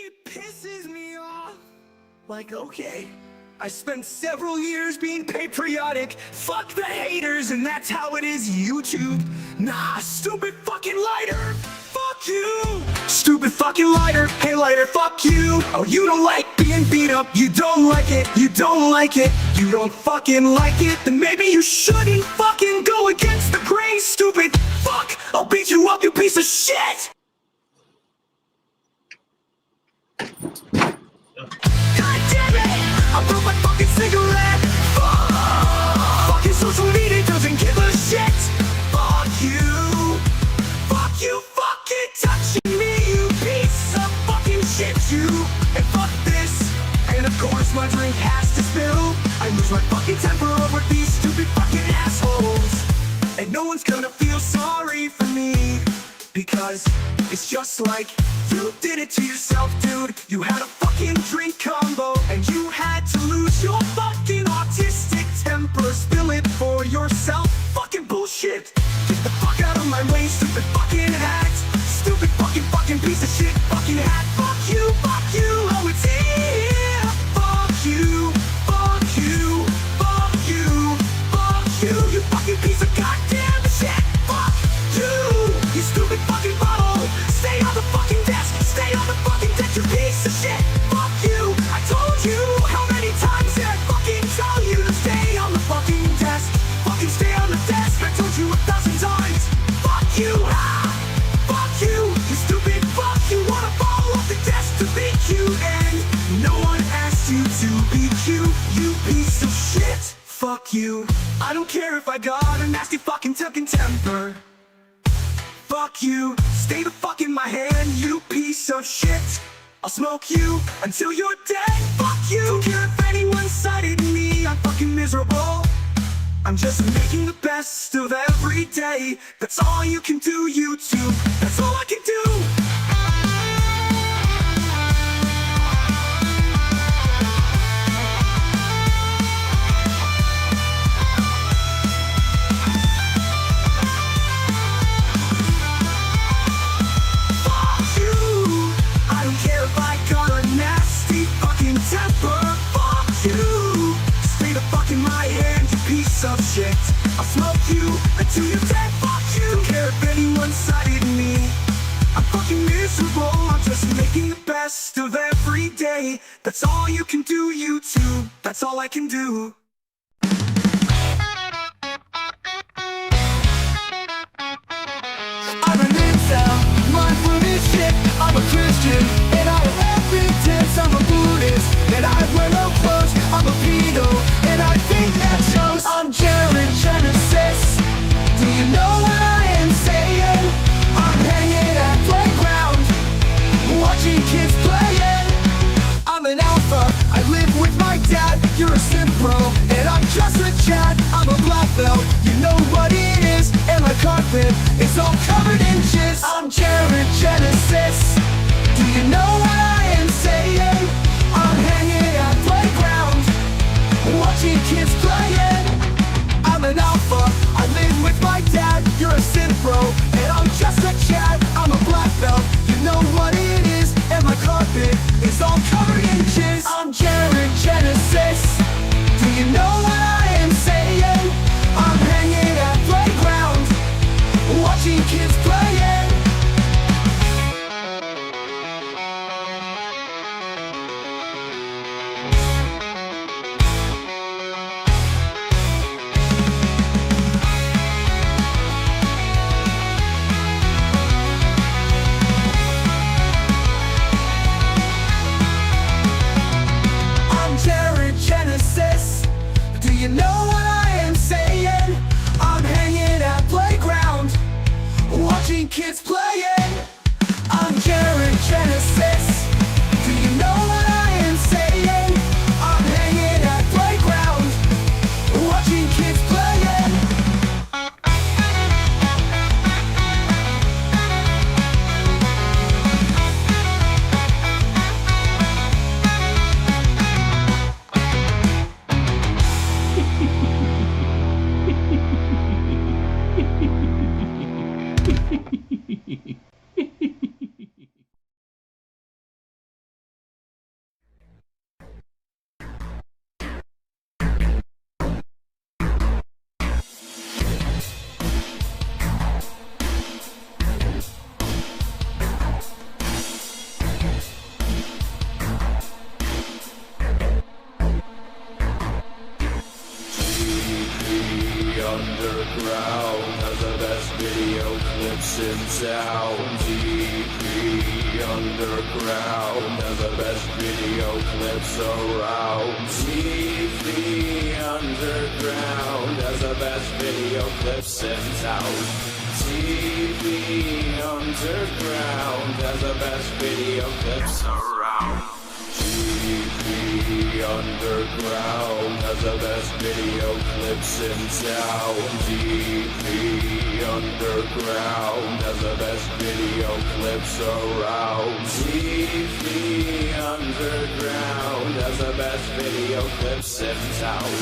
It pisses me off. Like, okay, I spent several years being patriotic. Fuck the haters, and that's how it is, YouTube. Nah, stupid fucking lighter. Fuck you. Stupid fucking lighter. Hey lighter, fuck you. Oh, you don't like being beat up. You don't like it. You don't like it. You don't fucking like it. Then maybe you shouldn't fucking go against the grain, stupid fuck. I'll beat you up, you piece of shit. God damn it! I broke my fucking cigarette. Fuck. Fucking social media doesn't give a shit. Fuck you. Fuck you fucking touching me, you piece of fucking shit, you. And fuck this. And of course my drink has to spill. I lose my fucking temper over these stupid fucking assholes. And no one's gonna feel sorry for me, because it's just like you did it to yourself, dude. You had a fucking drink combo, and you had to lose your fucking autistic temper. Spill it for yourself. Fucking bullshit. Get the fuck out of my way, stupid fucking hat. Stupid fucking piece of shit fucking hat. Fuck you, fuck you. Oh, it's here. Fuck you, fuck you, fuck you, fuck you. You fucking piece of goddamn shit. Fuck you. You stupid fucking bottle. Stay on the fucking desk. Stay on the fucking desk, you piece of shit. Fuck you. I told you how many times did I fucking tell you to stay on the fucking desk. Fucking stay on the desk. I told you 1,000 times. Fuck you. Ah. Fuck you. You stupid fuck. You wanna fall off the desk to be cute, and no one asked you to be cute. You piece of shit. Fuck you. I don't care if I got a nasty fucking temper. Fuck you. Stay the fuck in my hand, you piece of shit. I'll smoke you until you're dead. Fuck you. Don't care if anyone cited me. I'm fucking miserable. I'm just making the best of every day. That's all you can do, YouTube. That's all I can do. Of shit. I'll smoke you until you're dead. Fuck you. Don't care if anyone cited me. I'm fucking miserable. I'm just making the best of every day. That's all you can do, YouTube. That's all I can do. I'm an incel, mindfulness shit. I'm a Christian, and I have evidence. I'm a Buddhist, and I wear no clothes. I'm a pedo, and I think that shows. I'm Jared Genesis. Do you know what I am saying? I'm hanging at playground, watching kids playing. I'm an alpha, I live with my dad. You're a sim pro, and I'm just a chat. I'm a black belt, you know what it is. And my carpet is all covered in jizz. I'm Jared Genesis. Do you know what I am saying? I'm hanging at playground, watching kids playing. I'm an alpha, I live with my dad. You're a sim pro, and I'm just a chat. I'm a black belt, you know what it is. And my carpet is all covered in jizz. I'm Jared Genesis. Do you know what I am saying? I'm hanging at playground, watching kids playing. You know what I am saying? I'm hanging at playground, watching kids playing. I'm Jared Genesis. Do you know what I am saying? I'm hanging at playground, watching kids playing. video clips in sound. TV Underground has the best video clips around. TV Underground has the best video clips in sound. TV Underground has the best video clips around. TV Underground has the best video clips in sound. TV Underground has the best video clips around. TV Underground has the best video clips in sound.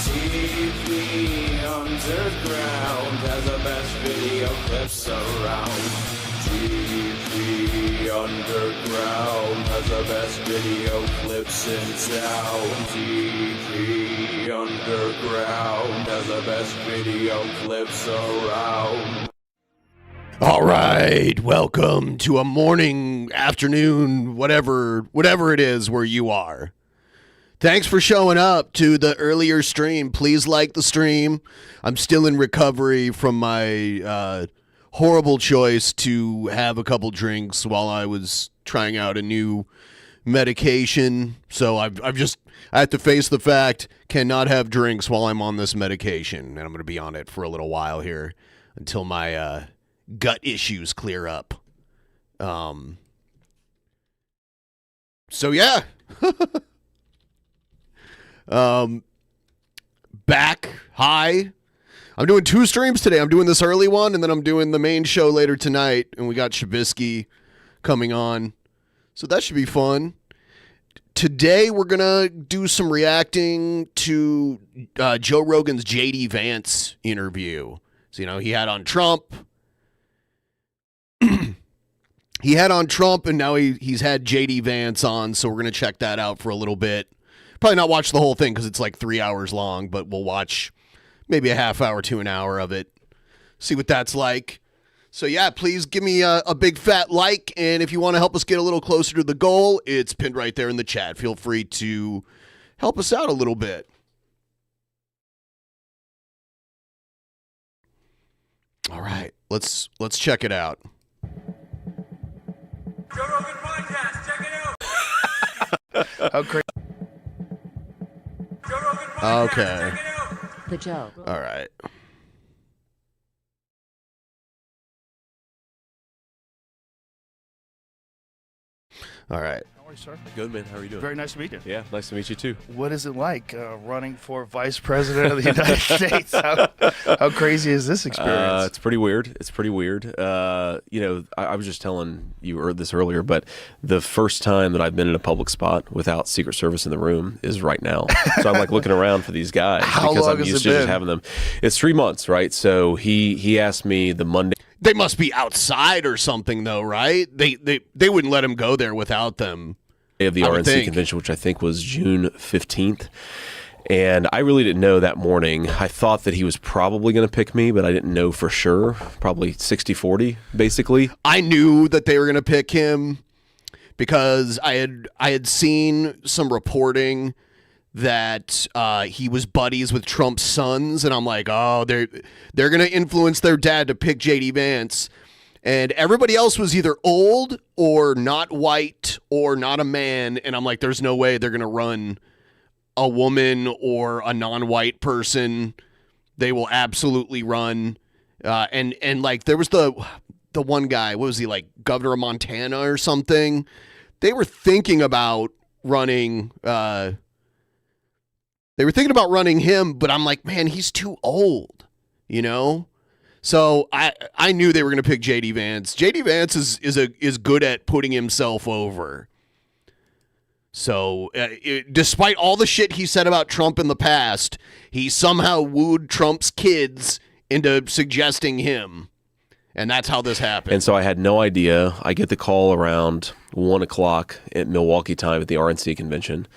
TV Underground has the best video clips around. TV Underground has the best video clips in sound. TV Underground has the best video clips around. All right, welcome to a morning, afternoon, whatever it is where you are. Thanks for showing up to the earlier stream. Please like the stream. I'm still in recovery from my horrible choice to have a couple drinks while I was trying out a new medication. So I have to face the fact, cannot have drinks while I'm on this medication. And I'm going to be on it for a little while here until my gut issues clear up. So yeah. Back. Hi. I'm doing 2 streams today. I'm doing this early one, and then I'm doing the main show later tonight, and we got Shabisky coming on. So that should be fun. Today, we're going to do some reacting to Joe Rogan's JD Vance interview. So, he had on Trump. He had on Trump, and now he's had JD Vance on, so we're going to check that out for a little bit. Probably not watch the whole thing because it's like 3 hours long, but we'll watch maybe a half hour to an hour of it. See what that's like. So yeah, please give me a big fat like. And if you want to help us get a little closer to the goal, it's pinned right there in the chat. Feel free to help us out a little bit. All right, let's check it out. Joe Rogan podcast, check it out. How crazy. Joe Rogan podcast, Okay. check it out. The Joe. All right. All right. How are you, sir? Good, man. How are you doing? Very nice to meet you. Yeah, nice to meet you too. What is it like running for vice president of the United States? How crazy is this experience? It's pretty weird. It's pretty weird. I was just telling you this earlier, but the first time that I've been in a public spot without Secret Service in the room is right now. So I'm like looking around for these guys How because long I'm has used it to just been? having them. It's 3 months, right? So he asked me the Monday They must be outside or something, though, right? They wouldn't let him go there without them. of the I would RNC think. convention, which I think was June 15th. And I really didn't know that morning. I thought that he was probably going to pick me, but I didn't know for sure. Probably 60-40, basically. I knew that they were going to pick him because I had seen some reporting that he was buddies with Trump's sons, and I'm like, oh, they're going to influence their dad to pick JD Vance. And everybody else was either old or not white or not a man, and I'm like, there's no way they're going to run a woman or a non-white person. They will absolutely run. And like there was the one guy, what was he, like governor of Montana or something? They were thinking about running him, but I'm like, man, he's too old, So I knew they were going to pick JD Vance. JD Vance is good at putting himself over. So despite all the shit he said about Trump in the past, he somehow wooed Trump's kids into suggesting him. And that's how this happened. And so I had no idea. I get the call around 1 o'clock at Milwaukee time at the RNC convention.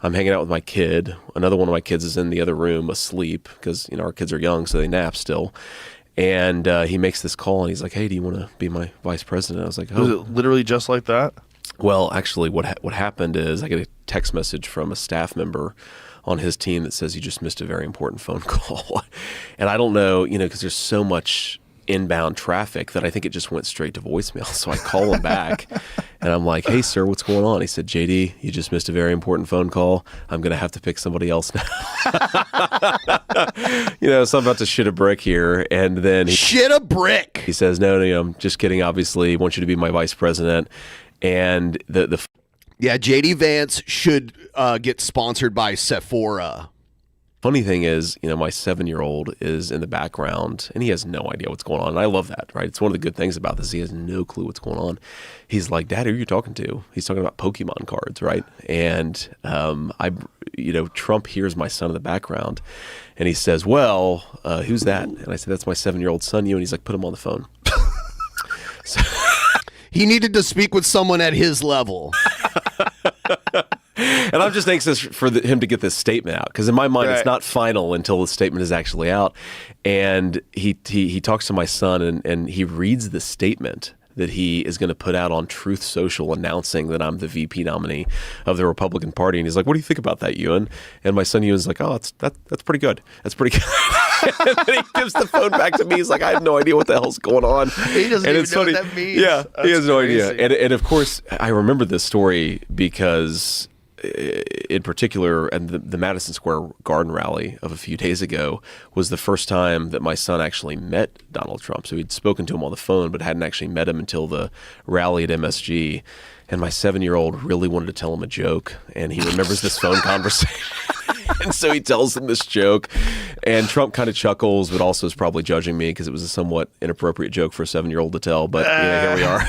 I'm hanging out with my kid. Another one of my kids is in the other room asleep because, our kids are young, so they nap still. And he makes this call, and he's like, hey, do you want to be my vice president? I was like, oh. Was it literally just like that? Well, actually, what happened is I get a text message from a staff member on his team that says you just missed a very important phone call. And I don't know, because there's so much inbound traffic that I think it just went straight to voicemail. So I call him back and I'm like, hey, sir, what's going on? He said, JD, you just missed a very important phone call. I'm going to have to pick somebody else now. So I'm about to shit a brick here. And then shit a brick. He says, no, I'm just kidding. Obviously, I want you to be my vice president. And yeah, JD Vance should get sponsored by Sephora. Funny thing is, my 7-year-old is in the background and he has no idea what's going on. And I love that, right? It's one of the good things about this. He has no clue what's going on. He's like, Dad, who are you talking to? He's talking about Pokemon cards, right? And Trump hears my son in the background and he says, well, who's that? And I said, that's my 7-year-old son, you. And he's like, put him on the phone. So he needed to speak with someone at his level. And I'm just anxious for him to get this statement out because in my mind it's not final until the statement is actually out. And he talks to my son and he reads the statement that he is going to put out on Truth Social announcing that I'm the VP nominee of the Republican Party. And he's like, what do you think about that, Ewan? And my son Ewan's like, oh, that's pretty good. That's pretty good. And then he gives the phone back to me. He's like, I have no idea what the hell's going on. He doesn't even know what that means. Yeah, that's he has no crazy. idea. And of course, I remember this story because in particular, and the Madison Square Garden rally of a few days ago was the first time that my son actually met Donald Trump. So he'd spoken to him on the phone, but hadn't actually met him until the rally at MSG. And my 7-year-old really wanted to tell him a joke, and he remembers this phone conversation. And so he tells him this joke, and Trump kind of chuckles, but also is probably judging me because it was a somewhat inappropriate joke for a 7-year-old to tell. But here we are.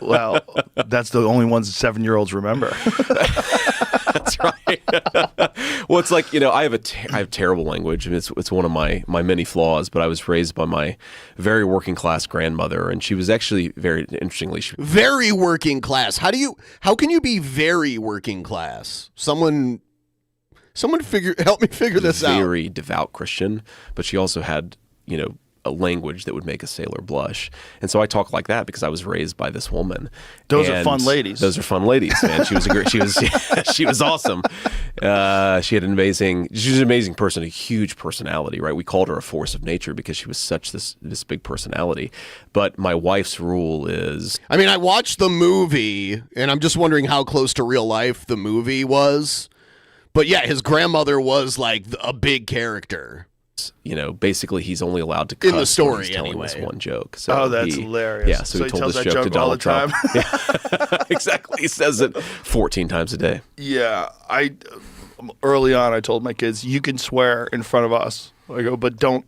Well, that's the only ones 7-year-olds remember. That's right. Well, it's like, I have terrible language. I mean, it's one of my many flaws, but I was raised by my very working class grandmother, and she was actually very interestingly. Very working class. How can you be very working class? Someone help me figure this out. Very devout Christian, but she also had, a language that would make a sailor blush. And so I talk like that because I was raised by this woman. Those are fun ladies. Those are fun ladies, man. She was she was awesome. She was an amazing person, a huge personality, right? We called her a force of nature because she was such this big personality. But my wife's rule is, I watched the movie and I'm just wondering how close to real life the movie was. But yeah, his grandmother was like a big character. Basically he's only allowed to cuss in the story when he's telling anyway. This one joke. So that's hilarious. Yeah, so he told this joke to Donald Trump. Yeah, exactly. He says it 14 times a day. Yeah, early on I told my kids, you can swear in front of us. I go, but don't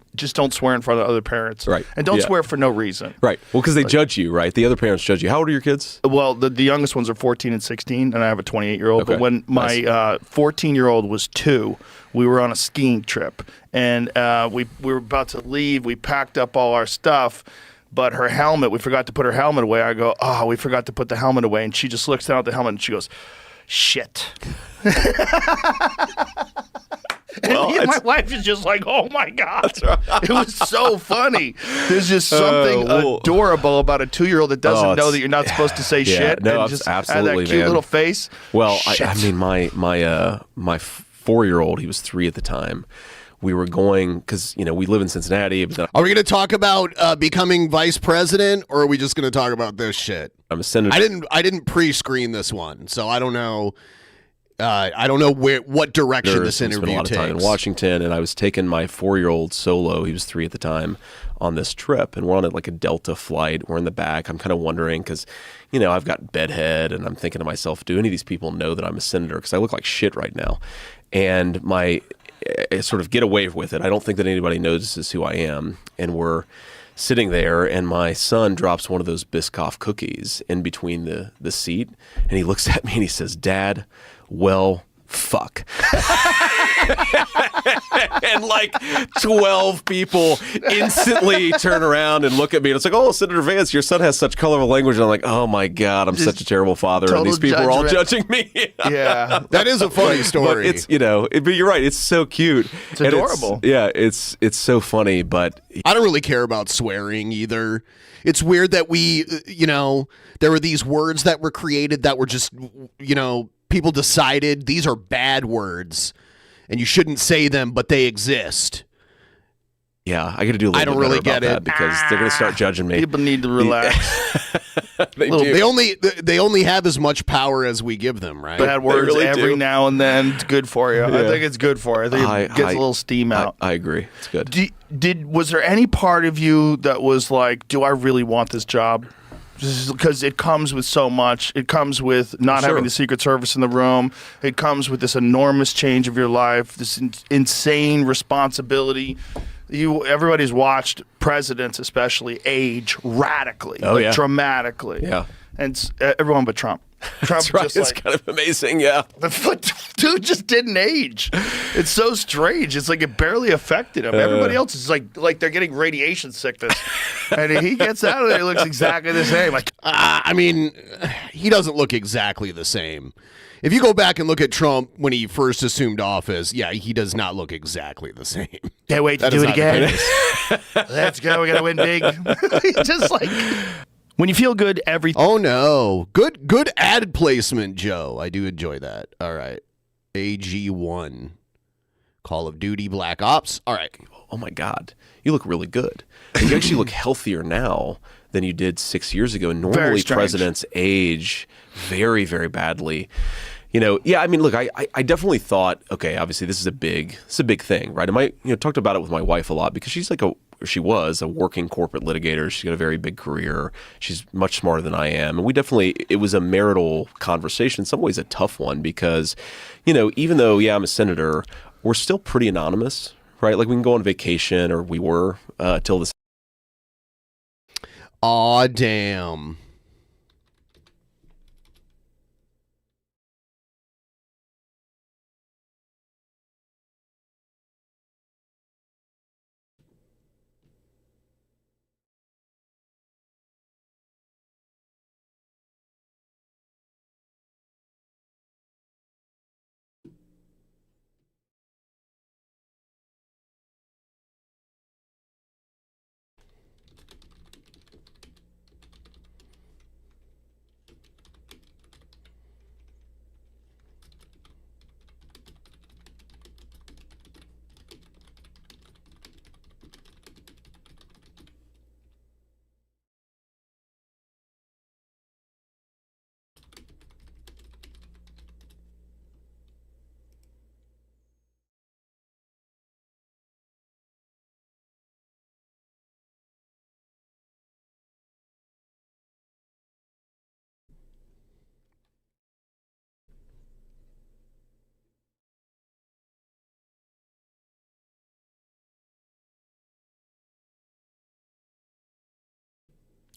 swear in front of other parents. Right. And don't swear for no reason. Right. Well, because they judge you, right? The other parents judge you. How old are your kids? Well, the youngest ones are 14 and 16, and I have a 28-year-old. Okay. But when my 14-year-old was 2, we were on a skiing trip, and we were about to leave. We packed up all our stuff, but her helmet, we forgot to put her helmet away. I go, we forgot to put the helmet away. And she just looks down at the helmet, and she goes, shit. And my wife is just like, oh my God. Right. It was so funny. There's just something adorable about a 2-year-old that doesn't know that you're not supposed to say shit. No, and just absolutely, have that cute little face. Well, my 4-year-old, he was 3 at the time. We were going, because, we live in Cincinnati. But then are we going to talk about becoming vice president, or are we just going to talk about this shit? I'm a senator. I didn't pre-screen this one, so I don't know. I don't know what direction this interview spent a lot of time in Washington, and I was taking my 4-year-old solo. He was 3 at the time on this trip, and we're on like a Delta flight. We're in the back. I'm kind of wondering because, I've got bedhead, and I'm thinking to myself, do any of these people know that I'm a senator? Because I look like shit right now, and I sort of get away with it. I don't think that anybody notices who I am, and we're sitting there, and my son drops one of those Biscoff cookies in between the seat, and he looks at me and he says, Dad, well, fuck. And like 12 people instantly turn around and look at me, and it's like, oh, Senator Vance, your son has such colorful language. And I'm like, oh my God, I'm such a terrible father, and these people are all judging me. Yeah, that is a funny story. But it's, but you're right, it's so cute. It's adorable. It's so funny, but I don't really care about swearing either. It's weird that we, there were these words that were created that were just, people decided these are bad words and you shouldn't say them, but they exist. Yeah, I got to do a little I don't bit really better get about it. that because they're going to start judging me. People need to relax. They do. They only have as much power as we give them, right? Bad words really every do. now and then. It's good for you. I think it's good for you. I think it gets a little steam out. I agree. It's good. Was there any part of you that was like, do I really want this job? Because it comes with so much. It comes with not Sure. having the Secret Service in the room. It comes with this enormous change of your life, this insane responsibility. Everybody's watched presidents, especially, age radically, dramatically. Yeah. And everyone but Trump. Trump That's right. just It's like, kind of amazing. Yeah. the dude just didn't age. It's so strange. It's like it barely affected him. Everybody else is like they're getting radiation sickness, and he gets out of there. He looks exactly the same. Like I mean, he doesn't look exactly the same. If you go back and look at Trump when he first assumed office, yeah, he does not look exactly the same. can't wait to That do is it not the again. case. Let's go. We gotta win big. Just like when you feel good, everything. Oh no, good ad placement, Joe. I do enjoy that. All right, AG1, Call of Duty Black Ops. All right. Oh my God, you look really good. And you actually look healthier now than you did 6 years ago. Normally, strange. presidents age very, very badly. Yeah. I mean, look, I definitely thought, okay, obviously this is a big thing, right? And talked about it with my wife a lot because she was a working corporate litigator. She's got a very big career. She's much smarter than I am. And it was a marital conversation, in some ways a tough one because, even though, I'm a senator, we're still pretty anonymous, right? Like we can go on vacation, or we were till this. Aw, damn.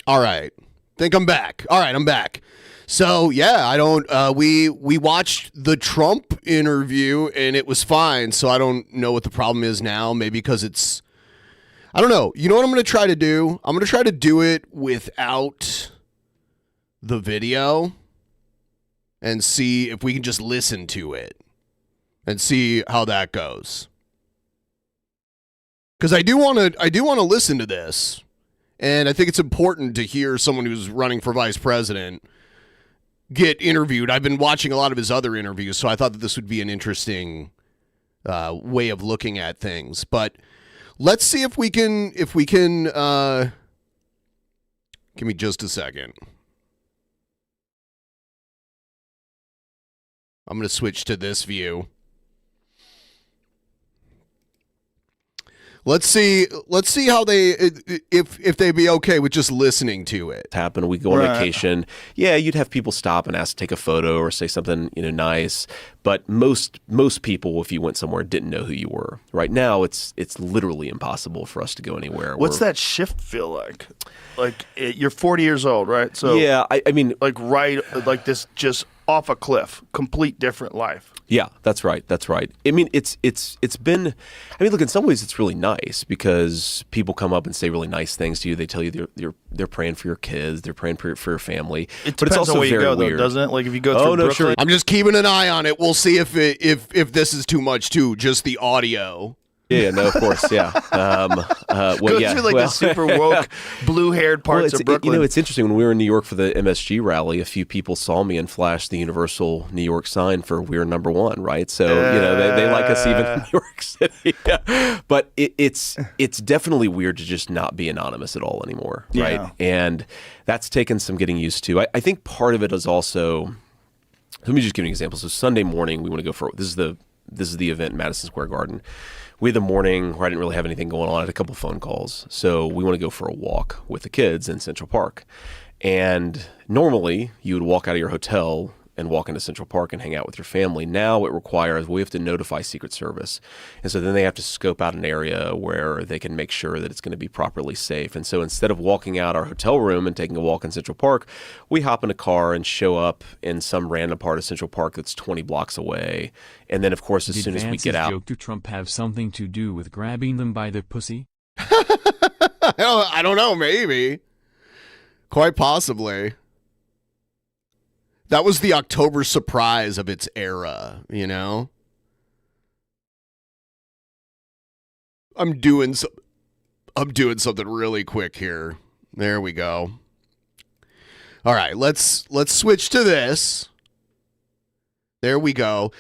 All right. Think I'm back. All right, I'm back. So, yeah, I don't we watched the Trump interview and it was fine. So I don't know what the problem is now. Maybe because it's I don't know. You know what I'm going to try to do? I'm going to try to do it without the video and see if we can just listen to it and see how that goes. Cuz I do want to listen to this. And I think it's important to hear someone who's running for vice president get interviewed. I've been watching a lot of his other interviews, so I thought that this would be an interesting way of looking at things. But let's see if we can give me just a second. I'm going to switch to this view. Let's see how if they'd be okay with just listening to it. Happen. We go on vacation. Yeah, you'd have people stop and ask to take a photo or say something, nice. But most people, if you went somewhere, didn't know who you were. Right now, it's literally impossible for us to go anywhere. What's that shift feel like? Like you're 40 years old, right? So yeah, I mean, like this, just off a cliff, complete different life. Yeah, that's right. That's right. I mean, it's been. I mean, look, in some ways, it's really nice because people come up and say really nice things to you. They tell you they're praying for your kids, they're praying for your family. It but depends it's also on where you very go, though, weird, doesn't it? Like if you go through Brooklyn, sure. I'm just keeping an eye on it. We'll see if this is too much too. Just the audio. Yeah, no, of course, yeah. Go through like the super woke, blue-haired parts of Brooklyn. It's interesting. When we were in New York for the MSG rally, a few people saw me and flashed the universal New York sign for "We're number one," right? So they like us even in New York City. But it's definitely weird to just not be anonymous at all anymore, right? Yeah. And that's taken some getting used to. I think part of it is also. Let me just give you an example. So Sunday morning, we want to go for this is the event in Madison Square Garden. We had the morning where I didn't really have anything going on. I had a couple phone calls. So we want to go for a walk with the kids in Central Park. And normally you would walk out of your hotel and walk into Central Park and hang out with your family. Now it requires, we have to notify Secret Service. And so then they have to scope out an area where they can make sure that it's going to be properly safe. And so instead of walking out our hotel room and taking a walk in Central Park, we hop in a car and show up in some random part of Central Park that's 20 blocks away. And then, of course, as soon as we get out... Did Vance's joke to Trump have something to do with grabbing them by the pussy? I don't know, maybe. Quite possibly. That was the October surprise of its era, you know? I'm doing something really quick here. There we go. All right, let's switch to this. There we go.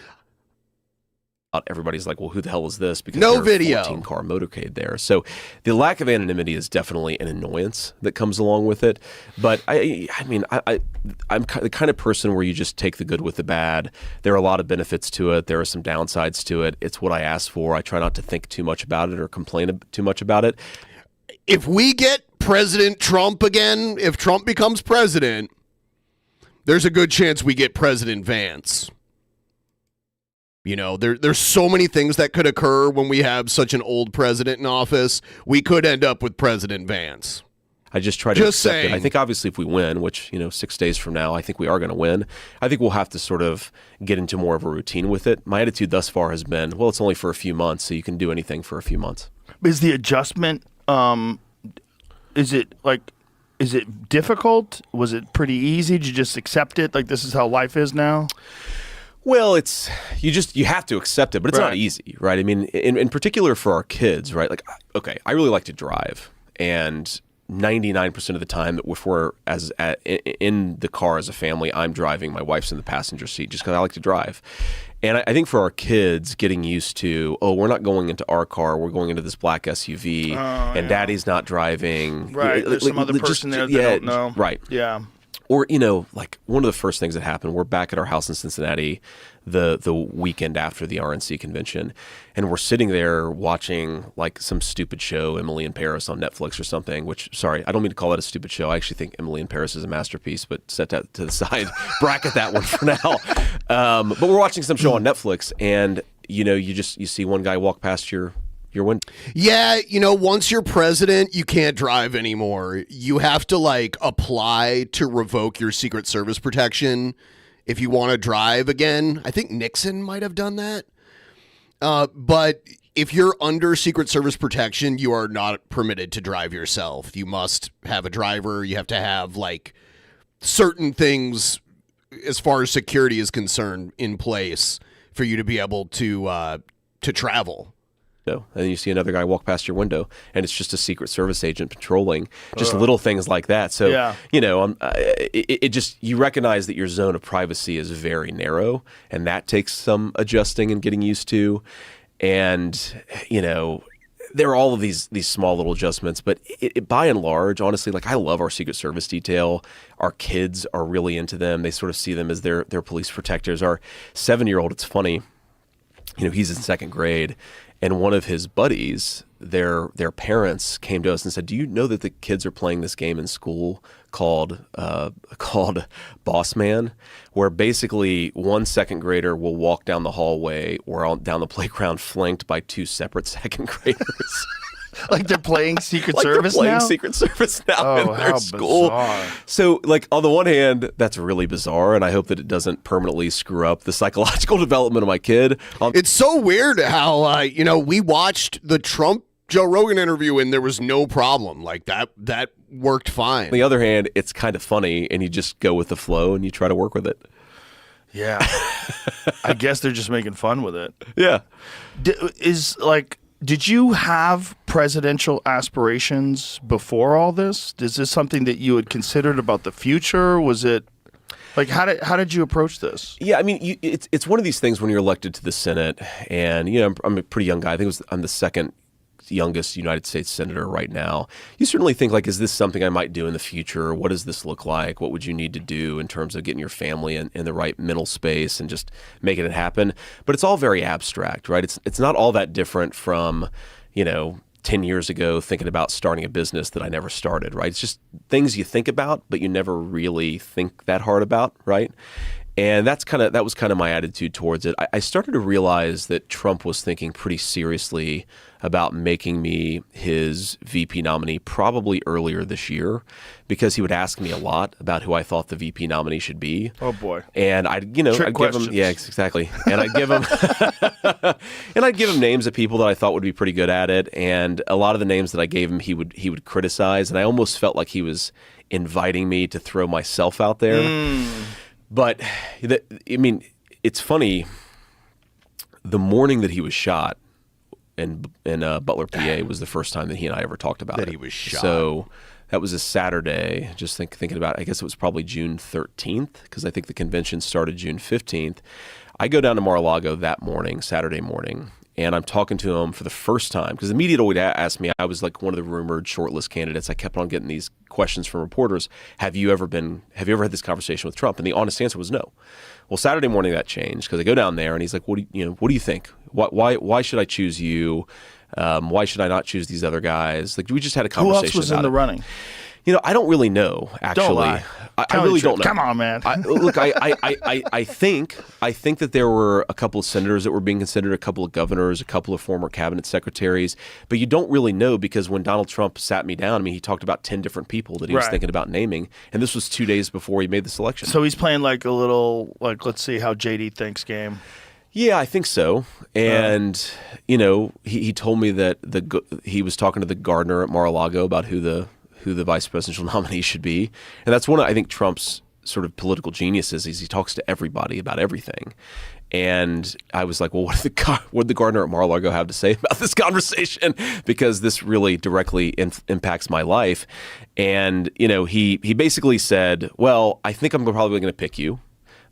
Everybody's like, well, who the hell is this? Because No there's a video. 14-car motorcade there. So the lack of anonymity is definitely an annoyance that comes along with it. But I'm the kind of person where you just take the good with the bad. There are a lot of benefits to it. There are some downsides to it. It's what I asked for. I try not to think too much about it or complain too much about it. If we get President Trump again, if Trump becomes president, there's a good chance we get President Vance. You know, there's so many things that could occur when we have such an old president in office. We could end up with President Vance. I just try to accept it. I think obviously if we win, which, 6 days from now, I think we are going to win, I think we'll have to sort of get into more of a routine with it. My attitude thus far has been, well, it's only for a few months, so you can do anything for a few months. Is the adjustment, is it difficult? Was it pretty easy? Did you just accept it? Like, this is how life is now? Well, you have to accept it, but it's Right. not easy, right? I mean, in particular for our kids, right? Like, okay, I really like to drive, and 99% of the time, if we're in the car as a family, I'm driving, my wife's in the passenger seat, just because I like to drive. And I think for our kids, getting used to, we're not going into our car, we're going into this black SUV, and Daddy's not driving. Right. There's some other person there that they don't know. Right. Yeah. Or, like one of the first things that happened, we're back at our house in Cincinnati the weekend after the RNC convention, and we're sitting there watching like some stupid show, Emily in Paris on Netflix or something, which, sorry, I don't mean to call that a stupid show. I actually think Emily in Paris is a masterpiece, but set that to the side, bracket that one for now. But we're watching some show on Netflix, and, you see one guy walk past your window. Yeah, once you're president, you can't drive anymore. You have to apply to revoke your Secret Service protection if you want to drive again. I think Nixon might have done that. But if you're under Secret Service protection, you are not permitted to drive yourself. You must have a driver. You have to have certain things as far as security is concerned in place for you to be able to travel. And then you see another guy walk past your window, and it's just a Secret Service agent patrolling, just little things like that. So, you recognize that your zone of privacy is very narrow, and that takes some adjusting and getting used to. And, there are all of these small little adjustments, but by and large, honestly, I love our Secret Service detail. Our kids are really into them. They sort of see them as their police protectors. Our 7-year-old, it's funny, he's in second grade. And one of his buddies, their parents came to us and said, "Do you know that the kids are playing this game in school called Boss Man, where basically one second grader will walk down the hallway or down the playground flanked by two separate second graders." Like they're playing Secret Like Service they're playing now? Secret Service now in their how school. bizarre. So, on the one hand, that's really bizarre, and I hope that it doesn't permanently screw up the psychological development of my kid. It's so weird how, we watched the Trump Joe Rogan interview and there was no problem. That worked fine. On the other hand, it's kind of funny, and you just go with the flow and you try to work with it. Yeah. I guess they're just making fun with it. Yeah. Did you have presidential aspirations before all this? Is this something that you had considered about the future? Was it like how did you approach this? Yeah, I mean, it's one of these things when you're elected to the Senate, and I'm a pretty young guy. I think I'm the second youngest United States senator right now. You certainly think like, is this something I might do in the future? What does this look like? What would you need to do in terms of getting your family in the right mental space and just making it happen? But it's all very abstract, right? It's not all that different from, 10 years ago thinking about starting a business that I never started, right? It's just things you think about, but you never really think that hard about, right? And that was kind of my attitude towards it. I started to realize that Trump was thinking pretty seriously about making me his VP nominee probably earlier this year, because he would ask me a lot about who I thought the VP nominee should be. Oh boy! And I'd give him, yeah, exactly. And I'd give him, names of people that I thought would be pretty good at it. And a lot of the names that I gave him, he would criticize, and I almost felt like he was inviting me to throw myself out there. But, it's funny, the morning that he was shot in Butler, PA was the first time that he and I ever talked about it. That he was shot. So that was a Saturday, just thinking about it. I guess it was probably June 13th, because I think the convention started June 15th. I go down to Mar-a-Lago that morning, Saturday morning, and I'm talking to him for the first time, because the media would ask me, I was like one of the rumored shortlist candidates. I kept on getting these questions from reporters. Have you ever had this conversation with Trump? And the honest answer was no. Well, Saturday morning that changed, because I go down there and he's like, what do you think? Why should I choose you? Why should I not choose these other guys? Like, we just had a conversation. Who else was in the running? I don't really know, actually. Don't lie. I really don't know. Come on, man. I think that there were a couple of senators that were being considered, a couple of governors, a couple of former cabinet secretaries, but you don't really know, because when Donald Trump sat me down, he talked about 10 different people that he was thinking about naming, and this was 2 days before he made the selection. So he's playing like a little, let's see how JD thinks game. Yeah, I think so. And, he told me that he was talking to the gardener at Mar-a-Lago about who the vice presidential nominee should be. And that's one of, I think, Trump's sort of political geniuses, is he talks to everybody about everything. And I was like, well, what did the gardener at Mar-a-Lago have to say about this conversation? Because this really directly impacts my life. And, he basically said, well, I think I'm probably going to pick you,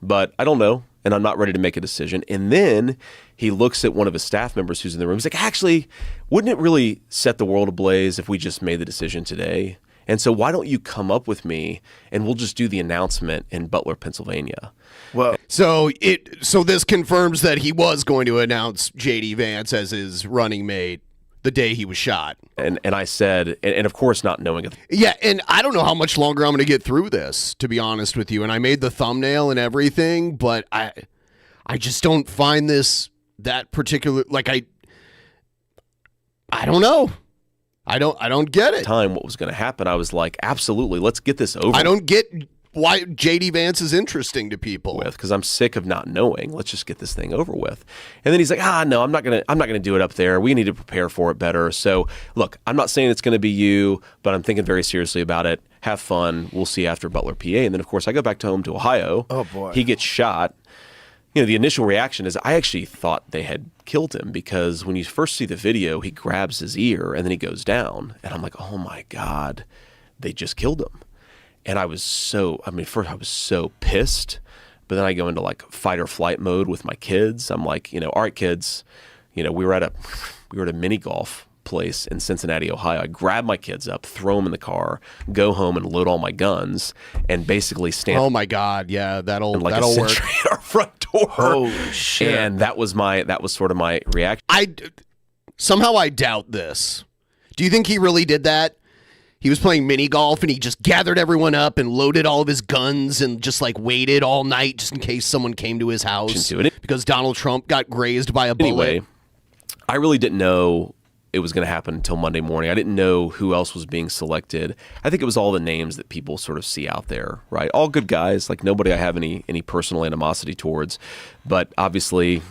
but I don't know, and I'm not ready to make a decision. And then he looks at one of his staff members who's in the room. He's like, actually, wouldn't it really set the world ablaze if we just made the decision today? And so why don't you come up with me, and we'll just do the announcement in Butler, Pennsylvania. Well, So this confirms that he was going to announce JD Vance as his running mate the day he was shot. And I said, and of course not knowing it. Yeah, and I don't know how much longer I'm going to get through this, to be honest with you. And I made the thumbnail and everything, but I just don't find this that particular, like, I don't know. I don't get it. Time what was going to happen, I was like, absolutely, let's get this over. I don't get why JD Vance is interesting to people. Because I'm sick of not knowing. Let's just get this thing over with. And then he's like, no, I'm not gonna do it up there. We need to prepare for it better. So look, I'm not saying it's gonna be you, but I'm thinking very seriously about it. Have fun. We'll see after Butler, PA. And then of course I go back home to Ohio. Oh boy. He gets shot. The initial reaction is I actually thought they had killed him, because when you first see the video, he grabs his ear and then he goes down. And I'm like, oh my God, they just killed him. And I was first I was so pissed, but then I go into like fight or flight mode with my kids. I'm like, all right, kids, we were at a mini golf place in Cincinnati, Ohio. I grab my kids up, throw them in the car, go home and load all my guns, and basically stand. Oh my God, yeah, that'll like that'll a work. sentry at our front door. Holy shit! And that was sort of my reaction. Somehow I doubt this. Do you think he really did that? He was playing mini golf and he just gathered everyone up and loaded all of his guns and just like waited all night just in case someone came to his house because Donald Trump got grazed by a bullet. Anyway, I really didn't know it was going to happen until Monday morning. I didn't know who else was being selected. I think it was all the names that people sort of see out there, right? All good guys, like nobody I have any personal animosity towards. But obviously,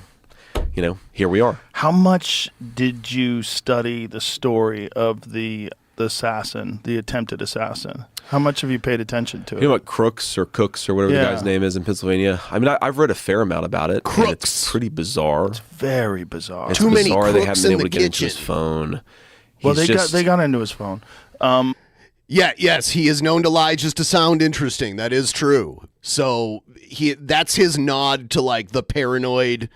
here we are. How much did you study the story of the the assassin, the attempted assassin? How much have you paid attention to it? You know what Crooks or Cooks or whatever the guy's name is in Pennsylvania? I mean, I've read a fair amount about it. Crooks. And it's pretty bizarre. It's very bizarre. It's Too many bizarre they crooks haven't been in able the to get into his kitchen. phone. Well, He's they got into his phone. Yes, he is known to lie just to sound interesting. That is true. So that's his nod to like the paranoid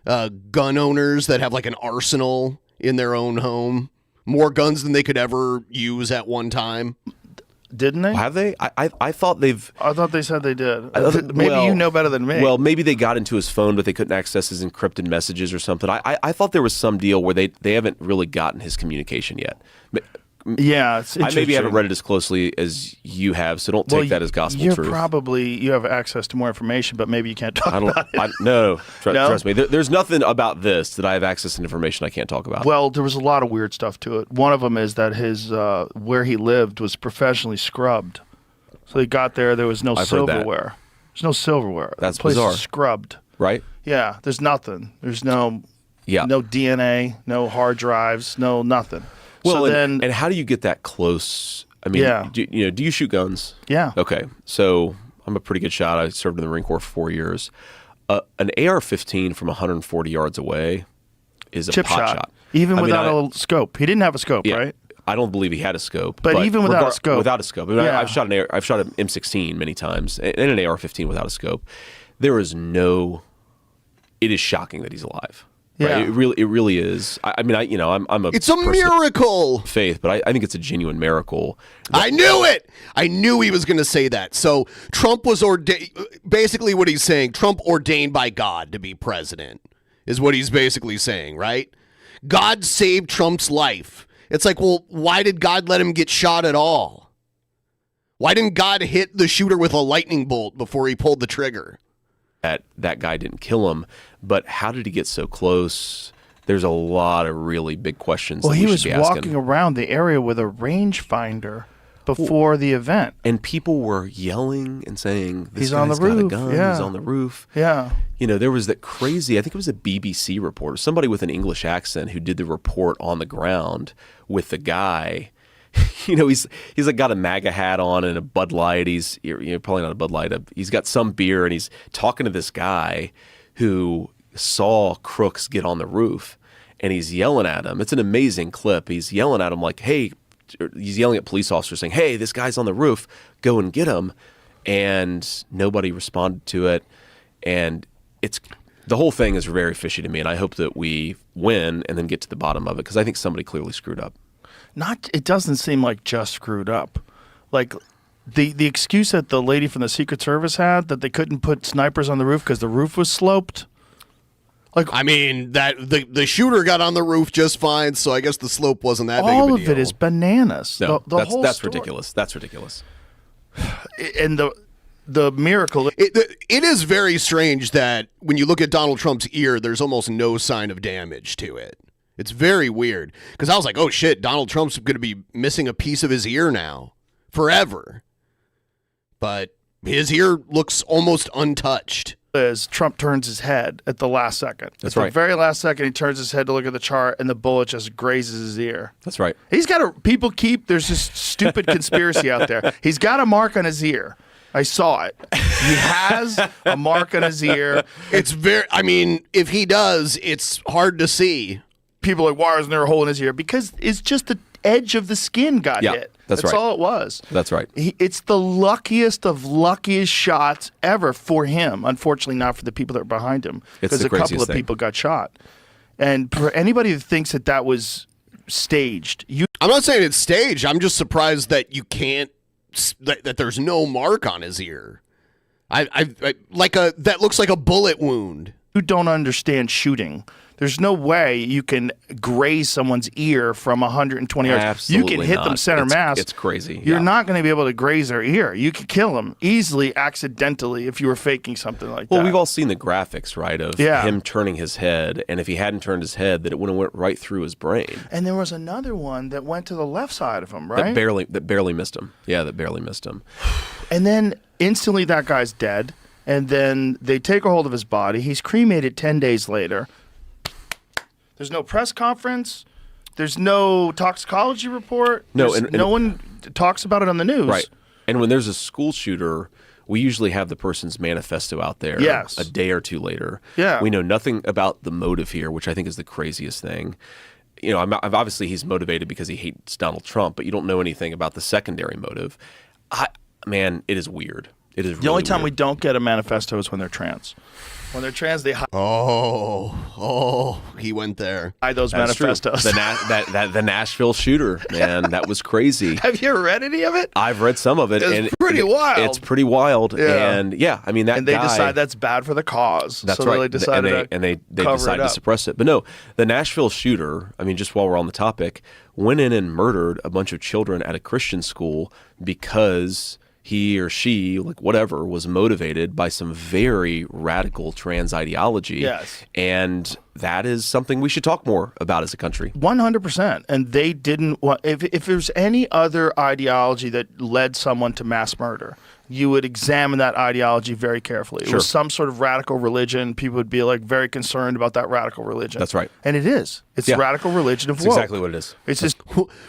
gun owners that have like an arsenal in their own home, more guns than they could ever use at one time. Didn't they? Have they? I thought they've. I thought they said they did. Well, Maybe you know better than me. Well, maybe they got into his phone, but they couldn't access his encrypted messages or something. I thought there was some deal where they haven't really gotten his communication yet. yeah, it's I maybe haven't interesting. read it as closely as you have, so don't take that as gospel you're truth. you have access to more information, but maybe you can't talk I don't. about it. No, No? trust me. There's nothing about this that I have access to information I can't talk about. Well, there was a lot of weird stuff to it. One of them is that his where he lived was professionally scrubbed. So he got there was no I've heard that. silverware. There's no silverware. That's the place bizarre. is scrubbed. Right? Yeah, there's nothing. There's no Yeah. no DNA, no hard drives, no nothing. Well, so and then how do you get that close? I mean, Yeah. do you shoot guns? yeah. Okay, so I'm a pretty good shot. I served in the Marine Corps for 4 years. An AR-15 from 140 yards away is a Chip pot shot. Even I mean, without a scope. He didn't have a scope, yeah, right? I don't believe he had a scope. But even without a scope. without a scope, I mean, Yeah. I've shot an M16 many times and an AR-15 without a scope. There is no. It is shocking that he's alive. Right? Yeah. It really is. I mean, I'm a. It's a person of miracle. faith, but I think it's a genuine miracle. I knew it. I knew he was going to say that. So Trump was ordained. Basically, what he's saying, Trump ordained by God to be president, is what he's basically saying, right? God saved Trump's life. It's like, well, why did God let him get shot at all? Why didn't God hit the shooter with a lightning bolt before he pulled the trigger? That guy didn't kill him, but how did he get so close? There's a lot of really big questions. Well, that he we was should be walking asking. around the area with a rangefinder before the event. And people were yelling and saying, "This He's on guy's the got a roof, gun. yeah. He's on the roof." Yeah. You know, there was that crazy. I think it was a BBC reporter, somebody with an English accent, who did the report on the ground with the guy. You know, he's like got a MAGA hat on and a Bud Light. He's probably not a Bud Light. He's got some beer and he's talking to this guy who saw Crooks get on the roof, and he's yelling at him. It's an amazing clip. He's yelling at him like, "Hey," he's yelling at police officers saying, "Hey, this guy's on the roof. Go and get him." And nobody responded to it. And the whole thing is very fishy to me. And I hope that we win and then get to the bottom of it, because I think somebody clearly screwed up. It doesn't seem like just screwed up. Like the excuse that the lady from the Secret Service had, that they couldn't put snipers on the roof because the roof was sloped. Like, I mean, that the shooter got on the roof just fine, so I guess the slope wasn't that big of a all deal. of it is bananas. No, the whole that's story. ridiculous. That's ridiculous. And the miracle. It is very strange that when you look at Donald Trump's ear, there's almost no sign of damage to it. It's very weird, because I was like, oh shit, Donald Trump's going to be missing a piece of his ear now forever. But his ear looks almost untouched. Is Trump turns his head at the last second. That's at right. The very last second, he turns his head to look at the chart, and the bullet just grazes his ear. That's right. He's got a there's this stupid conspiracy out there. He's got a mark on his ear. I saw it. He has a mark on his ear. It's very, I mean, if he does, it's hard to see. People are like, why isn't there a hole in his ear? Because it's just the edge of the skin got Yeah, hit. that's right. all it was. That's right. It's the luckiest of luckiest shots ever for him. Unfortunately, not for the people that were behind him, It's because the a couple craziest of thing. people got shot. And for anybody that thinks that was staged, I'm not saying it's staged. I'm just surprised that you can't, that there's no mark on his ear. I like that looks like a bullet wound. you don't understand shooting. There's no way you can graze someone's ear from 120 yards. Absolutely You can hit them not. center mass. It's crazy. You're Yeah. not going to be able to graze their ear. You could kill them easily, accidentally, if you were faking something like that. Well, we've all seen the graphics, right, of Yeah. him turning his head, and if he hadn't turned his head, that it would have went right through his brain. And there was another one that went to the left side of him, right? That barely missed him. Yeah, that barely missed him. And then instantly that guy's dead. And then they take a hold of his body. He's cremated 10 days later. There's no press conference. There's no toxicology report. No, There's- and- no one talks about it on the news. Right. And when there's a school shooter, we usually have the person's manifesto out there Yes. a day or two later. Yeah. We know nothing about the motive here, which I think is the craziest thing. You know, obviously he's motivated because he hates Donald Trump, but you don't know anything about the secondary motive. Man, it is weird. It is The only time we weird. don't get a manifesto is when they're trans. When they're trans, they hide He went there. those That's true. manifestos. The Nashville shooter, man, that was crazy. Have you ever read any of it? I've read some of it. It's and pretty wild. It's pretty wild. Yeah. And yeah, I mean, that And they guy, decide that's bad for the cause. That's so right. they decided they cover decided it to up. suppress it. But no, the Nashville shooter, I mean, just while we're on the topic, went in and murdered a bunch of children at a Christian school because he or she, like whatever, was motivated by some very radical trans ideology. Yes. And that is something we should talk more about as a country. 100%. And they didn't want, if there's any other ideology that led someone to mass murder, you would examine that ideology very carefully. It was some sort of radical religion. People would be like very concerned about that radical religion. That's right. And it is. It's Yeah. radical religion of That's woke. exactly what it is. It's this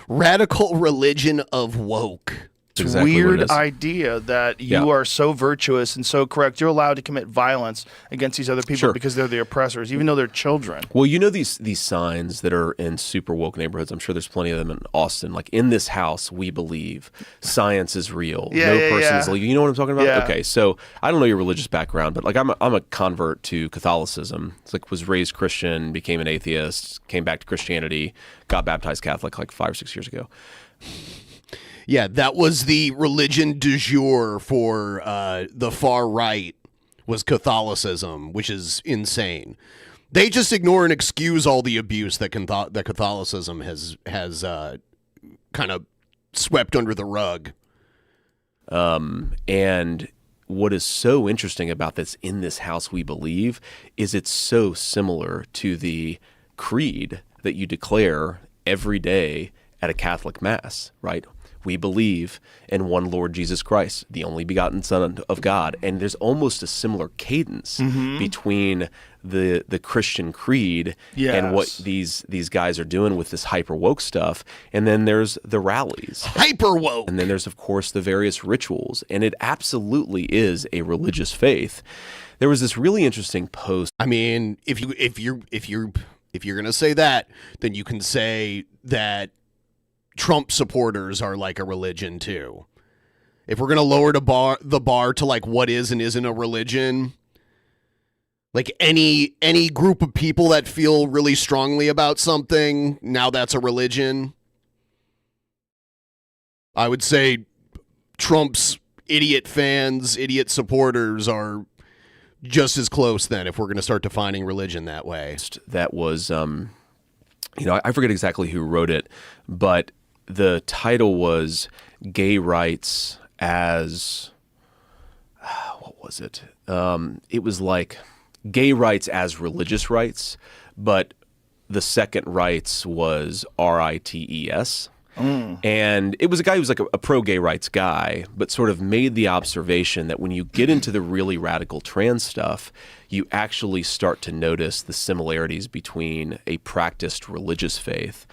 Radical religion of woke. Exactly what it weird is. idea that you Yeah. are so virtuous and so correct. You're allowed to commit violence against these other people Sure. because they're the oppressors, even though they're children. Well, you know these signs that are in super woke neighborhoods. I'm sure there's plenty of them in Austin. Like, in this house, we believe science is real. Yeah, no yeah, person yeah. is legal. You know what I'm talking about? Yeah. Okay, so I don't know your religious background, but like I'm a convert to Catholicism. It's like was raised Christian, became an atheist, came back to Christianity, got baptized Catholic like 5 or 6 years ago. Yeah, that was the religion du jour for the far right, was Catholicism, which is insane. They just ignore and excuse all the abuse that that Catholicism has kind of swept under the rug. And what is so interesting about this in this house we believe is it's so similar to the creed that you declare every day at a Catholic mass, right? We believe in one Lord Jesus Christ, the only begotten Son of God. And there's almost a similar cadence between the Christian creed and what Yes. these guys are doing with this hyper woke stuff. And then there's the rallies. Hyper woke. And then there's, of course, the various rituals. And it absolutely is a religious faith. There was this really interesting post. I mean, if you're gonna say that, then you can say that Trump supporters are like a religion too. If we're gonna lower the bar to like what is and isn't a religion, like any group of people that feel really strongly about something, now that's a religion. I would say Trump's idiot fans, idiot supporters are just as close then if we're going to start defining religion that way. That was, I forget exactly who wrote it, but the title was Gay Rights as, what was it? It was like gay rights as religious rights, but the second rights was RITES. And it was a guy who was like a pro-gay rights guy, but sort of made the observation that when you get into the really radical trans stuff, you actually start to notice the similarities between a practiced religious faith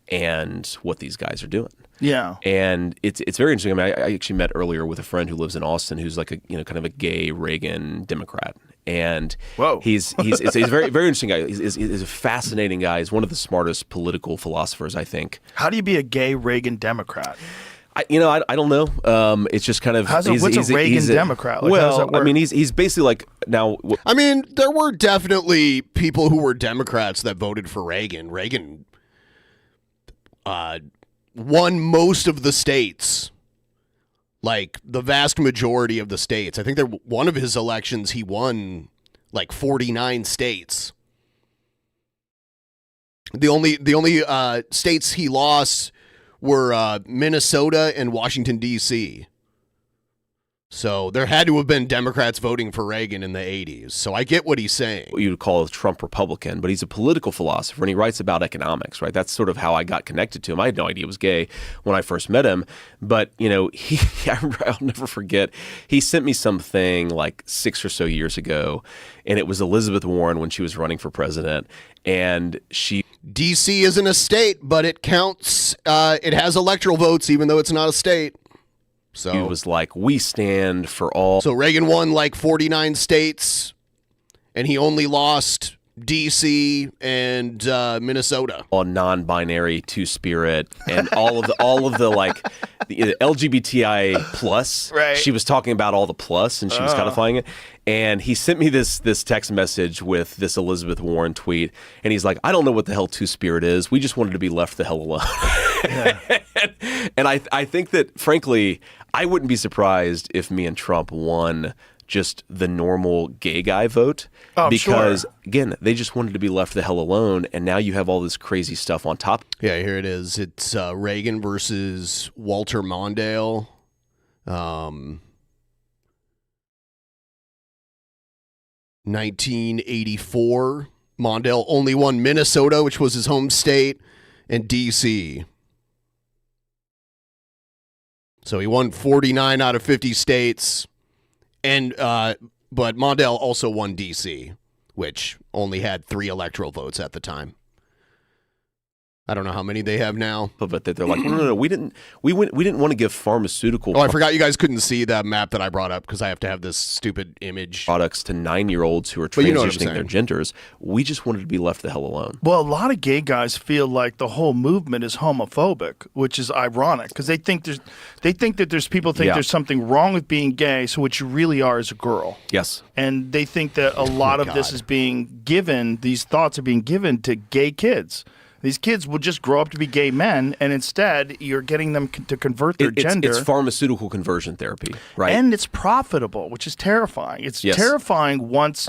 and what these guys are doing. Yeah. And it's very interesting. I mean, I actually met earlier with a friend who lives in Austin who's like a kind of a gay Reagan Democrat. And Whoa. he's a very very interesting guy. He's a fascinating guy. He's one of the smartest political philosophers, I think. How do you be a gay Reagan Democrat? I don't know. It's just kind of What's a Reagan Democrat? Like, how does well, that work? I mean, he's basically like now. I mean, there were definitely people who were Democrats that voted for Reagan. Reagan won most of the states, like the vast majority of the states. I think one of his elections, he won like 49 states. The only states he lost were Minnesota and Washington, D.C. So there had to have been Democrats voting for Reagan in the 80s. So I get what he's saying. What you would call a Trump Republican, but he's a political philosopher and he writes about economics, right? That's sort of how I got connected to him. I had no idea he was gay when I first met him, but I'll never forget, he sent me something like 6 or so years ago, and it was Elizabeth Warren when she was running for president, and she DC isn't a state, but it counts. It has electoral votes, even though it's not a state. So He was like, we stand for all. So Reagan won like 49 states, and he only lost DC and Minnesota. All non-binary, two-spirit, and all of the like the LGBTI plus. Right. She was talking about all the plus, and she was codifying it. And he sent me this text message with this Elizabeth Warren tweet, and he's like, I don't know what the hell two-spirit is. We just wanted to be left the hell alone. And I think that, frankly, I wouldn't be surprised if me and Trump won just the normal gay guy vote, because again, they just wanted to be left the hell alone, and now you have all this crazy stuff on top. Yeah, here it is. It's Reagan versus Walter Mondale. 1984. Mondale only won Minnesota, which was his home state, and D.C. So he won 49 out of 50 states. And but Mondale also won D.C., which only had 3 electoral votes at the time. I don't know how many they have now. But they're like, no, we didn't want to give pharmaceutical. Oh, I forgot you guys couldn't see that map that I brought up because I have to have this stupid image. Products to 9-year-olds who are But you know what I'm transitioning their saying. genders. We just wanted to be left the hell alone. Well, a lot of gay guys feel like the whole movement is homophobic, which is ironic because they think that there's people think Yeah. there's something wrong with being gay, so what you really are is a girl. Yes. And they think that a lot of this God. is being given, these thoughts are being given to gay kids. These kids will just grow up to be gay men, and instead you're getting them to convert their gender. It's pharmaceutical conversion therapy, right? And it's profitable, which is terrifying. It's Yes. terrifying once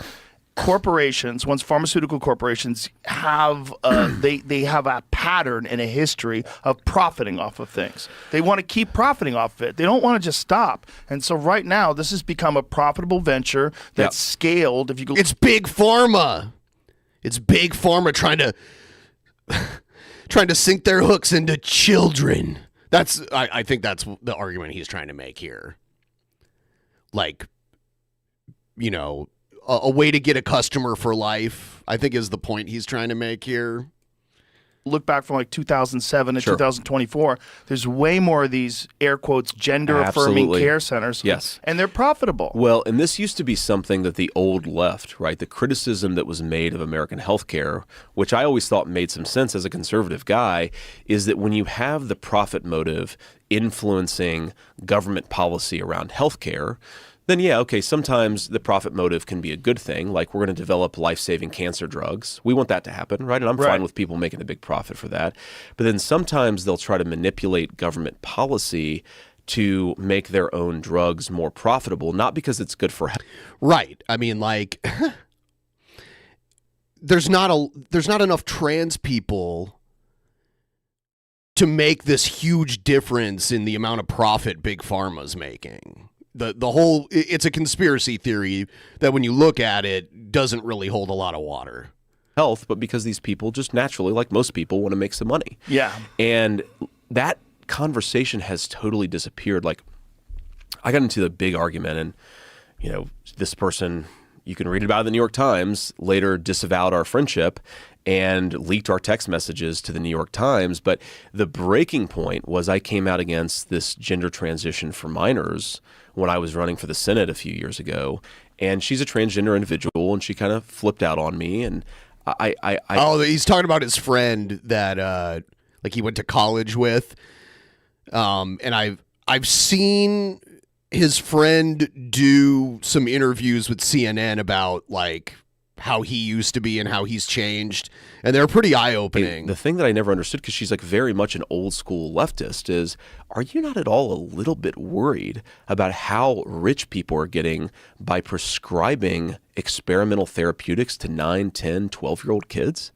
pharmaceutical corporations have they have a pattern and a history of profiting off of things. They want to keep profiting off of it. They don't want to just stop. And so right now, this has become a profitable venture that's scaled. If you go, It's big pharma. It's big pharma trying to sink their hooks into children. I think that's the argument he's trying to make here. Like, you know, a way to get a customer for life, I think is the point he's trying to make here. look back from like 2007 to Sure. 2024, there's way more of these air quotes gender affirming Absolutely. care centers. Yes. And they're profitable. Well, and this used to be something that the old left, right? The criticism that was made of American healthcare, which I always thought made some sense as a conservative guy, is that when you have the profit motive influencing government policy around healthcare, then yeah, okay, sometimes the profit motive can be a good thing. Like, we're going to develop life-saving cancer drugs. We want that to happen, right? And I'm Right. fine with people making a big profit for that. But then sometimes they'll try to manipulate government policy to make their own drugs more profitable, not because it's good for health. Right. I mean, like, there's not enough trans people to make this huge difference in the amount of profit Big Pharma's making. The whole, it's a conspiracy theory that when you look at it, doesn't really hold a lot of water. health, but because these people just naturally, like most people, want to make some money. Yeah. And that conversation has totally disappeared. Like, I got into a big argument, and, you know, this person, you can read about it in the New York Times, later disavowed our friendship and leaked our text messages to the New York Times. But the breaking point was I came out against this gender transition for minors when I was running for the Senate a few years ago. And she's a transgender individual, and she kind of flipped out on me. And Oh, he's talking about his friend that like he went to college with. And I've seen his friend do some interviews with CNN about like how he used to be and how he's changed, and they're pretty eye-opening. The thing that I never understood, because she's like very much an old school leftist, is, are you not at all a little bit worried about how rich people are getting by prescribing experimental therapeutics to 9, 10, 12-year-old kids?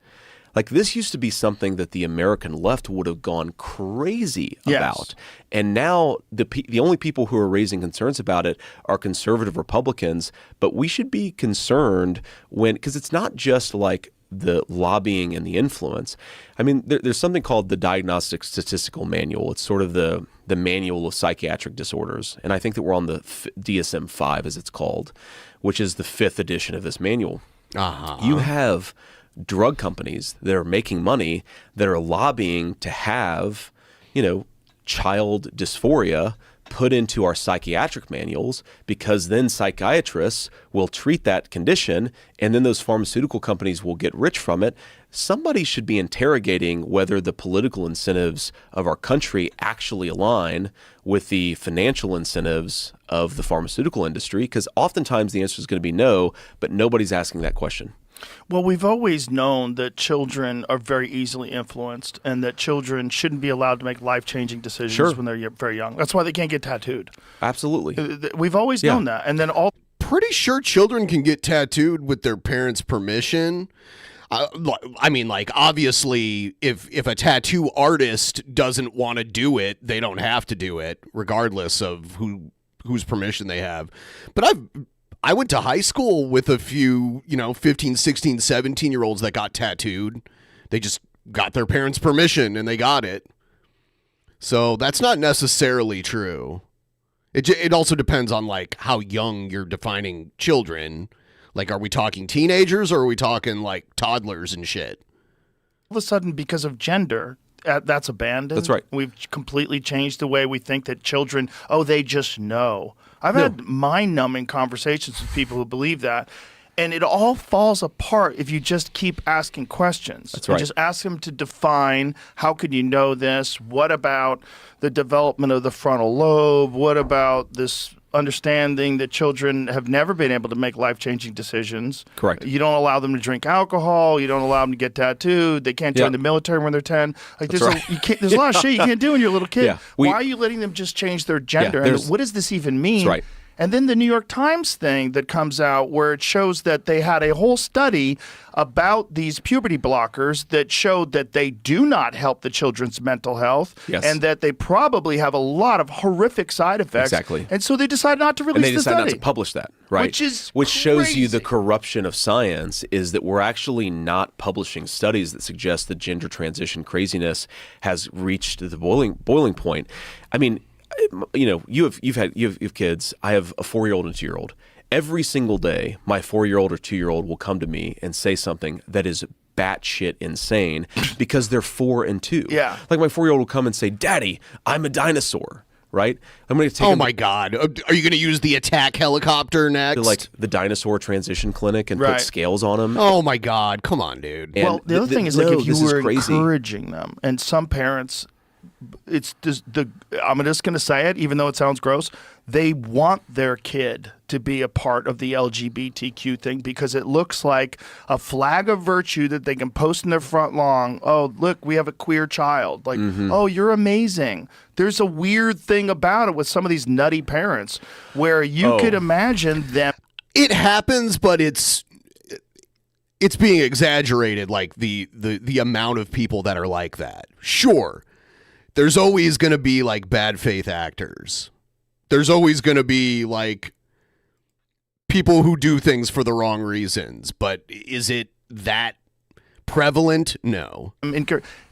Like, this used to be something that the American left would have gone crazy Yes. about. And now the only people who are raising concerns about it are conservative Republicans. But we should be concerned because it's not just like the lobbying and the influence. I mean, there's something called the Diagnostic Statistical Manual. It's sort of the manual of psychiatric disorders. And I think that we're on the DSM-5, as it's called, which is the 5th edition of this manual. Uh-huh. You have drug companies that are making money that are lobbying to have, child dysphoria put into our psychiatric manuals, because then psychiatrists will treat that condition and then those pharmaceutical companies will get rich from it. Somebody should be interrogating whether the political incentives of our country actually align with the financial incentives of the pharmaceutical industry, because oftentimes the answer is going to be no, but nobody's asking that question. Well, we've always known that children are very easily influenced and that children shouldn't be allowed to make life-changing decisions Sure. when they're very young. That's why they can't get tattooed. Absolutely. We've always known that. And then Pretty sure children can get tattooed with their parents' permission. I mean, like, obviously, if a tattoo artist doesn't want to do it, they don't have to do it, regardless of whose permission they have. But I went to high school with a few, 15, 16, 17-year-olds that got tattooed. They just got their parents' permission and they got it. So that's not necessarily true. It also depends on, like, how young you're defining children. Like, are we talking teenagers or are we talking, like, toddlers and shit? all of a sudden, because of gender, that's abandoned. That's right. We've completely changed the way we think that children, they just know. I've had mind-numbing conversations with people who believe that. And it all falls apart if you just keep asking questions. That's right. And just ask them to define, how could you know this? What about the development of the frontal lobe? What about this understanding that children have never been able to make life-changing decisions? Correct. You don't allow them to drink alcohol. You don't allow them to get tattooed. They can't join the military when they're 10. Like there's there's a lot of shit you can't do when you're a little kid. Yeah. Why are you letting them just change their gender? And what does this even mean? That's right. And then the New York Times thing that comes out where it shows that they had a whole study about these puberty blockers that showed that they do not help the children's mental health and that they probably have a lot of horrific side effects. Exactly. And so they decided not to release the study. And they decided not to publish that, right? Which shows you the crazy. corruption of science is that we're actually not publishing studies that suggest that gender transition craziness has reached the boiling point. I mean, you have kids. I have a 4-year-old and a 2-year-old. Every single day, my 4-year-old or 2-year-old will come to me and say something that is batshit insane because they're 4 and 2. Yeah. Like my 4-year-old will come and say, "Daddy, I'm a dinosaur." Right? I'm going to take. Oh my God! Are you going to use the attack helicopter next? To like the dinosaur transition clinic and put Right. scales on them. Oh my God! Come on, dude. And Well, the other thing is, like, if you this is were crazy. encouraging them, and some parents, it's just I'm just going to say it, even though it sounds gross, they want their kid to be a part of the LGBTQ thing because it looks like a flag of virtue that they can post in their front lawn. Oh, look, we have a queer child. Like, oh, you're amazing. There's a weird thing about it with some of these nutty parents where you could imagine them. It happens, but it's being exaggerated. Like the amount of people that are like that. Sure, there's always going to be like bad faith actors. There's always going to be like people who do things for the wrong reasons. But is it that prevalent? No.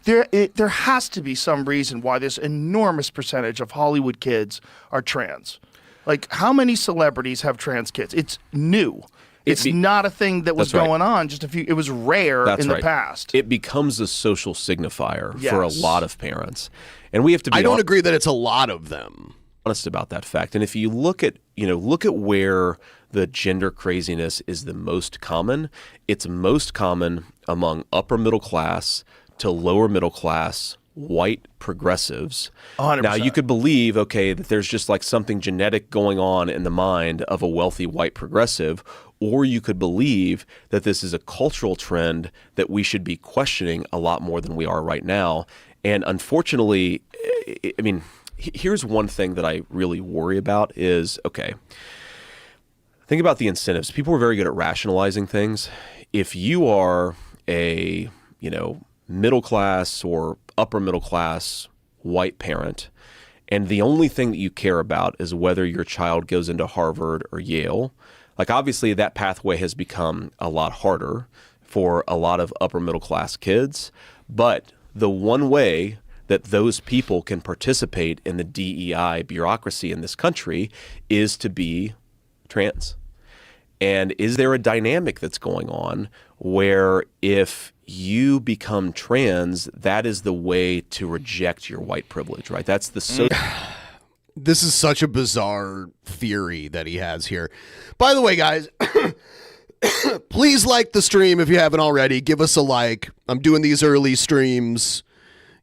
There has to be some reason why this enormous percentage of Hollywood kids are trans. Like, how many celebrities have trans kids? It's new. It's not a thing that was going on just a few. It was rare in the past. It becomes a social signifier for a Yes. lot of parents, and we have to be. I don't agree that it's a lot of them. Honest about that fact. And if you look at where the gender craziness is the most common, it's most common among upper middle class to lower middle class white progressives. 100%. Now you could believe, that there's just like something genetic going on in the mind of a wealthy white progressive, or you could believe that this is a cultural trend that we should be questioning a lot more than we are right now. And unfortunately, I mean, here's one thing that I really worry about is, think about the incentives. People are very good at rationalizing things. If you are a, middle class or upper middle class white parent, and the only thing that you care about is whether your child goes into Harvard or Yale, like obviously that pathway has become a lot harder for a lot of upper middle class kids. But the one way that those people can participate in the DEI bureaucracy in this country is to be trans. And is there a dynamic that's going on where if you become trans, that is the way to reject your white privilege, right? That's the This is such a bizarre theory that he has here. By the way, guys, please like the stream if you haven't already. Give us a like. I'm doing these early streams,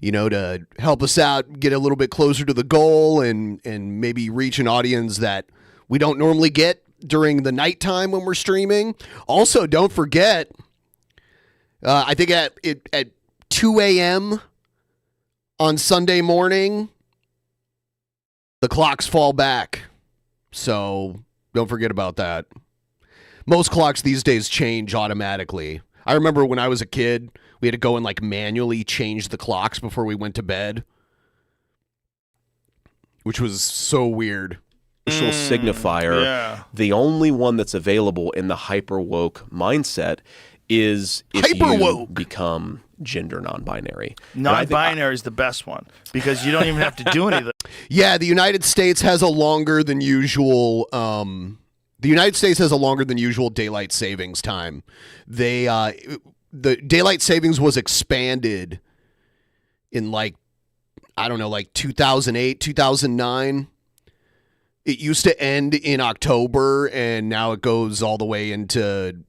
to help us out, get a little bit closer to the goal, and maybe reach an audience that we don't normally get during the nighttime when we're streaming. Also, don't forget, I think at 2 a.m. on Sunday morning, the clocks fall back. So don't forget about that. Most clocks these days change automatically. I remember when I was a kid, we had to go and manually change the clocks before we went to bed, which was so weird. social signifier. Yeah. The only one that's available in the hyper woke mindset is if Hyper you woke. become gender non-binary. Non-binary is the best one because you don't even have to do anything. Yeah, the United States has a longer than usual. The United States has a longer than usual daylight savings time. The daylight savings was expanded in 2008, 2009. It used to end in October, and now it goes all the way into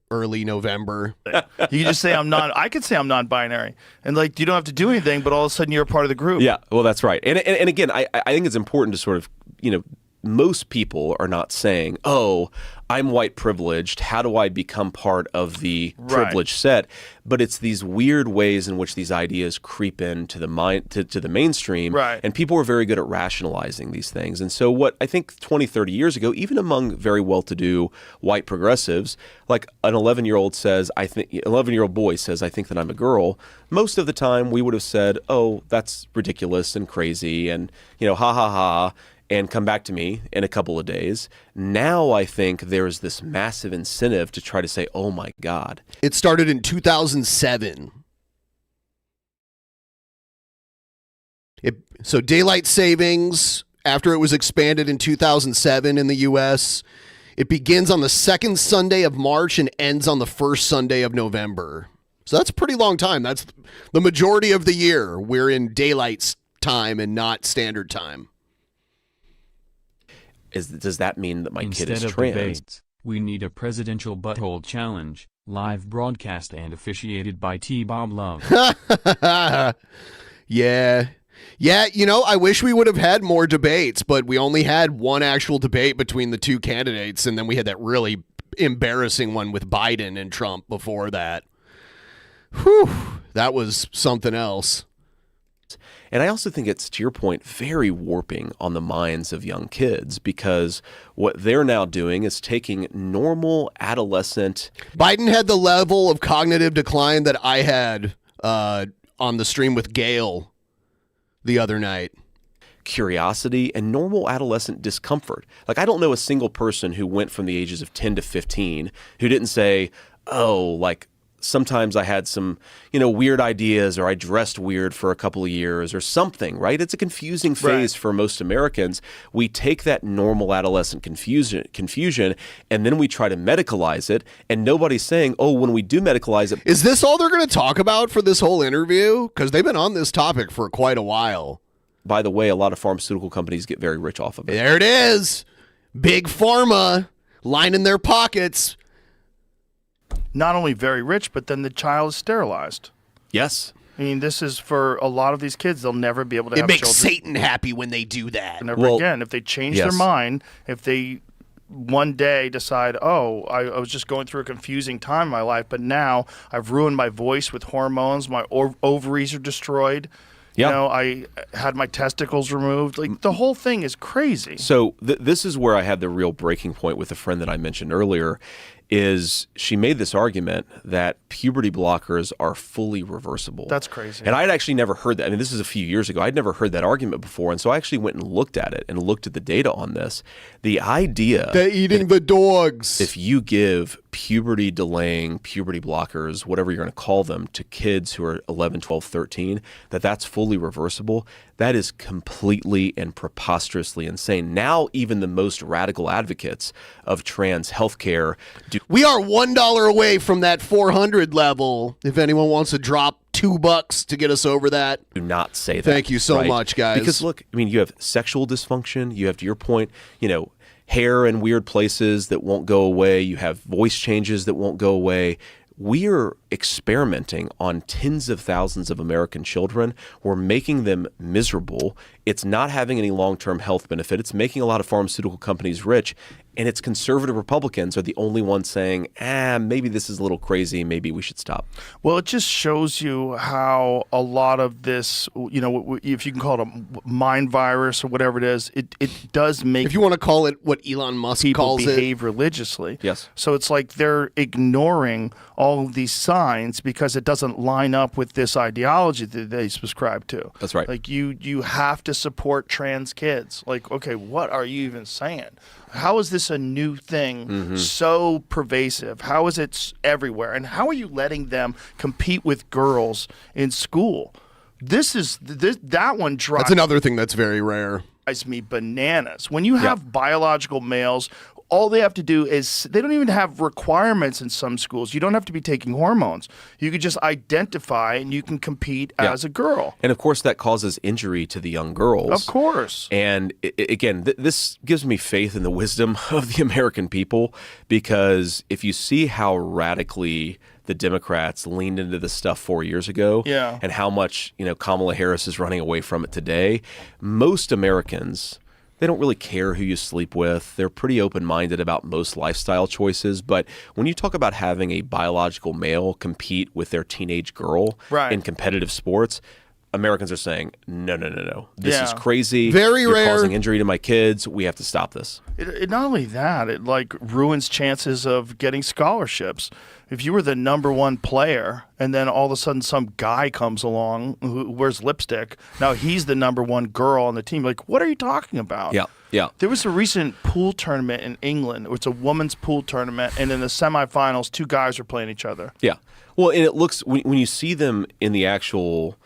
early November. You can just say I could say I'm non-binary, and you don't have to do anything, but all of a sudden you're a part of the group. Yeah, well, that's right. And again, I think it's important to sort of, most people are not saying, oh, I'm white privileged. How do I become part of the privileged set? But it's these weird ways in which these ideas creep into the mind, to the mainstream. Right. And people are very good at rationalizing these things. And so what I think 20, 30 years ago, even among very well-to-do white progressives, like an 11-year-old says, 11-year-old boy says, I think that I'm a girl. Most of the time we would have said, oh, that's ridiculous and crazy and, ha ha ha, and come back to me in a couple of days. Now I think there's this massive incentive to try to say, oh my God. It started in 2007. So daylight savings, after it was expanded in 2007 in the U.S., it begins on the second Sunday of March and ends on the first Sunday of November. So that's a pretty long time. That's the majority of the year. We're in daylight time and not standard time. Does that mean that my Instead kid is of trans? debates, we need a presidential butthole challenge, live broadcast and officiated by T. Bob Love. Yeah. Yeah, I wish we would have had more debates, but we only had one actual debate between the two candidates, and then we had that really embarrassing one with Biden and Trump before that. Whew, that was something else. And I also think it's, to your point, very warping on the minds of young kids because what they're now doing is taking normal adolescent. Biden had the level of cognitive decline that I had on the stream with Gail the other night. Curiosity and normal adolescent discomfort. I don't know a single person who went from the ages of 10 to 15 who didn't say, oh, sometimes I had some, weird ideas or I dressed weird for a couple of years or something, right? It's a confusing phase for most Americans. We take that normal adolescent confusion and then we try to medicalize it, and nobody's saying, oh, when we do medicalize it. Is this all they're going to talk about for this whole interview? Because they've been on this topic for quite a while. By the way, a lot of pharmaceutical companies get very rich off of it. There it is. Big pharma lining their pockets. Not only very rich, but then the child is sterilized. Yes. I mean, this is for a lot of these kids. They'll never be able to have children. It makes children. Satan happy when they do that. Never again. If they change their yes. mind, if they one day decide, oh, I was just going through a confusing time in my life, but now I've ruined my voice with hormones. My ovaries are destroyed. Yeah. I had my testicles removed. The whole thing is crazy. So this is where I had the real breaking point with a friend that I mentioned earlier. Is she made this argument that puberty blockers are fully reversible. That's crazy. And I'd actually never heard that. I mean, this is a few years ago. I'd never heard that argument before. And so I actually went and looked at it and looked at the data on this. The idea They're eating the dogs. if you give puberty delaying, puberty blockers, whatever you're going to call them, to kids who are 11, 12, 13, that's fully reversible, That is completely and preposterously insane. Now, even the most radical advocates of trans healthcare do We are $1 away from that 400 level. If anyone wants to drop $2 to get us over that. not say that. Thank you so right? much, guys. Because look, I mean, you have sexual dysfunction. You have, to your point, hair in weird places that won't go away. You have voice changes that won't go away. We are experimenting on tens of thousands of American children. We're making them miserable. It's not having any long-term health benefit. It's making a lot of pharmaceutical companies rich. And it's conservative Republicans are the only ones saying, maybe this is a little crazy. Maybe we should stop. Well, it just shows you how a lot of this, if you can call it a mind virus or whatever it is, it does make if you want to call it what Elon Musk people calls behave religiously. Yes. So it's like they're ignoring all of these signs because it doesn't line up with this ideology that they subscribe to. That's right. Like you have to support trans kids. Like, okay, what are you even saying? How is this a new thing so pervasive? How is it everywhere? And how are you letting them compete with girls in school? That one drives That's another thing that's very rare. me bananas. When you have biological males, all they have to do is, they don't even have requirements in some schools. You don't have to be taking hormones. You can just identify and you can compete as a girl. And of course, that causes injury to the young girls. Of course. And again, this gives me faith in the wisdom of the American people, because if you see how radically the Democrats leaned into this stuff 4 years ago, and how much Kamala Harris is running away from it today, most Americans, they don't really care who you sleep with. They're pretty open-minded about most lifestyle choices. But when you talk about having a biological male compete with their teenage girl in competitive sports, Americans are saying, no. This is crazy. Very You're rare. causing injury to my kids. We have to stop this. It not only that, it like ruins chances of getting scholarships. If you were the #1 player and then all of a sudden some guy comes along who wears lipstick, now he's the #1 girl on the team. Like, what are you talking about? Yeah. There was a recent pool tournament in England. It's a women's pool tournament, and in the semifinals, 2 guys are playing each other. Yeah. Well, and it looks, when you see them in the actual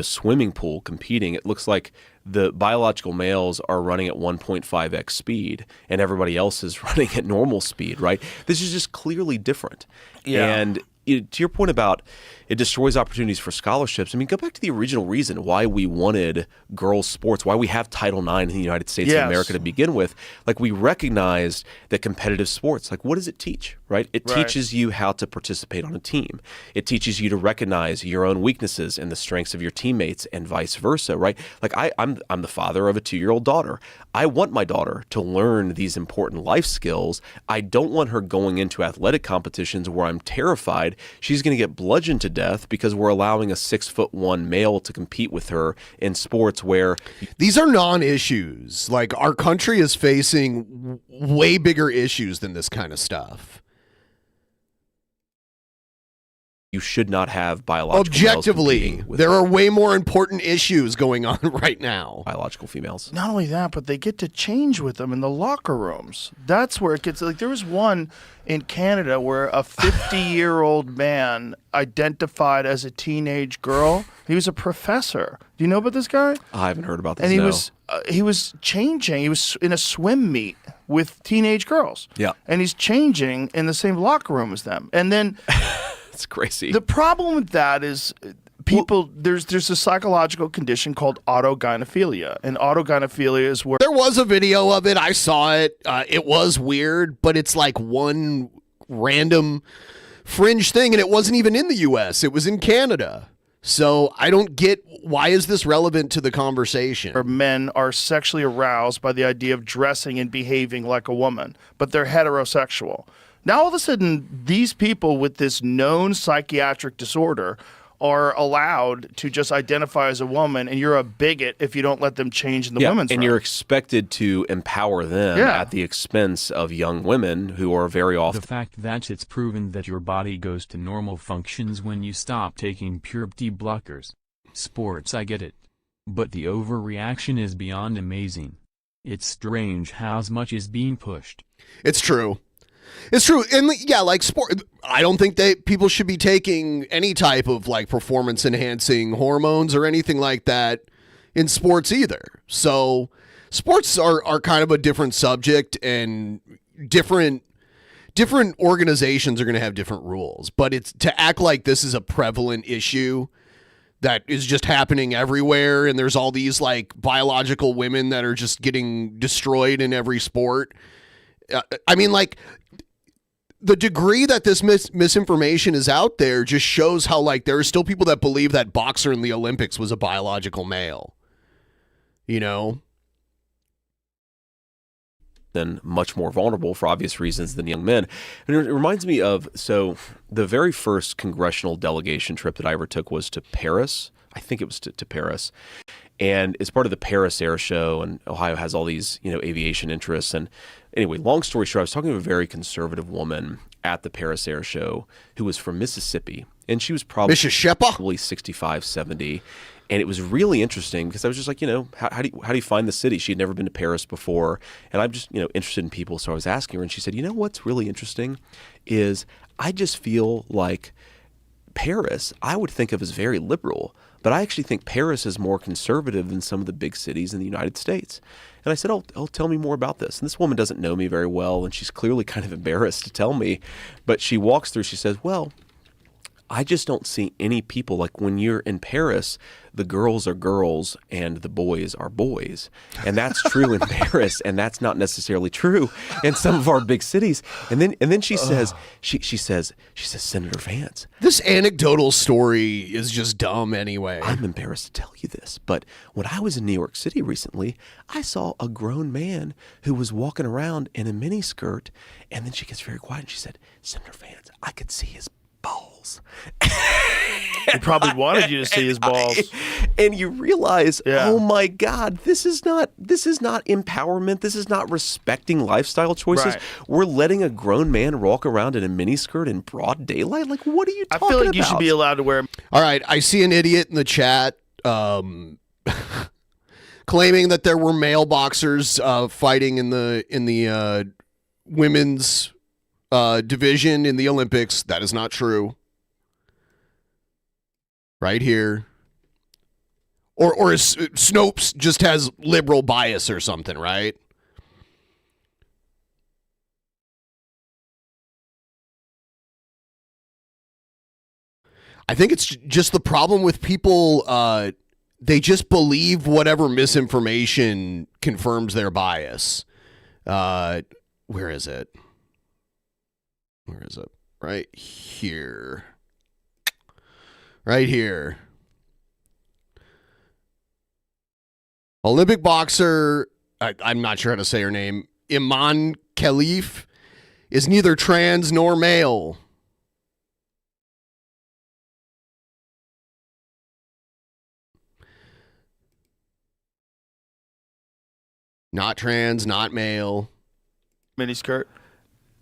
swimming pool competing, it looks like the biological males are running at 1.5x speed and everybody else is running at normal speed, right? This is just clearly different. Yeah. And to your point about it destroys opportunities for scholarships, I mean, go back to the original reason why we wanted girls' sports, why we have Title IX in the United States of America to begin with. Like, we recognized that competitive sports, like, what does it teach, right? It teaches you how to participate on a team. It teaches you to recognize your own weaknesses and the strengths of your teammates and vice versa, right? Like, I'm the father of a 2-year-old daughter. I want my daughter to learn these important life skills. I don't want her going into athletic competitions where I'm terrified she's going to get bludgeoned to death because we're allowing a 6'1" male to compete with her in sports where These are non-issues. Like, our country is facing way bigger issues than this kind of stuff. you should not have biological Objectively, males competing with there are way more important issues going on right now. biological females. Not only that, but they get to change with them in the locker rooms. That's where it gets, like, there was one in Canada where a 50-year-old man identified as a teenage girl. He was a professor. Do you know about this guy? I haven't heard about this. And he no. was changing. He was in a swim meet with teenage girls. Yeah. And he's changing in the same locker room as them. And then It's crazy. the problem with that is people, there's a psychological condition called autogynephilia. And autogynephilia is where There was a video of it. I saw it. It was weird, but it's like one random fringe thing, and it wasn't even in the U.S. It was in Canada. So I don't get, why is this relevant to the conversation? men are sexually aroused by the idea of dressing and behaving like a woman, but they're heterosexual. Now, all of a sudden, these people with this known psychiatric disorder are allowed to just identify as a woman, and you're a bigot if you don't let them change in the women's and room. you're expected to empower them at the expense of young women who are very often. The fact that it's proven that your body goes to normal functions when you stop taking puberty blockers. Sports, I get it. But the overreaction is beyond amazing. It's strange how much is being pushed. It's true. It's true. And yeah, like sport, I don't think that people should be taking any type of like performance enhancing hormones or anything like that. in sports either. So sports are kind of a different subject, and different organizations are going to have different rules. But it's to act like this is a prevalent issue that is just happening everywhere, and there's all these like biological women that are just getting destroyed in every sport. I mean, like, the degree that this misinformation is out there just shows how, like, there are still people that believe that boxer in the Olympics was a biological male. You know? Then much more vulnerable for obvious reasons than young men. And it reminds me of, so the very first congressional delegation trip that I ever took was to Paris. I think it was to Paris. And it's part of the Paris Air Show, and Ohio has all these, aviation interests. And anyway, long story short, I was talking to a very conservative woman at the Paris Air Show who was from Mississippi, and she was probably 65, 70. And it was really interesting because I was just like, how do you find the city? She had never been to Paris before. And I'm just, interested in people. So I was asking her, and she said, what's really interesting is I just feel like Paris, I would think of as very liberal, but I actually think Paris is more conservative than some of the big cities in the United States. And I said, oh, tell me more about this. And this woman doesn't know me very well, and she's clearly kind of embarrassed to tell me. But she walks through, she says, well, I just don't see any people, like when you're in Paris, the girls are girls and the boys are boys. And that's true in Paris, and that's not necessarily true in some of our big cities. And then she says, she says, Senator Vance, this anecdotal story is just dumb anyway. I'm embarrassed to tell you this, but when I was in New York City recently, I saw a grown man who was walking around in a miniskirt, and then she gets very quiet and she said, Senator Vance, I could see his balls. He probably wanted you to see his balls. And you realize, oh my God, this is not empowerment. This is not respecting lifestyle choices. Right. We're letting a grown man walk around in a miniskirt in broad daylight. Like, what are you talking about? I feel like you should be allowed to wear. All right, I see an idiot in the chat claiming that there were male boxers fighting in the women's division in the Olympics. That is not true. Right here. Or Snopes just has liberal bias or something, right? I think it's just the problem with people, they just believe whatever misinformation confirms their bias. Where is it? Where is it? Right here. Right here. Olympic boxer, I'm not sure how to say her name, Iman Khalif, is neither trans nor male. Not trans, not male. Miniskirt.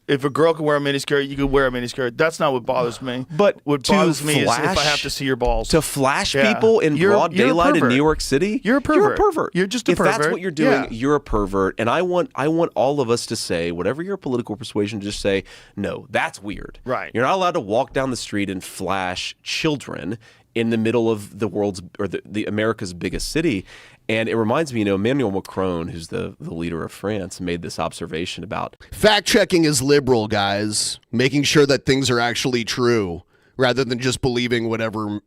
If a girl can wear a miniskirt, you can wear a miniskirt. That's not what bothers me. But what bothers me is if I have to see your balls. To flash people in broad daylight in New York City? You're a pervert. You're a pervert. You're just a pervert. If that's what you're doing, you're a pervert. And I want all of us to say, whatever your political persuasion, just say, no, that's weird. Right. You're not allowed to walk down the street and flash children in the middle of the world's, or the America's biggest city. And it reminds me, Emmanuel Macron, who's the leader of France, made this observation about fact-checking is liberal, guys. Making sure that things are actually true rather than just believing whatever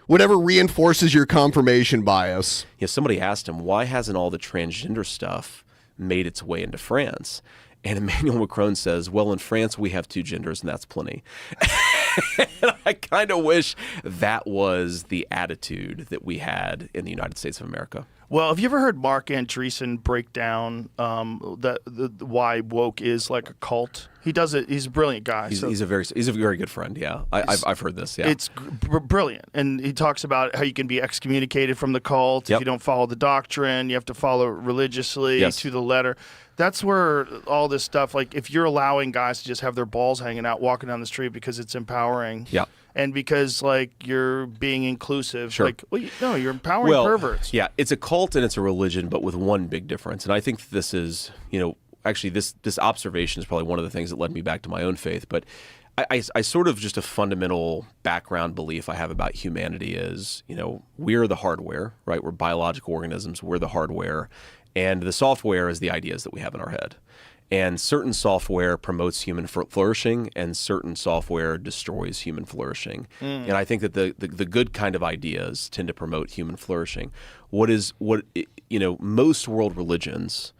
reinforces your confirmation bias. Somebody asked him, why hasn't all the transgender stuff made its way into France? And Emmanuel Macron says, well, in France, we have two genders, and that's plenty. And I kind of wish that was the attitude that we had in the United States of America. Well, have you ever heard Mark Andreessen break down why woke is like a cult? He does it. He's a brilliant guy. He's a very good friend. Yeah, I've heard this. Yeah, it's brilliant, and he talks about how you can be excommunicated from the cult if you don't follow the doctrine. You have to follow it religiously to the letter. That's where all this stuff, like if you're allowing guys to just have their balls hanging out walking down the street because it's empowering. Yeah. And because like you're being inclusive, sure. like you're empowering perverts. Yeah, it's a cult and it's a religion, but with one big difference. And I think this is, actually this observation is probably one of the things that led me back to my own faith. But I sort of just a fundamental background belief I have about humanity is, we're the hardware, right? We're biological organisms. We're the hardware. And the software is the ideas that we have in our head. And certain software promotes human flourishing, and certain software destroys human flourishing. And I think that the good kind of ideas tend to promote human flourishing. Most world religions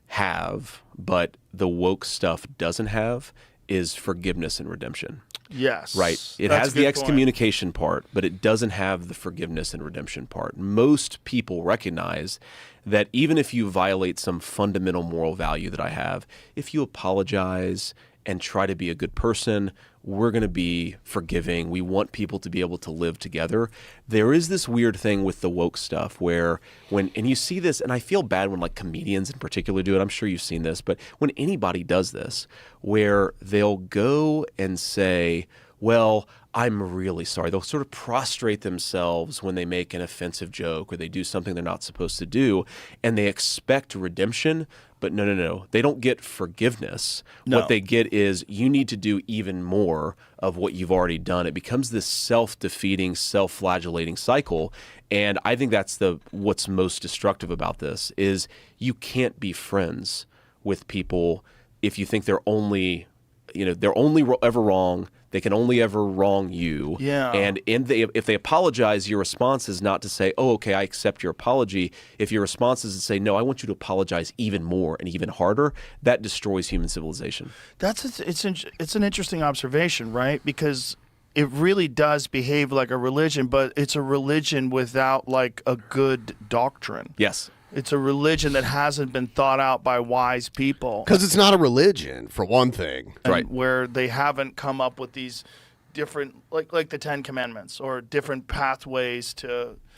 have, but the woke stuff doesn't have, is forgiveness and redemption. Yes. Right. It That's has a the good excommunication part, but it doesn't have the forgiveness and redemption part. Most people recognize that even if you violate some fundamental moral value that I have, if you apologize and try to be a good person, we're going to be forgiving. We want people to be able to live together. There is this weird thing with the woke stuff where and you see this, and I feel bad when like comedians in particular do it. I'm sure you've seen this, but when anybody does this, where they'll go and say, well, I'm really sorry. They'll sort of prostrate themselves when they make an offensive joke or they do something they're not supposed to do, and they expect redemption. But no. They don't get forgiveness. No. What they get is you need to do even more of what you've already done. It becomes this self-defeating, self-flagellating cycle. And I think that's what's most destructive about this is you can't be friends with people if you think they're only ever wrong. They can only ever wrong you. Yeah. And if they apologize, your response is not to say, oh, okay, I accept your apology. If your response is to say, no, I want you to apologize even more and even harder, that destroys human civilization. It's an interesting observation, right? Because it really does behave like a religion, but it's a religion without like a good doctrine. Yes. It's a religion that hasn't been thought out by wise people. Because it's not a religion, for one thing. And Right. where they haven't come up with these different, like the Ten Commandments, or different pathways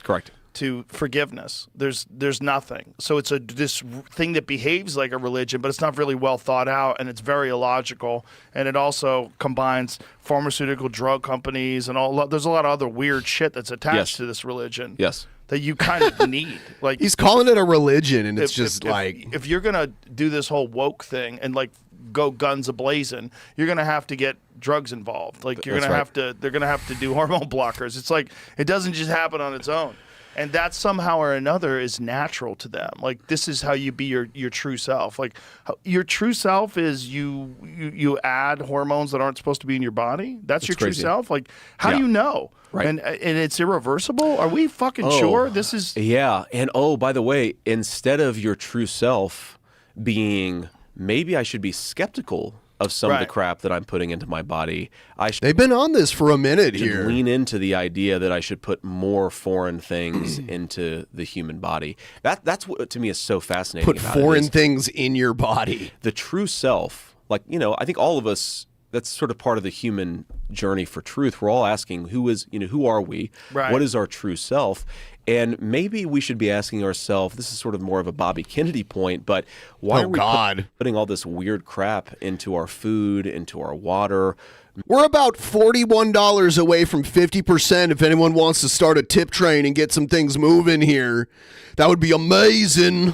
Correct. to forgiveness. There's nothing. So it's this thing that behaves like a religion, but it's not really well thought out, and it's very illogical. And it also combines pharmaceutical drug companies and there's a lot of other weird shit that's attached Yes. to this religion. Yes. That you kind of need. Like He's calling it a religion, and it's just like... if you're gonna do this whole woke thing and like go guns a-blazing, you're gonna have to get drugs involved. Like you're That's gonna right. have to. They're gonna have to do hormone blockers. It's like it doesn't just happen on its own, and that somehow or another is natural to them. Like this is how you be your true self. Like your true self is you add hormones that aren't supposed to be in your body. That's your crazy. true self. Like how do Yeah. you know? Right. And it's irreversible. Are we fucking sure this is? Yeah. And by the way, instead of your true self being, maybe I should be skeptical of some of the Right. crap that I'm putting into my body, I should They've been on this for a minute here. lean into the idea that I should put more foreign things into the human body. That's what to me is so fascinating. Put about it foreign is things in your body. the true self. Like, I think all of us, that's sort of part of the human journey for truth. We're all asking, who are we? Right. What is our true self? And maybe we should be asking ourselves, this is sort of more of a Bobby Kennedy point, but why Oh, are we God. putting all this weird crap into our food, into our water? We're about $41 away from 50%. If anyone wants to start a tip train and get some things moving here, that would be amazing.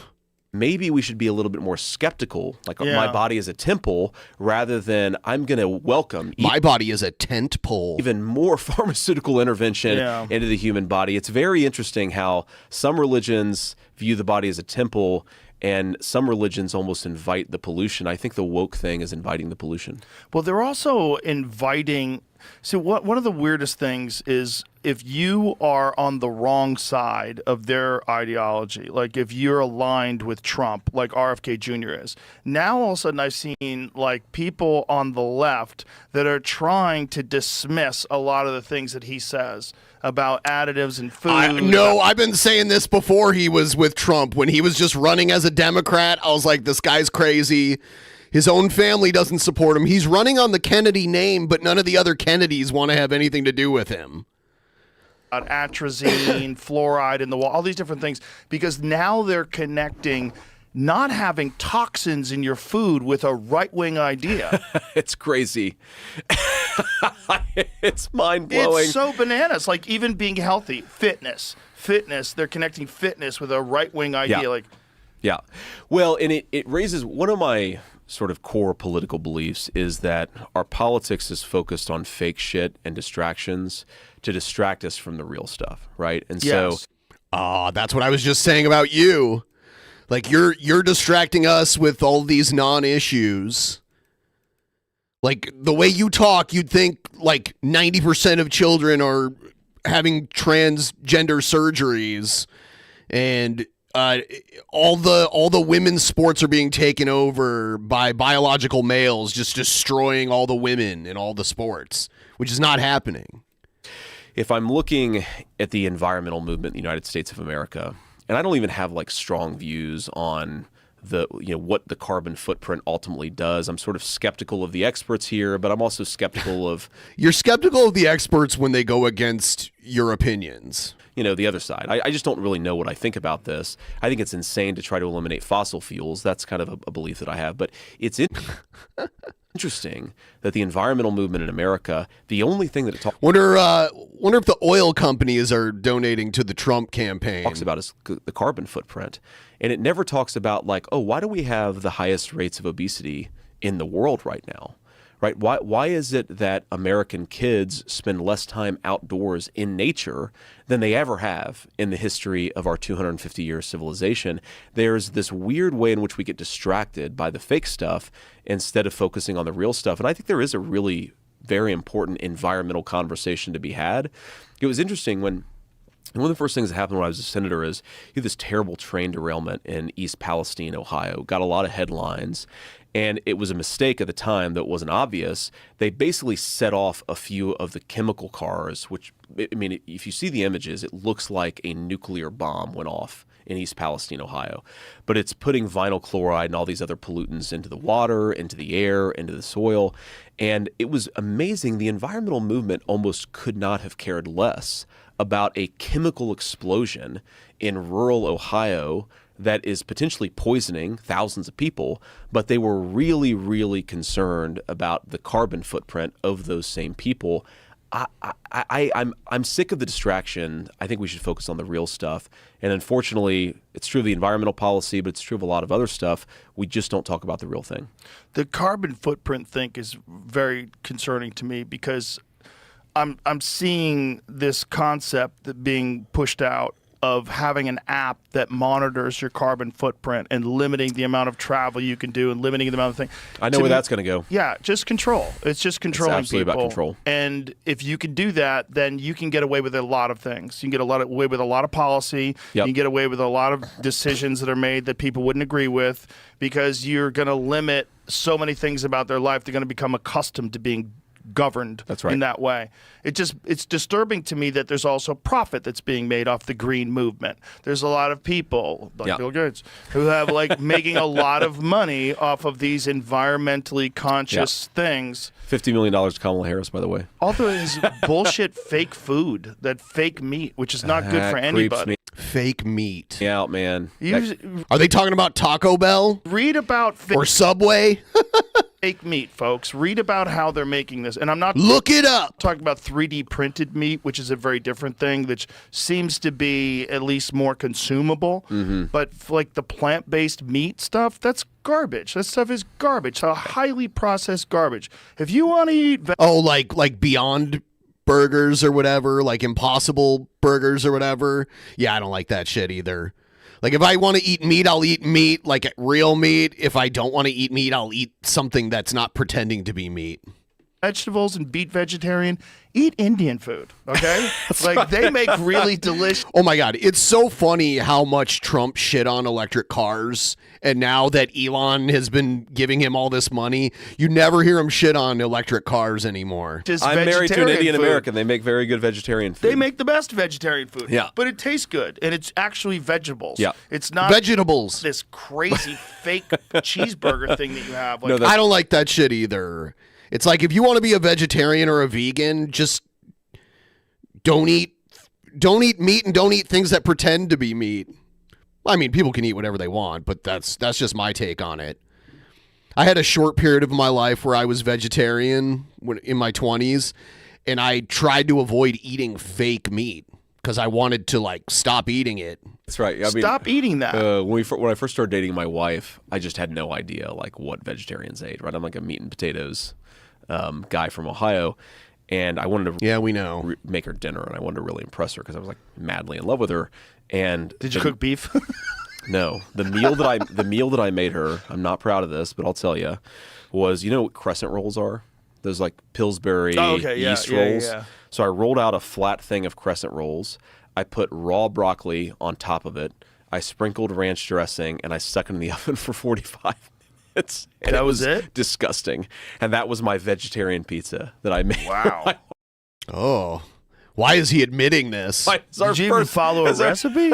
Maybe we should be a little bit more skeptical, like Yeah. my body is a temple, rather than I'm going to welcome My body is a tent pole. even more pharmaceutical intervention Yeah. into the human body. It's very interesting how some religions view the body as a temple and some religions almost invite the pollution. I think the woke thing is inviting the pollution. Well, they're also inviting. See, one of the weirdest things is if you are on the wrong side of their ideology, like if you're aligned with Trump, like RFK Jr. is, now all of a sudden I've seen like people on the left that are trying to dismiss a lot of the things that he says about additives in food. I've been saying this before he was with Trump. When he was just running as a Democrat, I was like, this guy's crazy. His own family doesn't support him. He's running on the Kennedy name, but none of the other Kennedys want to have anything to do with him. Atrazine, fluoride in the wall, all these different things, because now they're connecting not having toxins in your food with a right-wing idea. It's crazy. It's mind-blowing. It's so bananas. Like even being healthy, fitness, they're connecting fitness with a right-wing idea. Yeah. Like Yeah. Well, and it raises one of my sort of core political beliefs is that our politics is focused on fake shit and distractions to distract us from the real stuff, right? And so that's what I was just saying about you. Like you're distracting us with all these non-issues. Like the way you talk, you'd think like 90% of children are having transgender surgeries, and all the women's sports are being taken over by biological males, just destroying all the women in all the sports, which is not happening. If I'm looking at the environmental movement in the United States of America, and I don't even have like strong views on what the carbon footprint ultimately does. I'm sort of skeptical of the experts here, but I'm also skeptical of... You're skeptical of the experts when they go against your opinions. The other side. I just don't really know what I think about this. I think it's insane to try to eliminate fossil fuels. That's kind of a belief that I have. But it's interesting that the environmental movement in America, the only thing that it wonder if the oil companies are donating to the Trump campaign. Talks about is the carbon footprint. And it never talks about like, oh, why do we have the highest rates of obesity in the world right now? Right? Why is it that American kids spend less time outdoors in nature than they ever have in the history of our 250-year civilization? There's this weird way in which we get distracted by the fake stuff instead of focusing on the real stuff. And I think there is a really very important environmental conversation to be had. It was interesting when one of the first things that happened when I was a senator is you had this terrible train derailment in East Palestine, Ohio. Got a lot of headlines. And it was a mistake at the time that wasn't obvious. They basically set off a few of the chemical cars, which, I mean, if you see the images, it looks like a nuclear bomb went off in East Palestine, Ohio. But it's putting vinyl chloride and all these other pollutants into the water, into the air, into the soil. And it was amazing. The environmental movement almost could not have cared less about a chemical explosion in rural Ohio that is potentially poisoning thousands of people, but they were really, really concerned about the carbon footprint of those same people. I'm sick of the distraction. I think we should focus on the real stuff. And unfortunately, it's true of the environmental policy, but it's true of a lot of other stuff. We just don't talk about the real thing. The carbon footprint thing is very concerning to me because I'm seeing this concept that being pushed out of having an app that monitors your carbon footprint and limiting the amount of travel you can do and limiting the amount of things. I know where that's going to go. Yeah, just control. It's just controlling it's absolutely people. About control. And if you can do that, then you can get away with a lot of things. You can get away with a lot of policy. Yep. You can get away with a lot of decisions that are made that people wouldn't agree with because you're going to limit so many things about their life. They're going to become accustomed to being governed in that way. It's disturbing to me that there's also profit that's being made off the green movement. There's a lot of people like Bill Gates who have like making a lot of money off of these environmentally conscious things. $50 million to Kamala Harris, by the way. Although it is bullshit fake food, that fake meat, which is not good for anybody. Fake meat. Yeah, man. Are they talking about Taco Bell? Read about or Subway? Fake meat, folks. Read about how they're making this. And I'm not look it up. Talking about 3D printed meat, which is a very different thing, which seems to be at least more consumable. Mm-hmm. But like the plant-based meat stuff, that's garbage. That stuff is garbage. So highly processed garbage. If you want to eat like Beyond Burgers or whatever, like Impossible Burgers or whatever. Yeah, I don't like that shit either. Like, if I want to eat meat, I'll eat meat, like real meat. If I don't want to eat meat, I'll eat something that's not pretending to be meat. Vegetables and beet vegetarian, eat Indian food, okay? They make really delicious. Oh my God. It's so funny how much Trump shit on electric cars. And now that Elon has been giving him all this money, you never hear him shit on electric cars anymore. I'm married to an Indian American. They make very good vegetarian food. They make the best vegetarian food. Yeah. But it tastes good. And it's actually vegetables. Yeah. It's not vegetables. This crazy fake cheeseburger thing that you have. Like, no, I don't like that shit either. It's like if you want to be a vegetarian or a vegan, just don't eat meat and don't eat things that pretend to be meat. I mean, people can eat whatever they want, but that's just my take on it. I had a short period of my life where I was vegetarian in my 20s, and I tried to avoid eating fake meat because I wanted to like stop eating it. That's right. I mean, Stop eating that. when I first started dating my wife, I just had no idea like what vegetarians ate. Right, I'm like a meat and potatoes guy from Ohio, and I wanted to We know. make her dinner, and I wanted to really impress her because I was like madly in love with her. And Did you cook beef? No, the meal that I made her, I'm not proud of this, but I'll tell you, was, you know what crescent rolls are? Those like Pillsbury yeast rolls. Yeah. So I rolled out a flat thing of crescent rolls. I put raw broccoli on top of it. I sprinkled ranch dressing, and I stuck it in the oven for 45 minutes. And That was it? Disgusting. And that was my vegetarian pizza that I made. Wow. Oh, why is he admitting this? Did you even follow a recipe?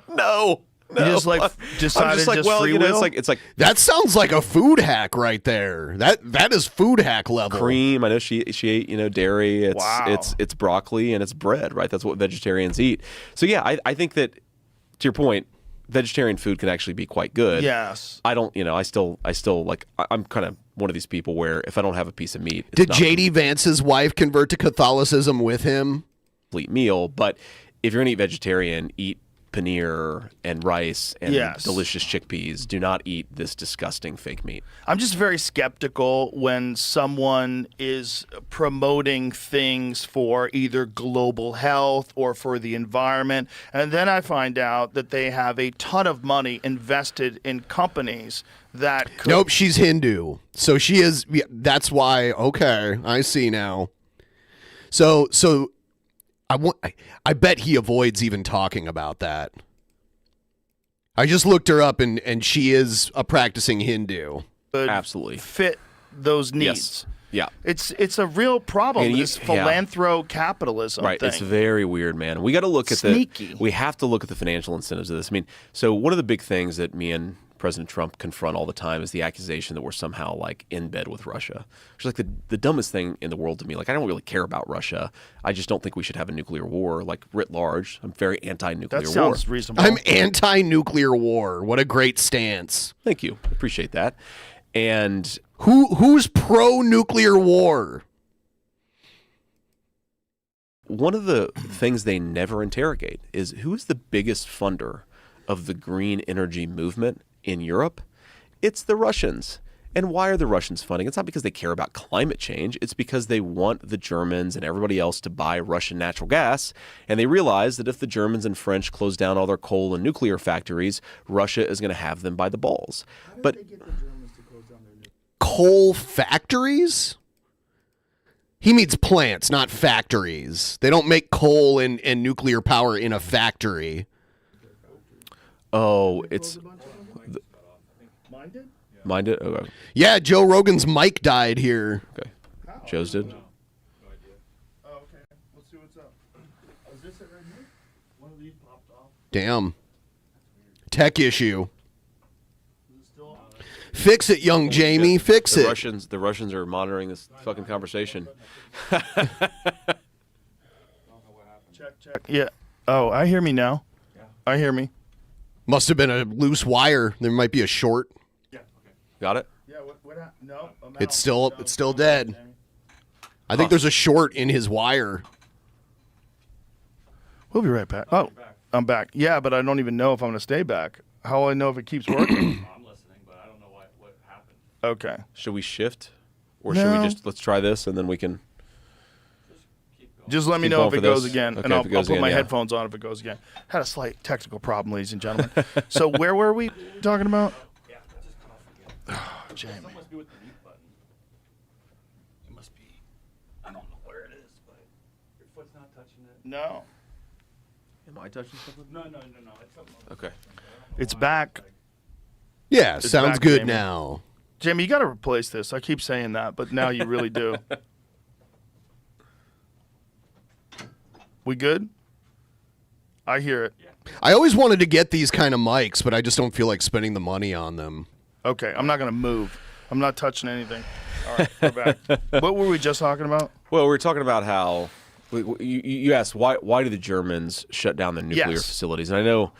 No. You just like decided I'm just like, well, free you know, will? it's like That sounds like a food hack right there. That is food hack level. cream. I know she ate, you know, dairy. It's Wow. it's broccoli and it's bread, right? That's what vegetarians eat. So yeah, I think that, to your point, vegetarian food can actually be quite good. Yes. I don't, you know, I still like, I'm kind of one of these people where if I don't have a piece of meat, it's Did not a JD Vance's wife convert to Catholicism with him? complete meal. But if you're gonna eat vegetarian, eat paneer and rice and Yes. delicious chickpeas. Do not eat this disgusting fake meat. I'm just very skeptical when someone is promoting things for either global health or for the environment, and then I find out that they have a ton of money invested in companies that could Nope, she's Hindu. So she is. Yeah, that's why. Okay, I see now. So I bet he avoids even talking about that. I just looked her up, and she is a practicing Hindu. could Absolutely. fit those needs. Yes. Yeah. It's a real problem. And This philanthro-capitalism Right, thing. it's very weird, man. We got to look at Sneaky. we have to look at the financial incentives of this. I mean, so one of the big things that me and President Trump confront all the time is the accusation that we're somehow like in bed with Russia. Which is like the dumbest thing in the world to me. Like, I don't really care about Russia. I just don't think we should have a nuclear war, like writ large. I'm very anti-nuclear That war. sounds reasonable. I'm anti-nuclear war. What a great stance. Thank you. Appreciate that. And Who's pro-nuclear war? one of the things they never interrogate is who is the biggest funder of the green energy movement in Europe? It's the Russians. And why are the Russians funding? It's not because they care about climate change. It's because they want the Germans and everybody else to buy Russian natural gas. And they realize that if the Germans and French close down all their coal and nuclear factories, Russia is going to have them by the balls. But Coal factories? He means plants, not factories. They don't make coal and nuclear power in a factory. oh, it's mine did. Okay. Yeah, Joe Rogan's mic died here. Okay. Joe's did. Oh, okay. Let's see what's up. Is this it right here? One of these popped off. Damn. Tech issue. Is it still on? Fix it, young Jamie. Fix The it. Russians are monitoring this fucking conversation. Check. Yeah. Oh, I hear me now. I hear me. Must have been a loose wire. There might be a short. Got it? Yeah. What no. I'm It's still dead. I think there's a short in his wire. We'll be right back. Oh, I'm back. Yeah, but I don't even know if I'm going to stay back. How will I know if it keeps working? I'm listening, but I don't know what happened. Okay. Should we shift? Or should we No. let's try this and then we can. Just let me Keep know going if it for goes this? again, Okay, and if I'll it goes put again, my yeah. headphones on if it goes again. Had a slight technical problem, ladies and gentlemen. So where were we talking about? Yeah, that just cut off again. Jamie. It must be with the mute button. It must be. I don't know where it is, but your foot's not touching it. No. Am I touching something? No. It's something. Okay. It's back. Yeah, sounds back, good Jamie. now. Jamie, you got to replace this. I keep saying that, but now you really do. We good? I hear it. I always wanted to get these kind of mics, but I just don't feel like spending the money on them. Okay, I'm not going to move. I'm not touching anything. All right, we're back. What were we just talking about? Well, we were talking about how you asked why do the Germans shut down their nuclear Yes. facilities? And I know,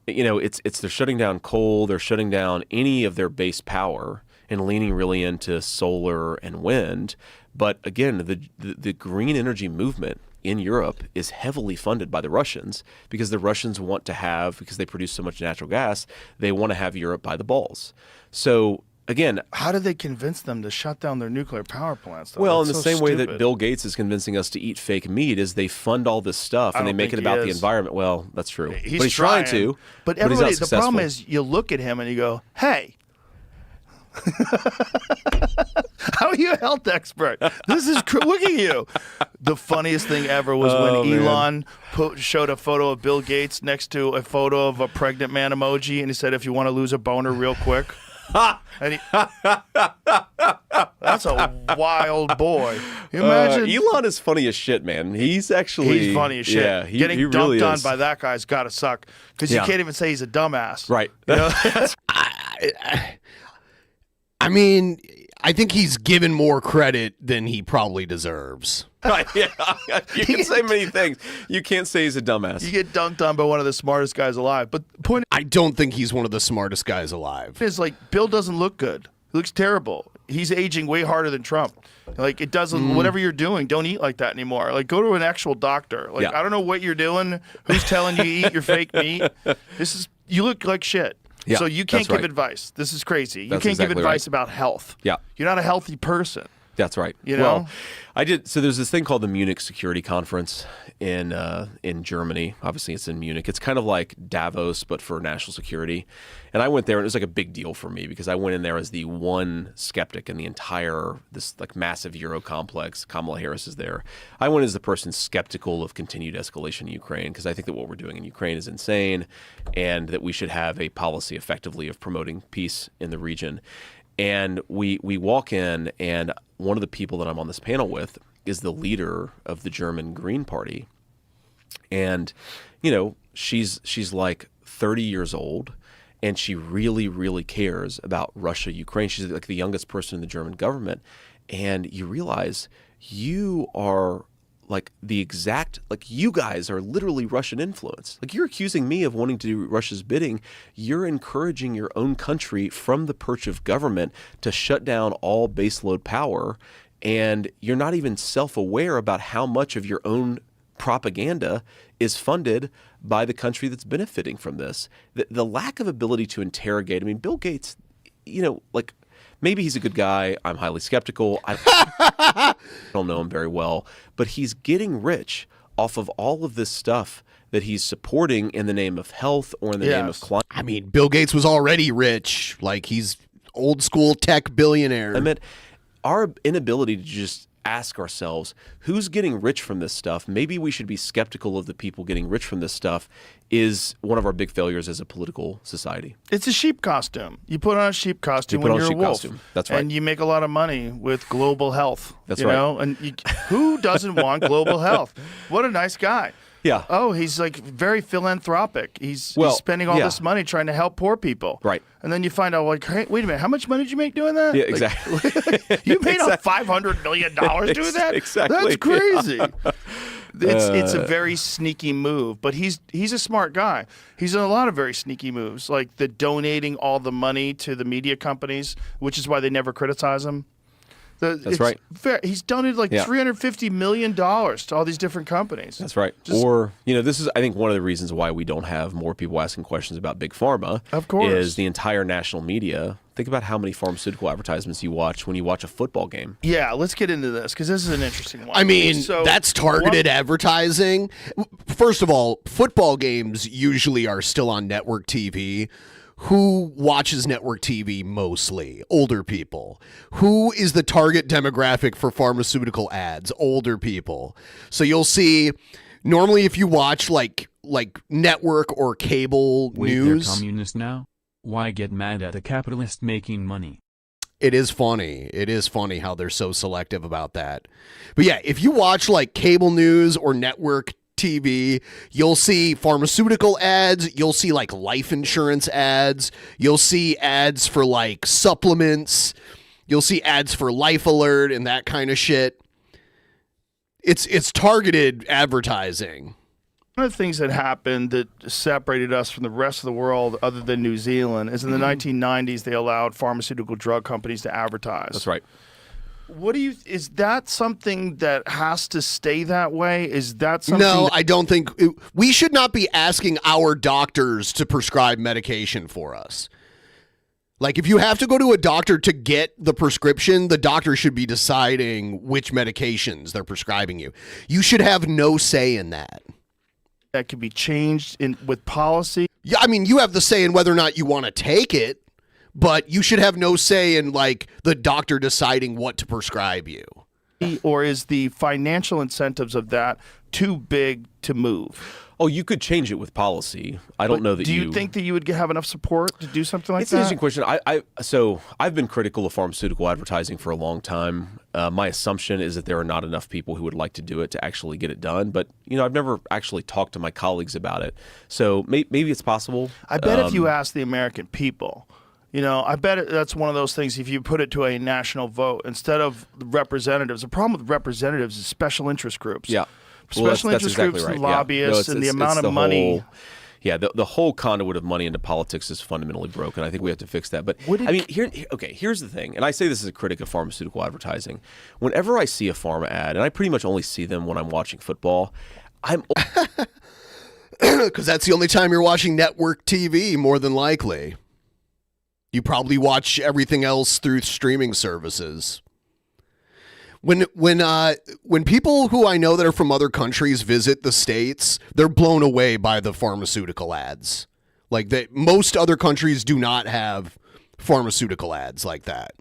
it's they're shutting down coal, they're shutting down any of their base power and leaning really into solar and wind. But again, the green energy movement in Europe is heavily funded by the Russians because the Russians want to have, because they produce so much natural gas, they want to have Europe by the balls. So again, how did they convince them to shut down their nuclear power plants? Though? Well, That's in the so same way that stupid. Bill Gates is convincing us to eat fake meat, is they fund all this stuff and they don't make it think he about the is. environment. Well, that's true. He's but he's trying to. But he's not everybody, the problem successful. is, you look at him and you go, "Hey, how are you a health expert? This is look at you." The funniest thing ever was when Elon showed a photo of Bill Gates next to a photo of a pregnant man emoji, and he said, "If you want to lose a boner real quick." And that's a wild boy. You imagine? Elon is funny as shit, man. He's funny as shit. Yeah, Getting he dunked really on is. by that guy's got to suck because you Yeah. can't even say he's a dumbass. Right. You know? I mean, I think he's given more credit than he probably deserves. Right, yeah. You can say many things. You can't say he's a dumbass. You get dunked on by one of the smartest guys alive. But the point I don't think he's one of the smartest guys alive. is, like, Bill doesn't look good. He looks terrible. He's aging way harder than Trump. Like, it doesn't, whatever you're doing, don't eat like that anymore. Like, go to an actual doctor. Like, Yeah. I don't know what you're doing. Who's telling you to eat your fake meat? You look like shit. Yeah, So you can't that's give right. advice. This is crazy. You That's can't exactly give advice right. about health. Yeah. You're not a healthy person. That's right. You know? Well, I did. So there's this thing called the Munich Security Conference in Germany. Obviously, it's in Munich. It's kind of like Davos, but for national security. And I went there, and it was like a big deal for me because I went in there as the one skeptic in the entire this like massive Euro complex. Kamala Harris is there. I went as the person skeptical of continued escalation in Ukraine because I think that what we're doing in Ukraine is insane, and that we should have a policy effectively of promoting peace in the region. And we walk in, and one of the people that I'm on this panel with is the leader of the German Green Party. And, you know, she's like 30 years old, and she really, really cares about Russia, Ukraine. She's like the youngest person in the German government. And you realize you are like the exact, like you guys are literally Russian influence. Like you're accusing me of wanting to do Russia's bidding. You're encouraging your own country from the perch of government to shut down all baseload power. And you're not even self-aware about how much of your own propaganda is funded by the country that's benefiting from this. The lack of ability to interrogate, I mean, Bill Gates, you know, like maybe he's a good guy. I'm highly skeptical. I don't know him very well, but he's getting rich off of all of this stuff that he's supporting in the name of health or in the name of climate. I mean, Bill Gates was already rich. Like, he's old school tech billionaire. I meant our inability to just ask ourselves who's getting rich from this stuff. Maybe we should be skeptical of the people getting rich from this stuff is one of our big failures as a political society. It's a sheep costume. You put on a sheep costume You put when on a you're a sheep wolf. costume. That's right. And you make a lot of money with global health. That's you right. know? And who doesn't want global health? What a nice guy. Yeah. Oh, he's like very philanthropic. He's Well, spending all yeah. this money trying to help poor people. Right. And then you find out, like, hey, wait a minute, how much money did you make doing that? Yeah, Like, exactly. you made up $500 million doing that? Exactly. That's crazy. Yeah. It's a very sneaky move, but he's a smart guy. He's done a lot of very sneaky moves, like the donating all the money to the media companies, which is why they never criticize him. That's right. He's donated like Yeah. $350 million to all these different companies. That's right. Just- Or, you know, this is, I think, one of the reasons why we don't have more people asking questions about Big Pharma. Of course. Is the entire national media. Think about how many pharmaceutical advertisements you watch when you watch a football game. Yeah, let's get into this because this is an interesting one. I mean, So, that's targeted advertising. First of all, football games usually are still on network TV. Who watches network TV mostly? Older people. Who is the target demographic for pharmaceutical ads? Older people. So you'll see, normally if you watch like network or cable Wait, they're news, communist now? Why get mad at a capitalist making money? it is funny. It is funny how they're so selective about that. But yeah, if you watch like cable news or network TV, you'll see pharmaceutical ads, you'll see like life insurance ads, you'll see ads for like supplements, you'll see ads for Life Alert and that kind of shit. It's targeted advertising. one of the things that happened that separated us from the rest of the world, other than New Zealand, is in the 1990s they allowed pharmaceutical drug companies to advertise. That's right. What do you? Is that something that has to stay that way? Is that something? No, I don't think we should not be asking our doctors to prescribe medication for us. Like, if you have to go to a doctor to get the prescription, the doctor should be deciding which medications they're prescribing you. You should have no say in that. That could be changed with policy. Yeah, I mean, you have the say in whether or not you want to take it, but you should have no say in, like, the doctor deciding what to prescribe you. Or is the financial incentives of that too big to move? Oh, you could change it with policy. I don't know that Do you think that you would have enough support to do something like It's that? an interesting question. So I've been critical of pharmaceutical advertising for a long time. My assumption is that there are not enough people who would like to do it to actually get it done. But, I've never actually talked to my colleagues about it. So maybe it's possible. I bet if you ask the American people, I bet that's one of those things, if you put it to a national vote, instead of representatives, the problem with representatives is special interest groups. Yeah. Special that's interest exactly groups right. and Yeah. lobbyists No, and the amount of money. The whole conduit of money into politics is fundamentally broken. I think we have to fix that. But here's the thing, and I say this as a critic of pharmaceutical advertising. Whenever I see a pharma ad, and I pretty much only see them when I'm watching football, Because that's the only time you're watching network TV, more than likely. You probably watch everything else through streaming services. When people who I know that are from other countries visit the States, they're blown away by the pharmaceutical ads. Like, most other countries do not have pharmaceutical ads like that.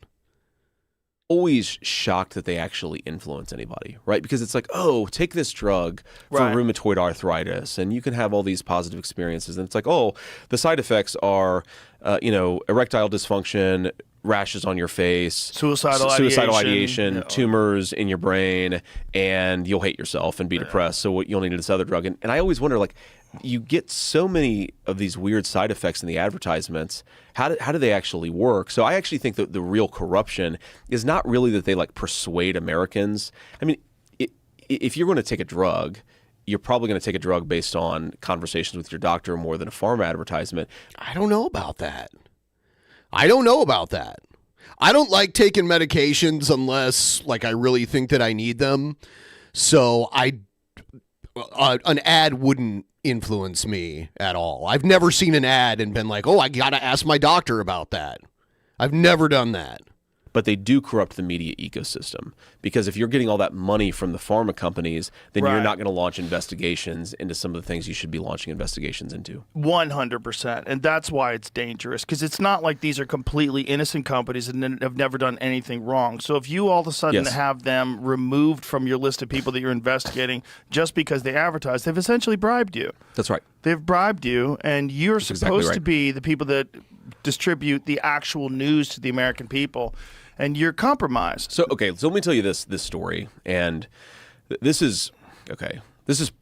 Always shocked that they actually influence anybody, right? Because it's like, oh, take this drug for Right. rheumatoid arthritis, and you can have all these positive experiences. And it's like, oh, the side effects are, erectile dysfunction, rashes on your face, Suicidal ideation, tumors in your brain, and you'll hate yourself and be depressed. So you'll need this other drug. And I always wonder, like, you get so many of these weird side effects in the advertisements. How do they actually work? So I actually think that the real corruption is not really that they persuade Americans. I mean, if you're going to take a drug, you're probably going to take a drug based on conversations with your doctor more than a pharma advertisement. I don't know about that. I don't like taking medications unless, I really think that I need them. So an ad wouldn't influence me at all. I've never seen an ad and been like, oh, I got to ask my doctor about that. I've never done that. But they do corrupt the media ecosystem, because if you're getting all that money from the pharma companies, then you're not going to launch investigations into some of the things you should be launching investigations into. 100%. And that's why it's dangerous, because it's not like these are completely innocent companies and have never done anything wrong. So if you all of a sudden have them removed from your list of people that you're investigating just because they advertise, they've essentially bribed you. That's right. They've bribed you, and you're supposed to be the people that distribute the actual news to the American people, and you're compromised. So let me tell you this story, and this is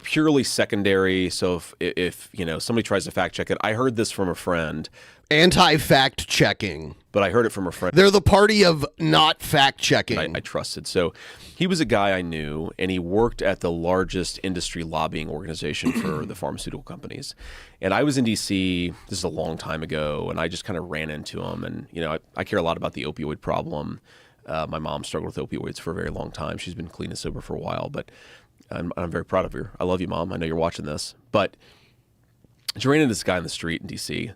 purely secondary. So if somebody tries to fact check it, I heard this from a friend. Anti-fact checking. But I heard it from a friend. They're the party of not fact checking. I trusted. So he was a guy I knew, and he worked at the largest industry lobbying organization for the pharmaceutical companies. And I was in D.C., this is a long time ago, and I just kind of ran into him. And, I care a lot about the opioid problem. My mom struggled with opioids for a very long time. She's been clean and sober for a while, but I'm very proud of her. I love you, Mom. I know you're watching this. But I ran into this guy in the street in D.C.,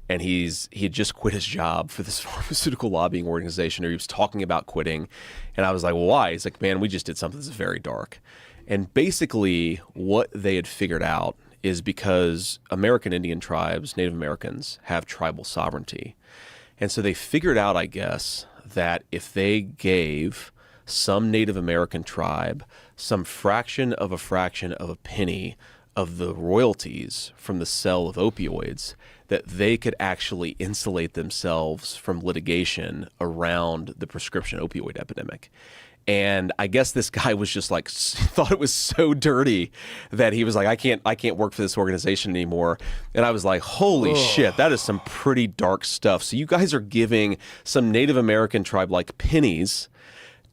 and he had just quit his job for this pharmaceutical lobbying organization, or he was talking about quitting. And I was like, well, why? He's like, man, we just did something that's very dark. And basically what they had figured out is because American Indian tribes, Native Americans, have tribal sovereignty. And so they figured out, I guess, that if they gave some Native American tribe some fraction of a penny of the royalties from the sale of opioids, that they could actually insulate themselves from litigation around the prescription opioid epidemic. And I guess this guy was just thought it was so dirty that he was like, I can't work for this organization anymore. And I was like, holy shit, that is some pretty dark stuff. So you guys are giving some Native American tribe pennies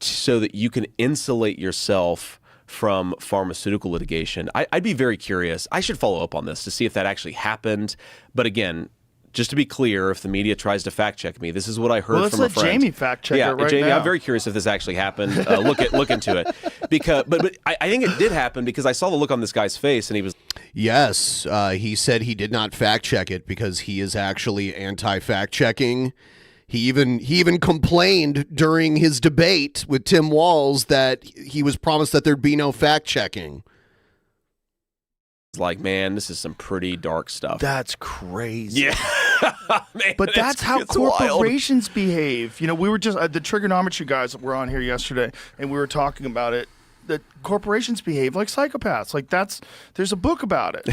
so that you can insulate yourself from pharmaceutical litigation. I'd be very curious. I should follow up on this to see if that actually happened. But again, just to be clear, if the media tries to fact check me, this is what I heard Well, let's from a let friend. Jamie fact check yeah, it right Jamie, now. I'm very curious if this actually happened. Look into it, because but I think it did happen because I saw the look on this guy's face, and he was Yes, he said he did not fact check it because he is actually anti-fact checking. He even complained during his debate with Tim Walz that he was promised that there'd be no fact checking. like, man, this is some pretty dark stuff. That's crazy. Yeah, man, But that's how it's wild. corporations behave. You know, we were just the trigonometry guys were on here yesterday, and we were talking about it. That corporations behave like psychopaths. Like there's a book about it.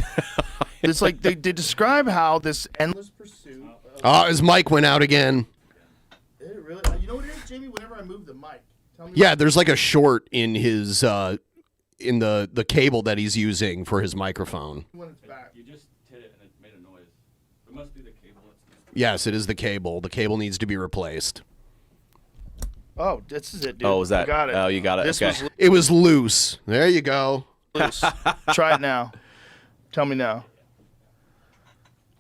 It's like they describe how this endless pursuit. Oh, his mic went out again. Did it really? You know what it is, Jamie? Whenever I move the mic, tell me. Yeah, there's like a short in his in the cable that he's using for his microphone. When it's back. You just hit it and it made a noise. It must be the cable. Yes, it is the cable. The cable needs to be replaced. Oh, this is it, dude. Oh, is that? You got it. Oh, you got it. This Okay. was It was loose. There you go. loose. Try it now. Tell me now.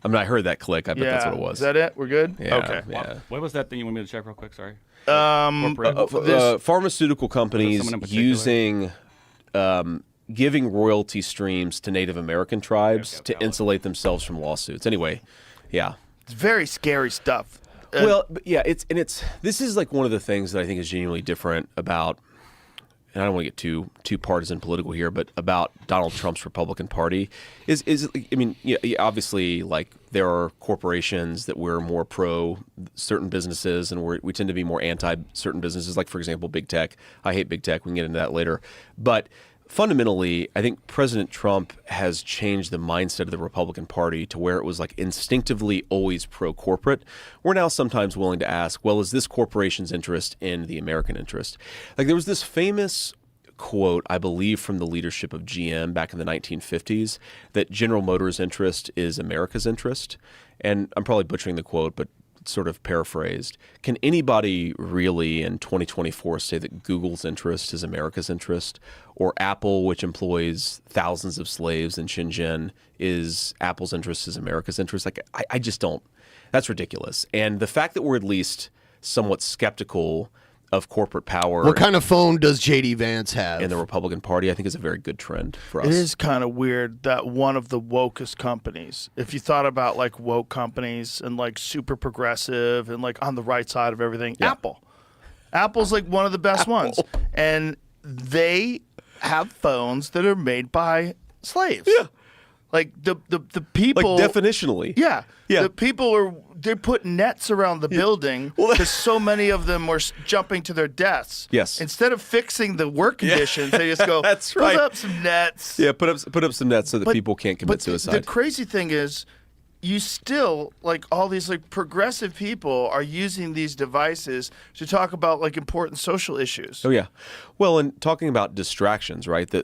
I mean, I heard that click. I bet that's what it was. Is that it? We're good? Yeah, Okay. Yeah. What was that thing you want me to check real quick? Sorry. This- Pharmaceutical companies someone in particular? using giving royalty streams to Native American tribes to insulate themselves from lawsuits. Anyway, yeah. it's very scary stuff. Well, but yeah, this is like one of the things that I think is genuinely different about, and I don't want to get too partisan political here, but about Donald Trump's Republican Party is I mean, yeah, obviously, like there are corporations that we're more pro certain businesses, and we tend to be more anti certain businesses. Like for example, big tech. I hate big tech. We can get into that later, but fundamentally, I think President Trump has changed the mindset of the Republican Party to where it was like instinctively always pro-corporate. We're now sometimes willing to ask, well, is this corporation's interest in the American interest? Like there was this famous quote, I believe, from the leadership of GM back in the 1950s, that General Motors' interest is America's interest. And I'm probably butchering the quote, but sort of paraphrased. Can anybody really in 2024 say that Google's interest is America's interest, or Apple, which employs thousands of slaves in Shenzhen, is Apple's interest is America's interest? Like, I just don't. That's ridiculous. And the fact that we're at least somewhat skeptical of corporate power What kind of phone does JD Vance have? in the Republican Party, I think is a very good trend for us. It is kind of weird that one of the wokest companies, if you thought about like woke companies and like super progressive and like on the right side of everything, Apple's like one of the best ones. And they have phones that are made by slaves. Yeah. Like the people, Like definitionally. yeah. Yeah. The people they're putting nets around the building because so many of them were jumping to their deaths. Yes. Instead of fixing the work conditions, they just go, That's right. put up some nets. Yeah, put up some nets so that people can't commit But suicide. the crazy thing is, you still, like all these like progressive people are using these devices to talk about like important social issues. Oh yeah, well, and talking about distractions, right? The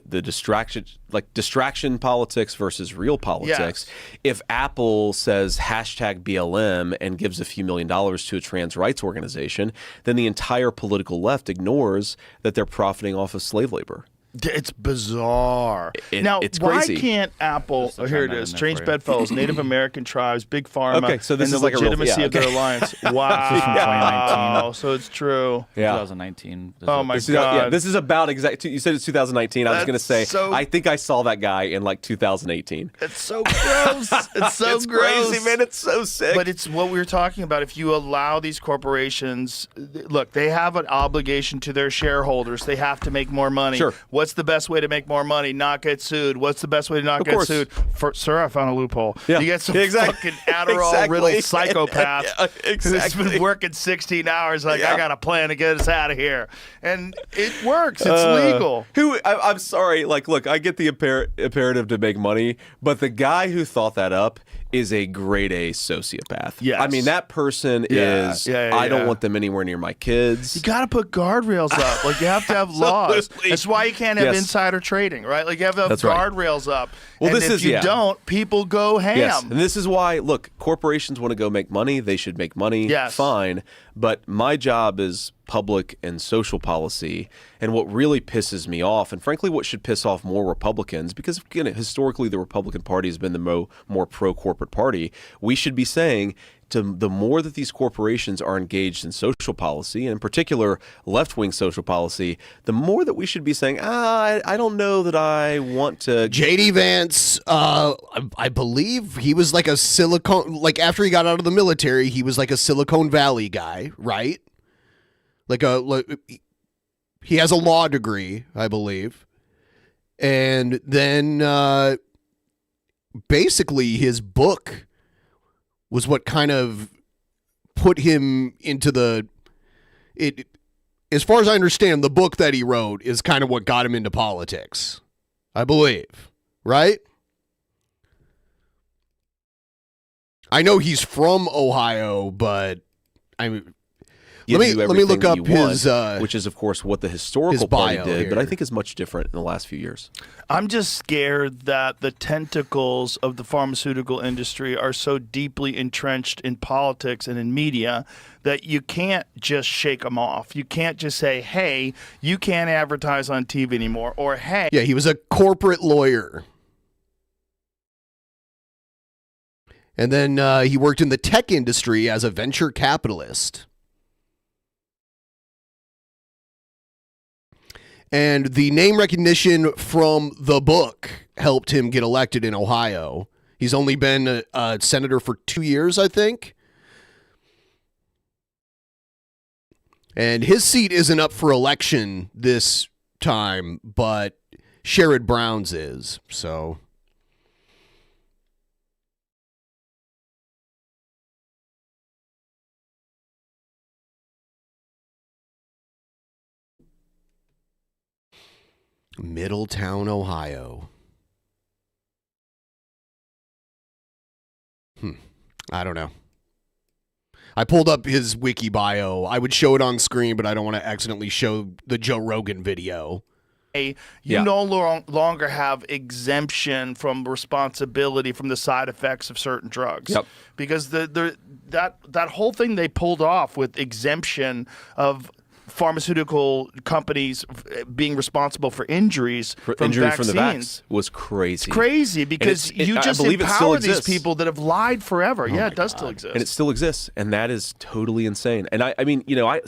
distraction politics versus real politics. Yes. If Apple says #BLM and gives a few $1 million to a trans rights organization, then the entire political left ignores that they're profiting off of slave labor. It's bizarre. Now, it's why crazy. can't Apple? Just Oh, here it chime that is. in there Strange for you. bedfellows, Native American tribes, big pharma, Okay, so this and the is like a real- legitimacy yeah, of their okay. alliance. from Wow. 2019. So it's true. Yeah. 2019. Oh my This is, God. yeah, this is about you said it's 2019. I was That's going to say so- I think I saw that guy in like 2018. It's so gross. It's so it's gross. crazy, man. It's so sick. But it's what we were talking about. If you allow these corporations, look, they have an obligation to their shareholders. They have to make more money. Sure. What's the best way to make more money? Not get sued. What's the best way to not get course. sued? Sir, I found a loophole. Yeah. You get some Exactly. fucking Adderall-riddled Exactly. psychopath Yeah, who's exactly. been working 16 hours like, Yeah. I got a plan to get us out of here. And it works. It's legal. I'm sorry. Like, look, I get the imperative to make money, but the guy who thought that up is a grade A sociopath. Yes. I mean, that person Yeah. is. Yeah, I don't yeah. want them anywhere near my kids. You got to put guardrails up. Like, you have to have laws. Absolutely. That's why you can't have Yes. insider trading, right? Like, you have to have That's right. guardrails up. Well, and this if is- you yeah. don't, people go ham. Yes, and this is why, look, corporations want to go make money. They should make money. Yes. Fine. But my job is public and social policy. And what really pisses me off, and frankly what should piss off more Republicans, because again, historically the Republican Party has been the more pro-corporate party, we should be saying the more that these corporations are engaged in social policy, and in particular left-wing social policy, the more that we should be saying, I don't know that I want to. JD Vance, I believe he was like a after he got out of the military, he was like a Silicon Valley guy, right? He has a law degree, I believe. And then basically his book was what kind of put him into as far as I understand, the book that he wrote is kind of what got him into politics, I believe, right? I know he's from Ohio, but let me look up his which is of course what the historical party did, here. but I think is much different in the last few years. I'm just scared that the tentacles of the pharmaceutical industry are so deeply entrenched in politics and in media that you can't just shake them off. You can't just say, hey, you can't advertise on TV anymore, or hey. Yeah, he was a corporate lawyer. And then he worked in the tech industry as a venture capitalist. And the name recognition from the book helped him get elected in Ohio. He's only been a senator for 2 years, I think. And his seat isn't up for election this time, but Sherrod Brown's is. So Middletown, Ohio. I don't know. I pulled up his wiki bio. I would show it on screen, but I don't want to accidentally show the Joe Rogan video. You no longer have exemption from responsibility from the side effects of certain drugs. Yep. Because that whole thing they pulled off with exemption of pharmaceutical companies being responsible for injuries from vaccines. From the vax was crazy. It's crazy because you just empower these people that have lied forever. It does still exist. And it still exists, and that is totally insane. And I mean, I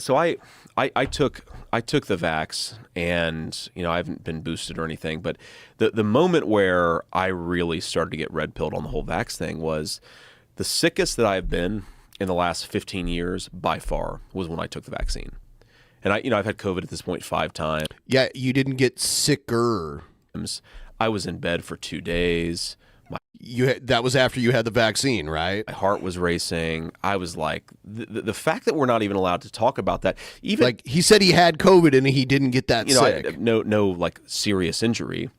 took the vax, and I haven't been boosted or anything, but the moment where I really started to get red pilled on the whole vax thing was the sickest that I've been in the last 15 years by far was when I took the vaccine. And I've had COVID at this point 5 times. Yeah, you didn't get sicker. I was in bed for 2 days. That was after you had the vaccine, right? My heart was racing. I was like, the fact that we're not even allowed to talk about that, even like he said he had COVID and he didn't get that sick. No like serious injury,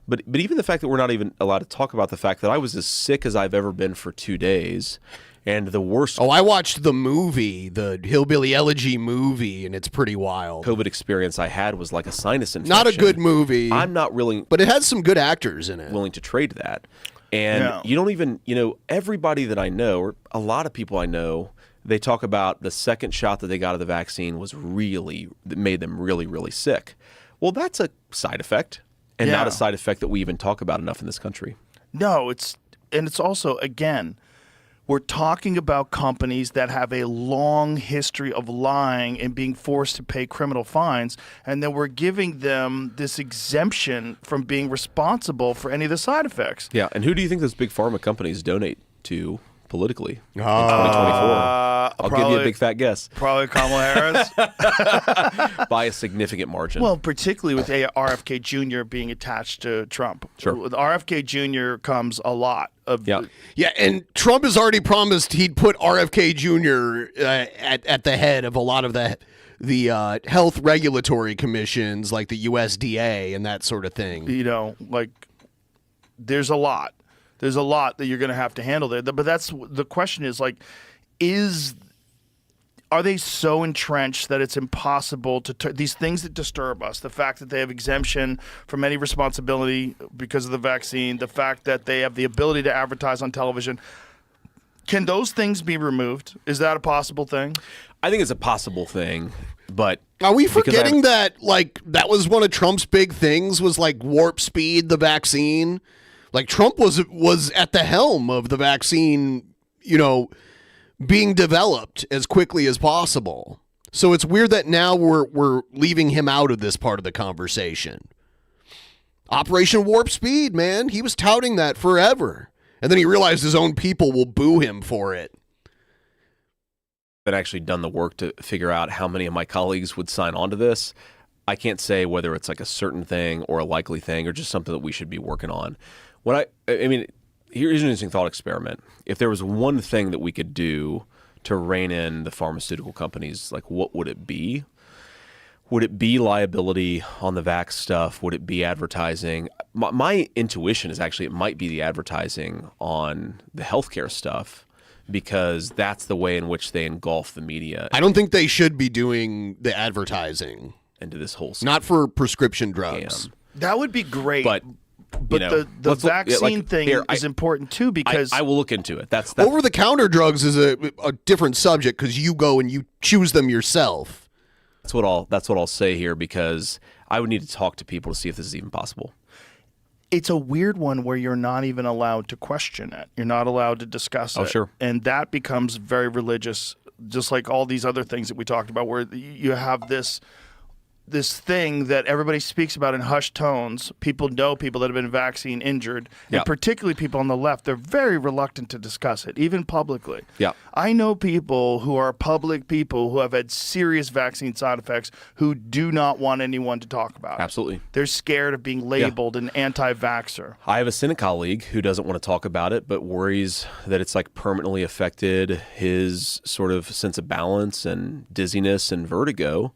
but even the fact that we're not even allowed to talk about the fact that I was as sick as I've ever been for 2 days. And the worst. Oh, I watched the movie, the Hillbilly Elegy movie, and it's pretty wild. COVID experience I had was like a sinus infection. Not a good movie. I'm not really. But it has some good actors in it. Willing to trade that. And you don't even, everybody that I know, or a lot of people I know, they talk about the second shot that they got of the vaccine made them really, really sick. Well, that's a side effect, and not a side effect that we even talk about enough in this country. No, it's also, again, we're talking about companies that have a long history of lying and being forced to pay criminal fines, and then we're giving them this exemption from being responsible for any of the side effects. Yeah, and who do you think those big pharma companies donate to politically in 2024? I'll give you a big fat guess. Probably Kamala Harris. By a significant margin. Well, particularly with RFK Jr. being attached to Trump. Sure. With RFK Jr. comes a lot of... Yeah, and Trump has already promised he'd put RFK Jr. At the head of a lot of the health regulatory commissions like the USDA and that sort of thing. There's a lot. There's a lot that you're going to have to handle there. But that's the question is are they so entrenched that it's impossible to these things that disturb us, the fact that they have exemption from any responsibility because of the vaccine, the fact that they have the ability to advertise on television, Can those things be removed? Is that a possible thing? I think it's a possible thing, but Are we because forgetting that, like, that was one of Trump's big things, was like warp speed, the vaccine? Like, Trump was at the helm of the vaccine, you know, being developed as quickly as possible. So it's weird that now we're leaving him out of this part of the conversation. Operation Warp Speed, man. He was touting that forever. And then he realized his own people will boo him for it. I've actually done the work to figure out how many of my colleagues would sign on to this. I can't say whether it's like a certain thing or a likely thing or just something that we should be working on. I mean, here's an interesting thought experiment. If there was one thing that we could do to rein in the pharmaceutical companies, like what would it be? Would it be liability on the vax stuff? Would it be advertising? My intuition is actually it might be the advertising on the healthcare stuff because that's the way in which they engulf the media I don't think they should be doing the advertising into this whole not for prescription drugs. scam. That would be great. But you know, the let's look- vaccine thing here, is important too because I will look into it. That's Over-the-counter drugs is a different subject because you go and you choose them yourself. That's what I'll say here because I would need to talk to people to see if this is even possible. it's a weird one where you're not even allowed to question it. You're not allowed to discuss it. Oh, sure. And that becomes very religious, just like all these other things that we talked about, where you have this thing that everybody speaks about in hushed tones. People know people that have been vaccine injured, and particularly people on the left, they're very reluctant to discuss it, even publicly. Yeah. I know people who are public people who have had serious vaccine side effects who do not want anyone to talk about it. Absolutely. They're scared of being labeled an anti-vaxxer. I have a Senate colleague who doesn't want to talk about it, but worries that it's like permanently affected his sort of sense of balance and dizziness and vertigo.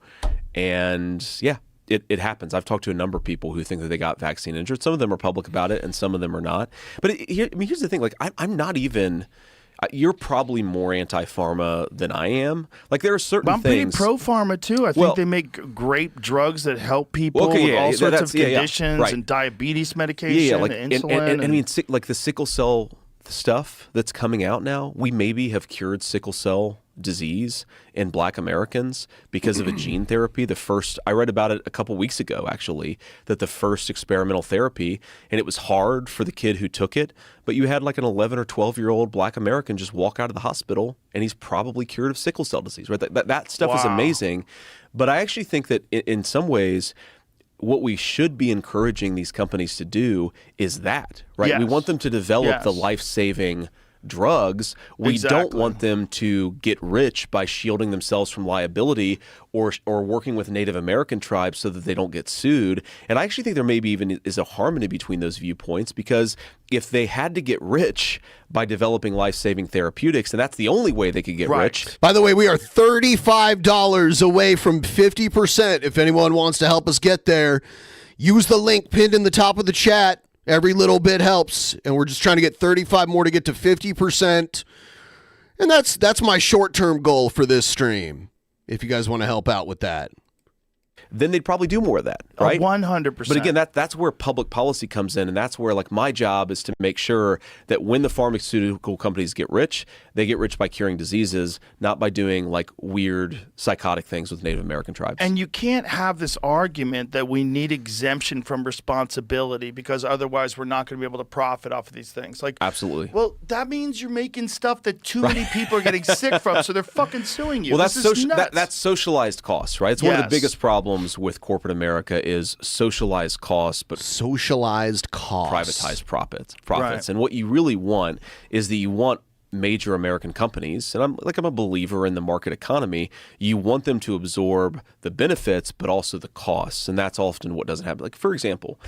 And yeah, it happens. I've talked to a number of people who think that they got vaccine injured. Some of them are public about it and some of them are not. But here's the thing, like I'm not even, you're probably more anti-pharma than I am. Like there are certain I'm things. pretty pro-pharma too. I think they make great drugs that help people with all sorts of conditions right. and diabetes medication like, and insulin. And I mean, like the sickle cell stuff that's coming out now, we maybe have cured sickle cell disease in Black Americans because of a gene therapy. I read about it a couple weeks ago, actually, that the first experimental therapy, and it was hard for the kid who took it, but you had like an 11 or 12-year-old Black American just walk out of the hospital and he's probably cured of sickle cell disease, right? That stuff is amazing. But I actually think that in some ways, what we should be encouraging these companies to do is that, right? Yes. We want them to develop the life-saving drugs. We don't want them to get rich by shielding themselves from liability or working with Native American tribes so that they don't get sued. And I actually think there maybe even is a harmony between those viewpoints, because if they had to get rich by developing life-saving therapeutics, and that's the only way they could get rich. By the way, we are $35 away from 50%. If anyone wants to help us get there, use the link pinned in the top of the chat. Every little bit helps, and we're just trying to get 35 more to get to 50%. And that's my short-term goal for this stream, if you guys want to help out with that. Then they'd probably do more of that, right? 100%. But again, that's where public policy comes in, and that's where like my job is to make sure that when the pharmaceutical companies get rich, they get rich by curing diseases, not by doing like weird psychotic things with Native American tribes. And you can't have this argument that we need exemption from responsibility because otherwise we're not going to be able to profit off of these things. Like, absolutely. Well, that means you're making stuff that too many people are getting sick from, so they're fucking suing you. Well, Nuts. that's socialized costs, right? It's one of the biggest problems with corporate America is socialized costs, but socialized costs, privatized profits. Right. And what you really want is that you want major American companies, and I'm a believer in the market economy, you want them to absorb the benefits but also the costs, and that's often what doesn't happen. Like, for example,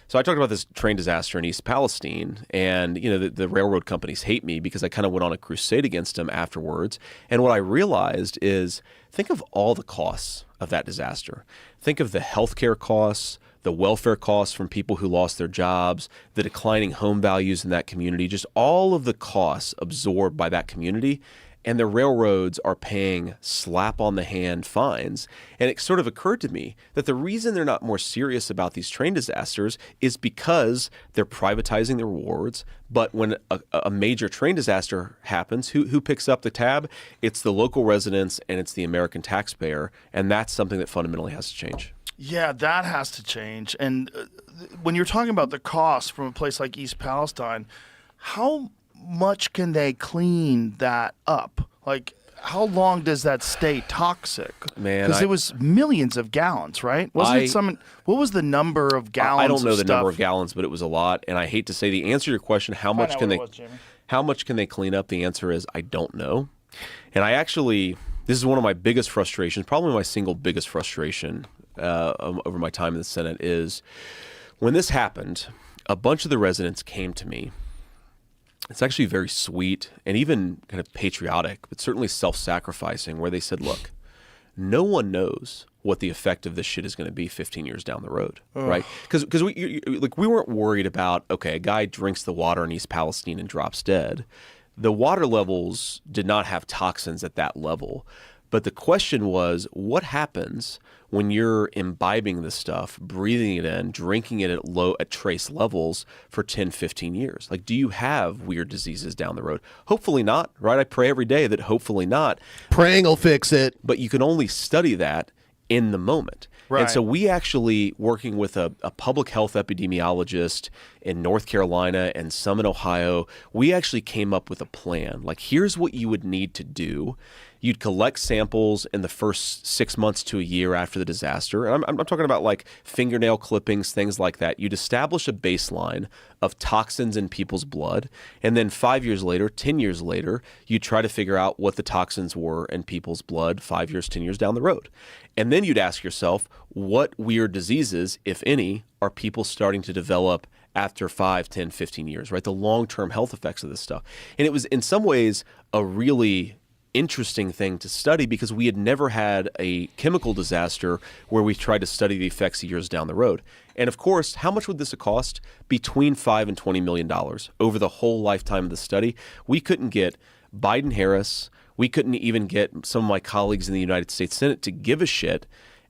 so I talked about this train disaster in East Palestine, and the railroad companies hate me because I kind of went on a crusade against them afterwards. And what I realized is, think of all the costs of that disaster. Think of the healthcare costs, the welfare costs from people who lost their jobs, the declining home values in that community, just all of the costs absorbed by that community. and the railroads are paying slap-on-the-hand fines. And it sort of occurred to me that the reason they're not more serious about these train disasters is because they're privatizing the rewards. But when a major train disaster happens, who picks up the tab? It's the local residents and it's the American taxpayer, and that's something that fundamentally has to change. Yeah, that has to change. And when you're talking about the cost from a place like East Palestine, how much can they clean that up? Like, how long does that stay toxic? Man, because it was millions of gallons, right? Wasn't it some? What was the number of gallons? I don't know of the stuff? number of gallons, but it was a lot. And I hate to say the answer to your question, how much can they clean up? The answer is I don't know. And I actually, this is one of my biggest frustrations, probably my single biggest frustration over my time in the Senate is when this happened, a bunch of the residents came to me. It's actually very sweet and even kind of patriotic, but certainly self-sacrificing, where they said, look, no one knows what the effect of this shit is going to be 15 years down the road, right? Because we weren't worried about, okay, a guy drinks the water in East Palestine and drops dead. The water levels did not have toxins at that level. But the question was, what happens when you're imbibing this stuff, breathing it in, drinking it at trace levels for 10, 15 years? Like, do you have weird diseases down the road? Hopefully not, right? I pray every day that hopefully not. Praying will fix it. But you can only study that in the moment. Right. And so we actually, working with a public health epidemiologist in North Carolina and some in Ohio, we actually came up with a plan. Like, here's what you would need to do. You'd collect samples in the first 6 months to a year after the disaster. And I'm talking about like fingernail clippings, things like that. You'd establish a baseline of toxins in people's blood. And then 5 years later, 10 years later, you'd try to figure out what the toxins were in people's blood 5 years, 10 years down the road. And then you'd ask yourself, what weird diseases, if any, are people starting to develop after 5, 10, 15 years, right? The long-term health effects of this stuff. And it was in some ways a really interesting thing to study because we had never had a chemical disaster where we tried to study the effects years down the road. And of course, how much would this have cost? Between $5 and $20 million over the whole lifetime of the study. We couldn't get Biden-Harris. We couldn't even get some of my colleagues in the United States Senate to give a shit.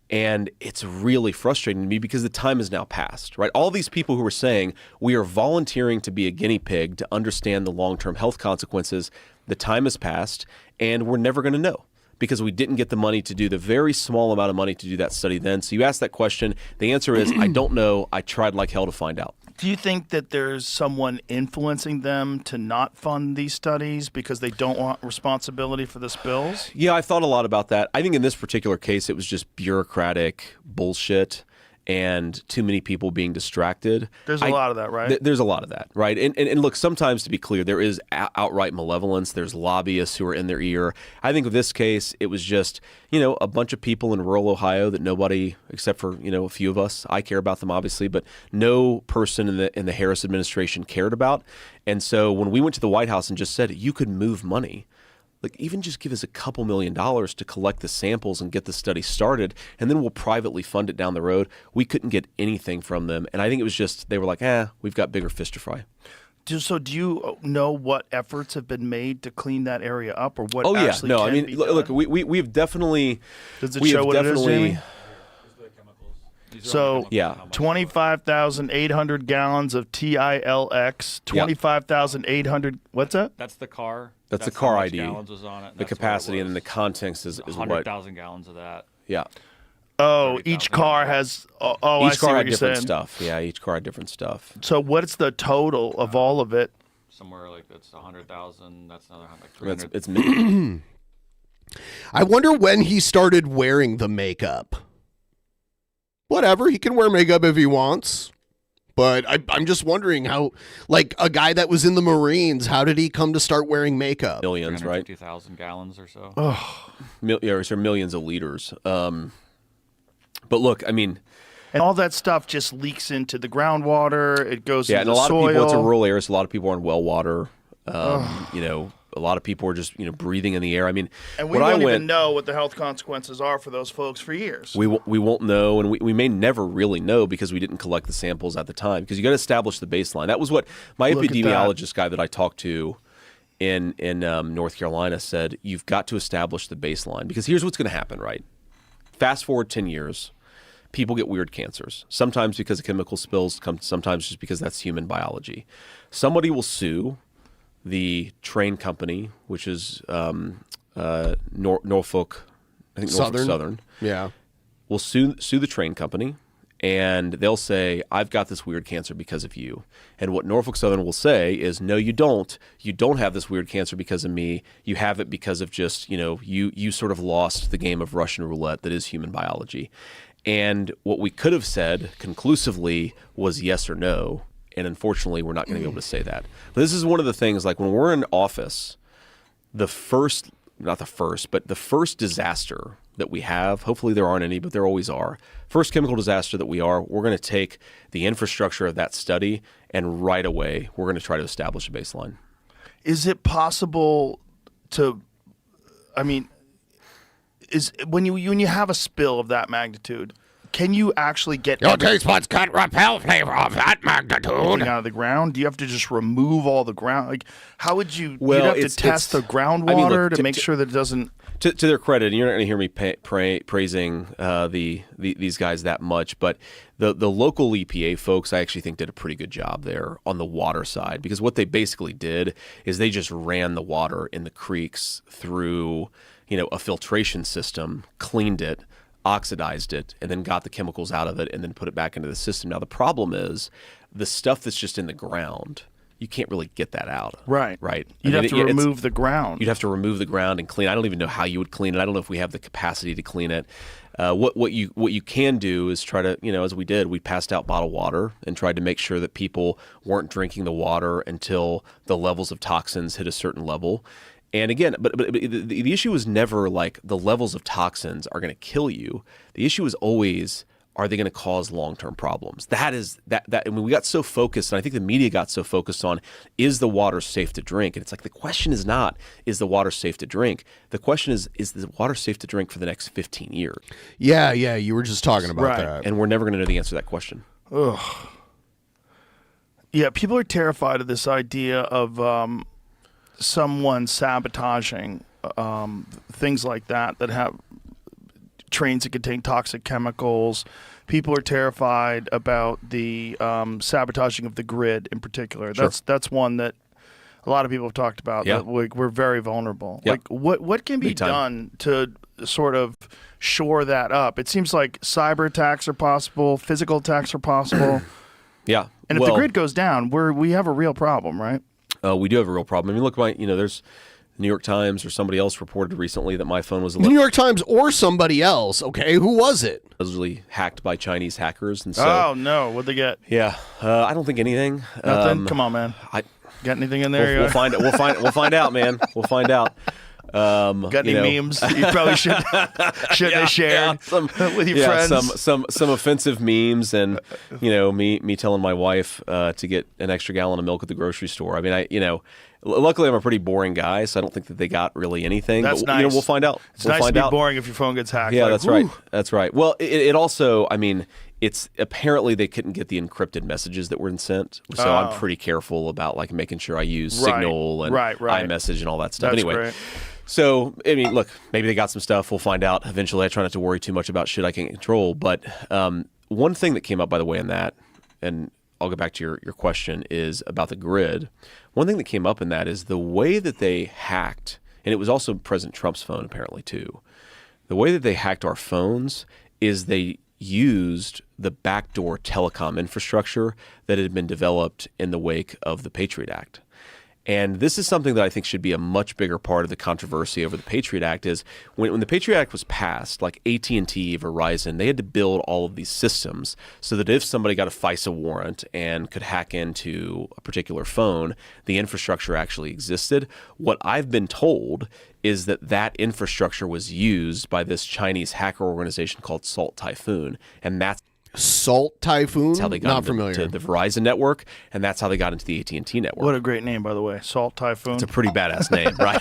And it's really frustrating to me because the time has now passed, right? All these people who are saying we are volunteering to be a guinea pig to understand the long-term health consequences, the time has passed and we're never going to know because we didn't get the money to do the very small amount of money to do that study then. So you asked that question. The answer is I don't know. I tried like hell to find out. Do you think that there's someone influencing them to not fund these studies because they don't want responsibility for the spills? Yeah, I thought a lot about that. I think in this particular case, it was just bureaucratic bullshit and too many people being distracted. There's a lot of that, right? There's a lot of that, right? And look, sometimes to be clear, there is outright malevolence. There's lobbyists who are in their ear. I think with this case, it was just, a bunch of people in rural Ohio that nobody, except for, a few of us, I care about them obviously, but no person in the Harris administration cared about. And so when we went to the White House and just said, you could move money, like even just give us a couple $1 million to collect the samples and get the study started, and then we'll privately fund it down the road. We couldn't get anything from them. And I think it was just, they were like, we've got bigger fish to fry. So do you know what efforts have been made to clean that area up or what actually no, can I mean, be look, done? we've definitely... Does it show what it is, Jamie? So, yeah. 25,800 gallons of TILX, 25,800, what's that? That's the car. That's the car how much ID. Gallons was on it. The capacity and then the context is what... 100,000 gallons of that. Yeah. Oh, each car has, each I see car what had you're different saying. stuff. Yeah, each car had different stuff. So what's the total of all of it? Somewhere like that's 100,000. That's another like 300. It's I wonder when he started wearing the makeup. Whatever, he can wear makeup if he wants. But I'm just wondering how, like a guy that was in the Marines, how did he come to start wearing makeup? millions, right? 350,000 gallons or so. Or millions of liters. But look, I mean... And all that stuff just leaks into the groundwater. It goes Yeah, into and a the lot soil. of people, it's a rural area, so a lot of people are in well water. A lot of people are just, breathing in the air. I mean, And we won't even know what the health consequences are for those folks for years. We won't know, and we may never really know because we didn't collect the samples at the time. Because you got to establish the baseline. That was what my Look at epidemiologist guy that I talked to in North Carolina said, you've got to establish the baseline, because here's what's going to happen, right? Fast forward 10 years, people get weird cancers, sometimes because of chemical spills, sometimes just because that's human biology. Somebody will sue the train company, which is Norfolk, I think Norfolk Southern. Yeah. Will sue the train company, and they'll say, I've got this weird cancer because of you. And what Norfolk Southern will say is, no, you don't. You don't have this weird cancer because of me. You have it because of just, you sort of lost the game of Russian roulette that is human biology. And what we could have said conclusively was yes or no. And unfortunately, we're not going to be able to say that. But this is one of the things, like when we're in office, the first disaster that we have, hopefully there aren't any, but there always are. First chemical disaster that we're going to take the infrastructure of that study, and right away, we're going to try to establish a baseline. Is it possible to, when you have a spill of that magnitude, can you actually get Your taste buds can't repel flavor of that magnitude out of the ground? Do you have to just remove all the ground? Like, how would you? Well, you'd have to test the groundwater to make sure that it doesn't. To their credit, and you're not going to hear me praising these guys that much, but the local EPA folks, I actually think, did a pretty good job there on the water side, because what they basically did is they just ran the water in the creeks through, a filtration system, cleaned it, oxidized it, and then got the chemicals out of it and then put it back into the system. Now, the problem is the stuff that's just in the ground, you can't really get that out. Right. Right. You'd have to remove the ground. You'd have to remove the ground and clean. I don't even know how you would clean it. I don't know if we have the capacity to clean it. What you can do is try to, as we did, we passed out bottled water and tried to make sure that people weren't drinking the water until the levels of toxins hit a certain level. And again, but the issue was never like the levels of toxins are going to kill you. The issue is always, are they going to cause long-term problems? That we got so focused, and I think the media got so focused on, is the water safe to drink? And it's like, the question is not, is the water safe to drink? The question is the water safe to drink for the next 15 years? Yeah, you were just talking about that. And we're never going to know the answer to that question. Ugh. Yeah, people are terrified of this idea of someone sabotaging things like that have trains that contain toxic chemicals. People are terrified about the sabotaging of the grid in particular. Sure. That's one that a lot of people have talked about. Yeah. That we're very vulnerable. Yeah. Like what can be done to sort of shore that up? It seems like cyber attacks are possible, physical attacks are possible. Yeah. And if the grid goes down, we have a real problem, right? We do have a real problem. I mean, look, there's the New York Times or somebody else reported recently that my phone was The New York Times or somebody else. Okay, who was it? allegedly hacked by Chinese hackers. And so, oh no, what'd they get? Yeah, I don't think anything. Nothing. Come on, man. Got anything in there? We'll find it. We'll find out, man. We'll find out. Got any memes you probably should have shared with your friends? Some offensive memes, and me telling my wife to get an extra gallon of milk at the grocery store. I mean, luckily I'm a pretty boring guy, so I don't think that they got really anything. That's but, nice. We'll find out. It's nice to be boring if your phone gets hacked. Yeah, like, that's whew. right. That's right. Well, it also, I mean, it's apparently they couldn't get the encrypted messages that were sent, so I'm pretty careful about making sure I use Signal and iMessage and all that stuff. That's anyway. great. So, I mean, look, maybe they got some stuff. We'll find out eventually. I try not to worry too much about shit I can't control. But one thing that came up, by the way, in that, and I'll go back to your question, is about the grid. One thing that came up in that is the way that they hacked, and it was also President Trump's phone apparently too, the way that they hacked our phones is they used the backdoor telecom infrastructure that had been developed in the wake of the Patriot Act. And this is something that I think should be a much bigger part of the controversy over the Patriot Act is when the Patriot Act was passed, like AT&T, Verizon, they had to build all of these systems so that if somebody got a FISA warrant and could hack into a particular phone, the infrastructure actually existed. What I've been told is that infrastructure was used by this Chinese hacker organization called Salt Typhoon, and that's Salt Typhoon? That's how they got Not into familiar. the Verizon network, and that's how they got into the AT&T network. What a great name, by the way. Salt Typhoon. It's a pretty badass name, right?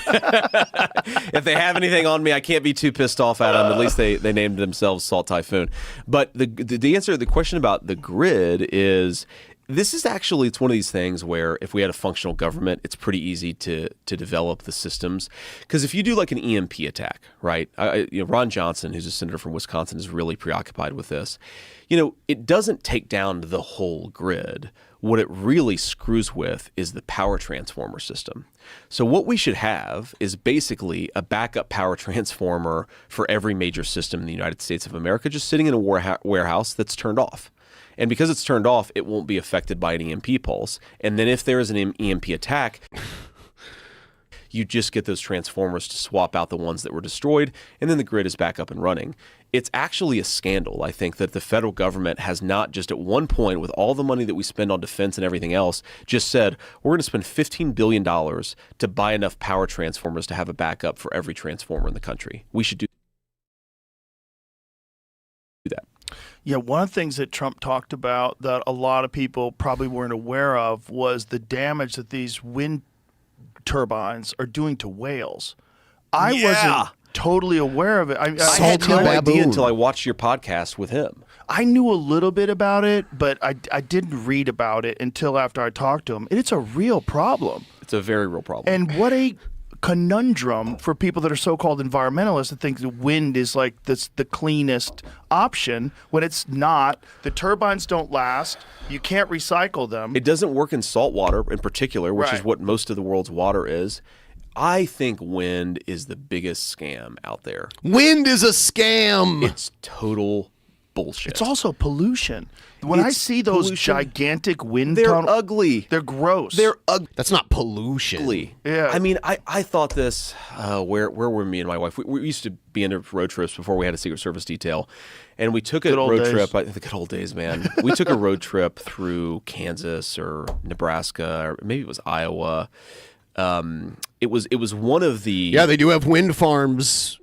If they have anything on me, I can't be too pissed off at them. At least they named themselves Salt Typhoon. But the answer to the question about the grid is This is actually, it's one of these things where if we had a functional government, it's pretty easy to develop the systems. Because if you do like an EMP attack, right? Ron Johnson, who's a senator from Wisconsin, is really preoccupied with this. It doesn't take down the whole grid. What it really screws with is the power transformer system. So what we should have is basically a backup power transformer for every major system in the United States of America, just sitting in a warehouse that's turned off. And because it's turned off, it won't be affected by an EMP pulse. And then if there is an EMP attack, you just get those transformers to swap out the ones that were destroyed, and then the grid is back up and running. It's actually a scandal, I think, that the federal government has not just at one point, with all the money that we spend on defense and everything else, just said, we're going to spend $15 billion to buy enough power transformers to have a backup for every transformer in the country. We should do that. Yeah, one of the things that Trump talked about that a lot of people probably weren't aware of was the damage that these wind turbines are doing to whales. I wasn't totally aware of it. I had no idea until I watched your podcast with him. I knew a little bit about it, but I didn't read about it until after I talked to him. And it's a real problem. It's a very real problem. And what a conundrum for people that are so-called environmentalists to think the wind is like the cleanest option when it's not. The turbines don't last. You can't recycle them. It doesn't work in salt water in particular, which Right. is what most of the world's water is. I think wind is the biggest scam out there. Wind is a scam. It's total bullshit. It's also pollution. When I It's see those pollution. gigantic wind They're tunnels, ugly. they're gross. They're ugly. That's not pollution. Yeah. I mean, I thought this, where were me and my wife? We used to be into road trips before we had a Secret Service detail. And we took a Good old road days. trip, the good old days, man. We took a road trip through Kansas or Nebraska, or maybe it was Iowa. It was one of the... Yeah, they do have wind farms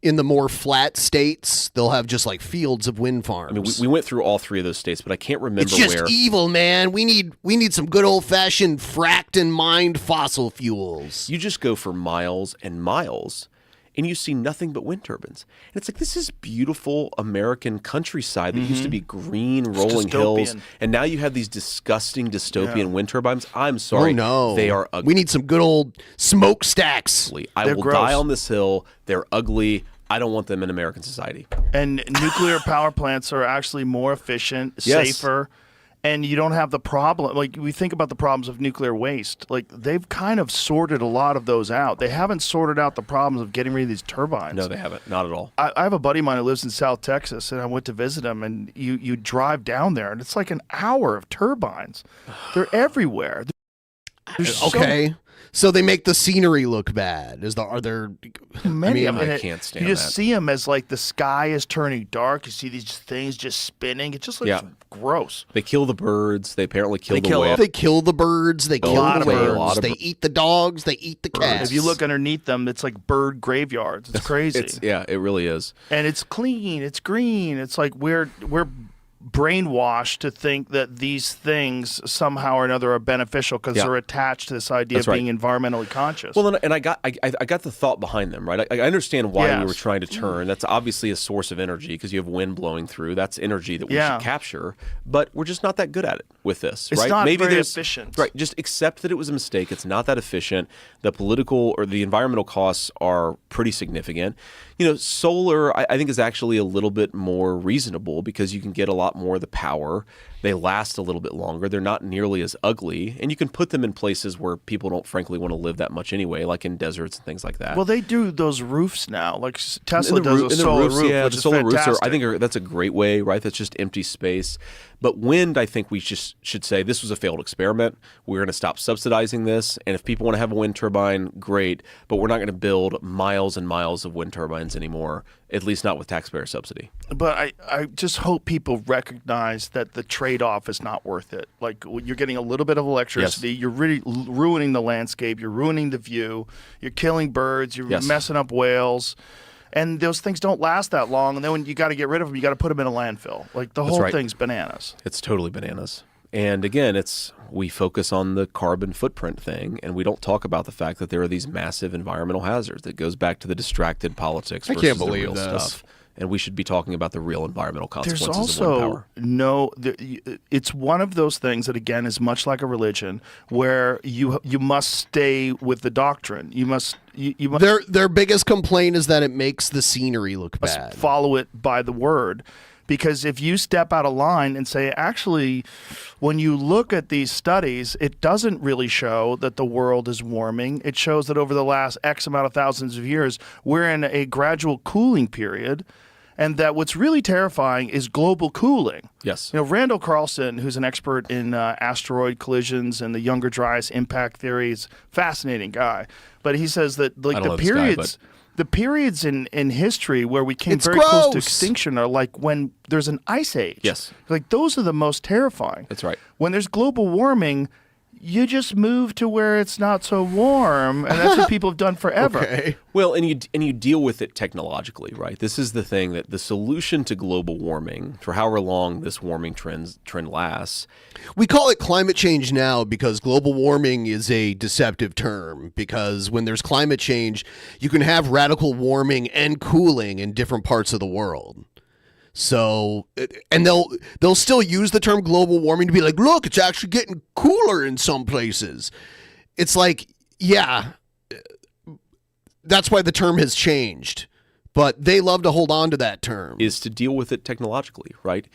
in the more flat states. They'll have just like fields of wind farms. I mean, we went through all three of those states, but I can't remember it's just where. evil, man. We need some good old fashioned fracked and mined fossil fuels. You just go for miles and miles, and you see nothing but wind turbines. And it's like, this is beautiful American countryside that used to be green, rolling hills, dystopian. and now you have these disgusting dystopian wind turbines. I'm sorry. Oh no, They are ugly. We need some good old smokestacks. I They're will gross. die on this hill. They're ugly. I don't want them in American society. And nuclear power plants are actually more efficient, Yes. safer, and you don't have the problem. Like, we think about the problems of nuclear waste. Like, they've kind of sorted a lot of those out. They haven't sorted out the problems of getting rid of these turbines. No, they haven't. Not at all. I have a buddy of mine who lives in South Texas, and I went to visit him, and you drive down there, and it's like an hour of turbines. They're everywhere. There's so Okay. So they make the scenery look bad. Are there many. I mean, and I it- can't stand You just that. see them as like the sky is turning dark. You see these things just spinning. It just looks Yeah. gross. They kill the birds. They apparently kill They the kill whale. They kill the birds. They kill lot the of birds. whales. A lot of They eat the dogs. They eat the cats. If you look underneath them, it's like bird graveyards. It's crazy. Yeah, it really is. And it's clean. It's green. It's like we're brainwashed to think that these things somehow or another are beneficial because Yeah. they're attached to this idea That's of right. being environmentally conscious. Well, and I got the thought behind them, right? I understand why we Yes. were trying to turn. That's obviously a source of energy because you have wind blowing through. That's energy that we Yeah. should capture, but we're just not that good at it with this, It's right? not Maybe very there's efficient. right. Just accept that it was a mistake. It's not that efficient. The political or the environmental costs are pretty significant. Solar I think is actually a little bit more reasonable because you can get a lot more of the power. They last a little bit longer. They're not nearly as ugly, and you can put them in places where people don't frankly want to live that much anyway, like in deserts and things like that. Well, they do those roofs now. Like Tesla And the does roo- a and the solar roofs, roof, yeah, which the is solar roofs fantastic. I think that's a great way, right? That's just empty space. But wind, I think we just should say this was a failed experiment. We're going to stop subsidizing this, and if people want to have a wind turbine, great. But we're not going to build miles and miles of wind turbines anymore, at least not with taxpayer subsidy. But I just hope people recognize that the trade-off is not worth it. Like, you're getting a little bit of electricity. You're really ruining the landscape. You're ruining the view. You're killing birds. You're Yes. messing up whales. And those things don't last that long. And then when you got to get rid of them, you got to put them in a landfill. Like, the whole right. thing's bananas. It's totally bananas. And again, we focus on the carbon footprint thing, and we don't talk about the fact that there are these massive environmental hazards. That goes back to the distracted politics I versus can't the believe real this. stuff. and we should be talking about the real environmental There's consequences of wind also power. it's one of those things that, again, is much like a religion where you must stay with the doctrine. You must Their biggest complaint is that it makes the scenery look bad. follow it by the word. Because if you step out of line and say, actually, when you look at these studies, it doesn't really show that the world is warming. It shows that over the last X amount of thousands of years, we're in a gradual cooling period, and that what's really terrifying is global cooling. Yes. You know, Randall Carlson, who's an expert in asteroid collisions and the Younger Dryas impact theories, fascinating guy. But he says that like I don't the know this guy, periods. but- The periods in history where we came It's very close to gross. extinction are like when there's an ice age. Yes. Like those are the most terrifying. That's right. When there's global warming, you just move to where it's not so warm, and that's what people have done forever. Okay. Well, and you deal with it technologically, right? This is the thing, that the solution to global warming, for however long this warming trend lasts, We call it climate change now because global warming is a deceptive term, because when there's climate change, you can have radical warming and cooling in different parts of the world. So, and they'll still use the term global warming to be like, look, it's actually getting cooler in some places. It's like, yeah, that's why the term has changed, but they love to hold on to that term. is to deal with it technologically, right?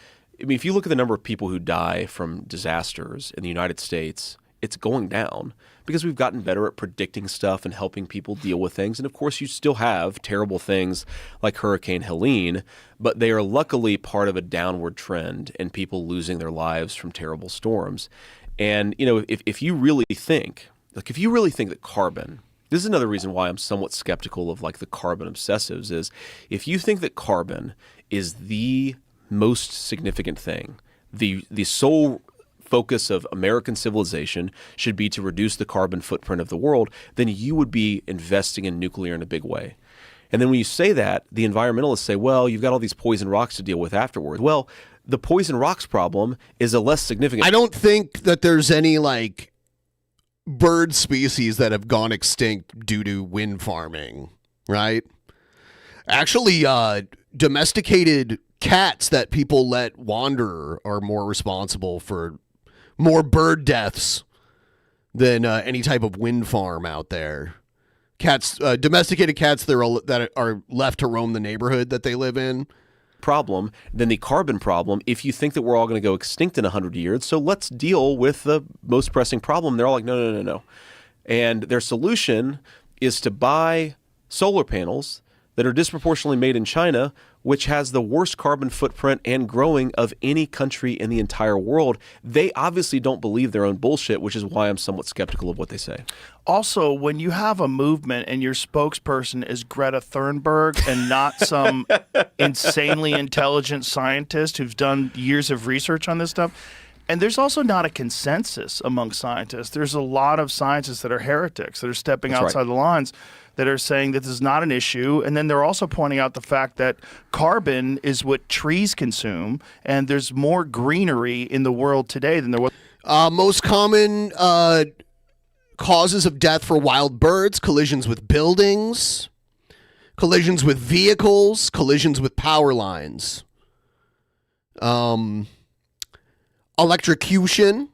I mean, if you look at the number of people who die from disasters in the United States, it's going down because we've gotten better at predicting stuff and helping people deal with things. And of course, you still have terrible things like Hurricane Helene, but they are luckily part of a downward trend and people losing their lives from terrible storms. And, you know, if you really think, that carbon, this is another reason why I'm somewhat skeptical of like the carbon obsessives, is if you think that carbon is the most significant thing, the sole focus of American civilization should be to reduce the carbon footprint of the world, then you would be investing in nuclear in a big way. And then when you say that, the environmentalists say, well, you've got all these poison rocks to deal with afterwards. Well, the poison rocks problem is a less significant. I don't think that there's any like bird species that have gone extinct due to wind farming, right? Actually, domesticated cats that people let wander are more responsible for more bird deaths than any type of wind farm out there. Cats, domesticated cats that are left to roam the neighborhood that they live in. Problem than the carbon problem if you think that we're all going to go extinct in 100 years. So let's deal with the most pressing problem. They're all like, no. And their solution is to buy solar panels that are disproportionately made in China, which has the worst carbon footprint and growing of any country in the entire world. They obviously don't believe their own bullshit, which is why I'm somewhat skeptical of what they say. Also, when you have a movement and your spokesperson is Greta Thunberg and not some insanely intelligent scientist who's done years of research on this stuff, and there's also not a consensus among scientists. There's a lot of scientists that are heretics, that are stepping That's outside right. the lines, that are saying that this is not an issue. And then they're also pointing out the fact that carbon is what trees consume, and there's more greenery in the world today than there was. Most common causes of death for wild birds: collisions with buildings, collisions with vehicles, collisions with power lines, electrocution,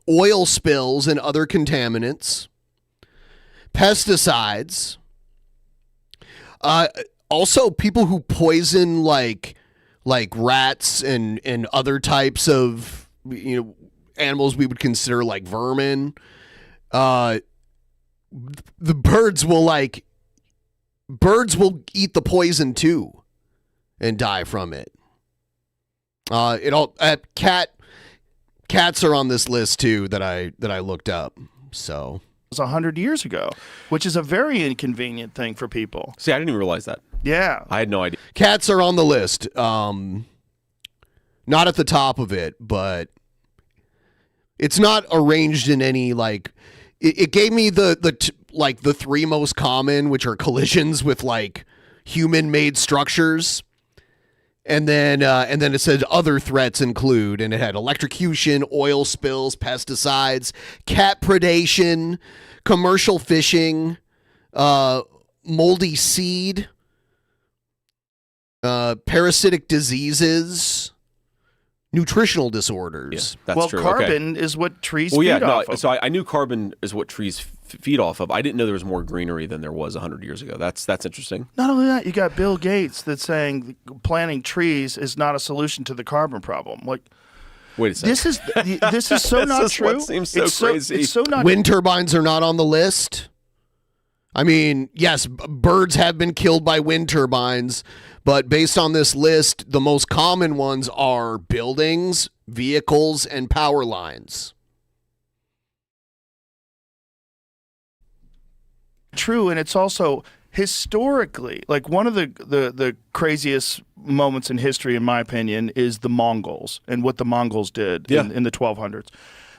oil spills and other contaminants, pesticides. Also, people who poison like rats and other types of animals we would consider like vermin. The birds will eat the poison too and die from it. Cats are on this list too that I looked up. So. 100 years ago, which is a very inconvenient thing for people. See, I didn't even realize that. Yeah. I had no idea. Cats are on the list. Not at the top of it, but it's not arranged in any like. It gave me the three most common, which are collisions with like human-made structures, and then it said other threats include, and it had electrocution, oil spills, pesticides, cat predation, commercial fishing, moldy seed. Parasitic diseases, nutritional disorders. That's well, true. carbon is what trees Well, yeah, feed off of. so I knew carbon is what trees feed off of. I didn't know there was more greenery than there was 100 years ago. That's interesting. Not only that, you got Bill Gates that's saying planting trees is not a solution to the carbon problem. Like, Wait a second. this is so not This is true. what seems so it's crazy. It's so not. Wind turbines are not on the list. I mean, yes, birds have been killed by wind turbines, but based on this list, the most common ones are buildings, vehicles, and power lines. True, and it's also historically, like one of the craziest moments in history, in my opinion, is the Mongols and what the Mongols did in the 1200s.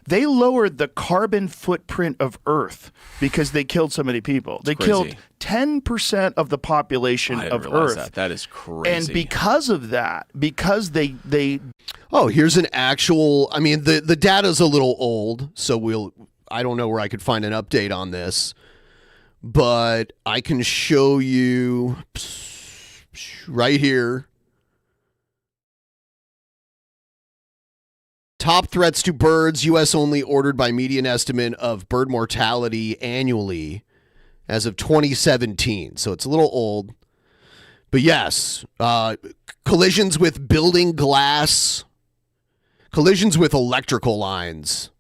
They lowered the carbon footprint of Earth because they killed so many people. They killed 10% of the population of Earth. That is crazy. And because of that, because they Oh, here's an actual, I mean, the data's a little old, so I don't know where I could find an update on this, but I can show you right here. Top threats to birds, U.S. only ordered by median estimate of bird mortality annually as of 2017. So it's a little old. But yes, collisions with building glass, collisions with electrical lines,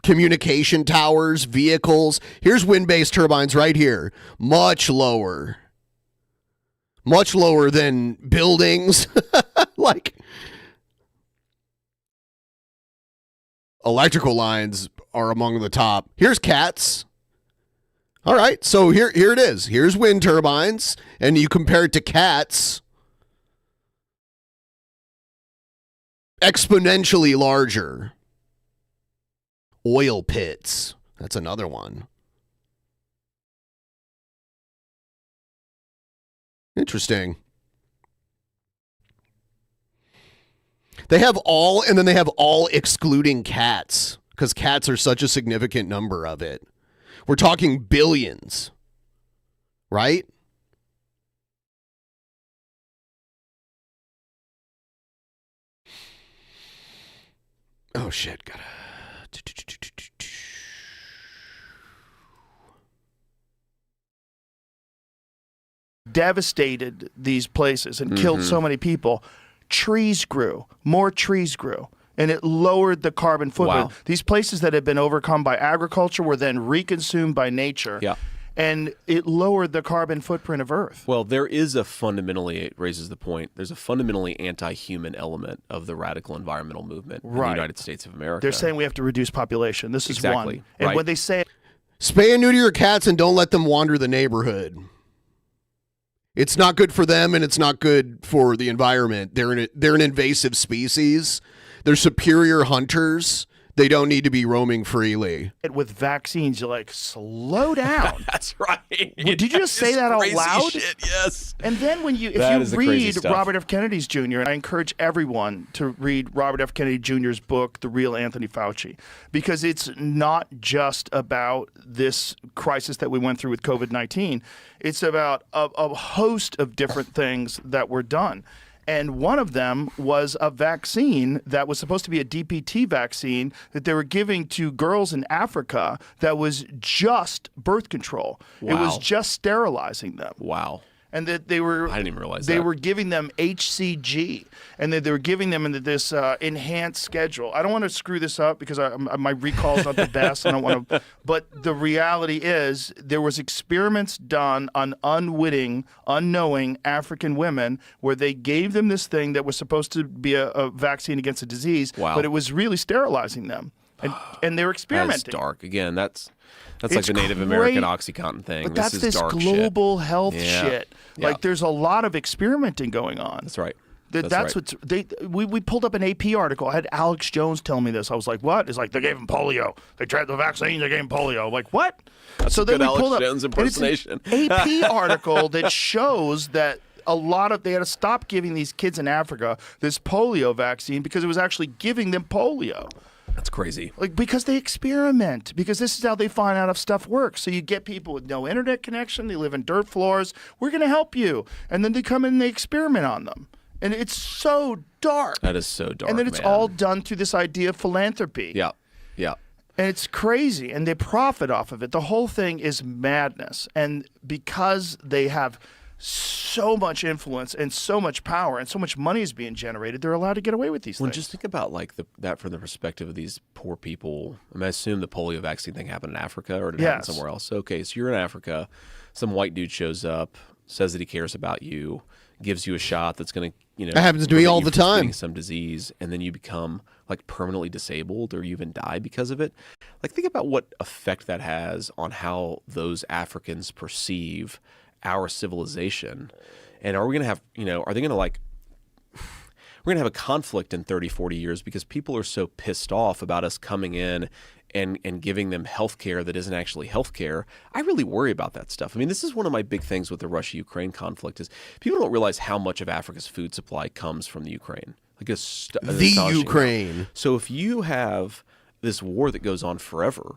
communication towers, vehicles. Here's wind-based turbines right here. Much lower. Much lower than buildings. Like, electrical lines are among the top. Here's cats. All right, so here it is. Here's wind turbines, and you compare it to cats. Exponentially larger. Oil pits. That's another one. Interesting. They have all, and then they have all excluding cats, because cats are such a significant number of it. We're talking billions, right? Oh, shit. Gotta... devastated these places and killed so many people. Trees grew, more trees grew, and it lowered the carbon footprint. Wow. These places that had been overcome by agriculture were then reconsumed by nature. Yeah. And it lowered the carbon footprint of Earth. Well, there is a fundamentally, it raises the point, there's a fundamentally anti-human element of the radical environmental movement in the United States of America. They're saying we have to reduce population. This is one. And when they say spay and neuter your cats and don't let them wander the neighborhood. It's not good for them, and it's not good for the environment. They're an invasive species. They're superior hunters. They don't need to be roaming freely. with vaccines, you're like, slow down. That's right. Did you just say that out loud? Shit, yes. And then when if That you is the crazy read stuff. Robert F. Kennedy's Jr., I encourage everyone to read Robert F. Kennedy Jr.'s book, The Real Anthony Fauci, because it's not just about this crisis that we went through with COVID-19. It's about a host of different things that were done. And one of them was a vaccine that was supposed to be a DPT vaccine that they were giving to girls in Africa that was just birth control. It was Wow. just sterilizing them. Wow. And that they were I didn't even realize they that. were giving them HCG, and that they were giving them into this enhanced schedule. I don't want to screw this up because my recall's not the best. I don't want to, but the reality is there was experiments done on unwitting, unknowing African women where they gave them this thing that was supposed to be a vaccine against a disease, Wow. but it was really sterilizing them, and they were That's experimenting. dark. Again, that's like It's the Native great, American OxyContin thing. But this that's is this dark global shit. health Yeah. shit. Yeah. Like there's a lot of experimenting going on. That's right. That's right. what's we pulled up an AP article. I had Alex Jones tell me this. I was like, "What?" It's like they gave him polio. They tried the vaccine. They gave him polio. I'm like, what? So then good we pulled Alex up Jones and it's an impersonation. AP article that shows that a lot of they had to stop giving these kids in Africa this polio vaccine because it was actually giving them polio. That's crazy. Like, because they experiment, because this is how they find out if stuff works. So you get people with no internet connection, they live in dirt floors, we're going to help you. And then they come in and they experiment on them. And it's so dark. That is so dark, And then it's man. all done through this idea of philanthropy. Yeah, yeah. And it's crazy, and they profit off of it. The whole thing is madness. And because they have so much influence and so much power and so much money is being generated, they're allowed to get away with these Well, things. just think about like that from the perspective of these poor people. I mean, I assume the polio vaccine thing happened in Africa, or did it happen Yes. somewhere else? Okay, so you're in Africa. Some white dude shows up, says that he cares about you, gives you a shot that's going to, That happens to me prevent all you the from time. getting some disease, and then you become like permanently disabled, or you even die because of it. Like, think about what effect that has on how those Africans perceive our civilization. And are we going to have, are they going to like, we're going to have a conflict in 30, 40 years because people are so pissed off about us coming in and giving them health care that isn't actually health care. I really worry about that stuff. I mean, this is one of my big things with the Russia-Ukraine conflict is people don't realize how much of Africa's food supply comes from the Ukraine. Like an The astonishing Ukraine. amount. So if you have this war that goes on forever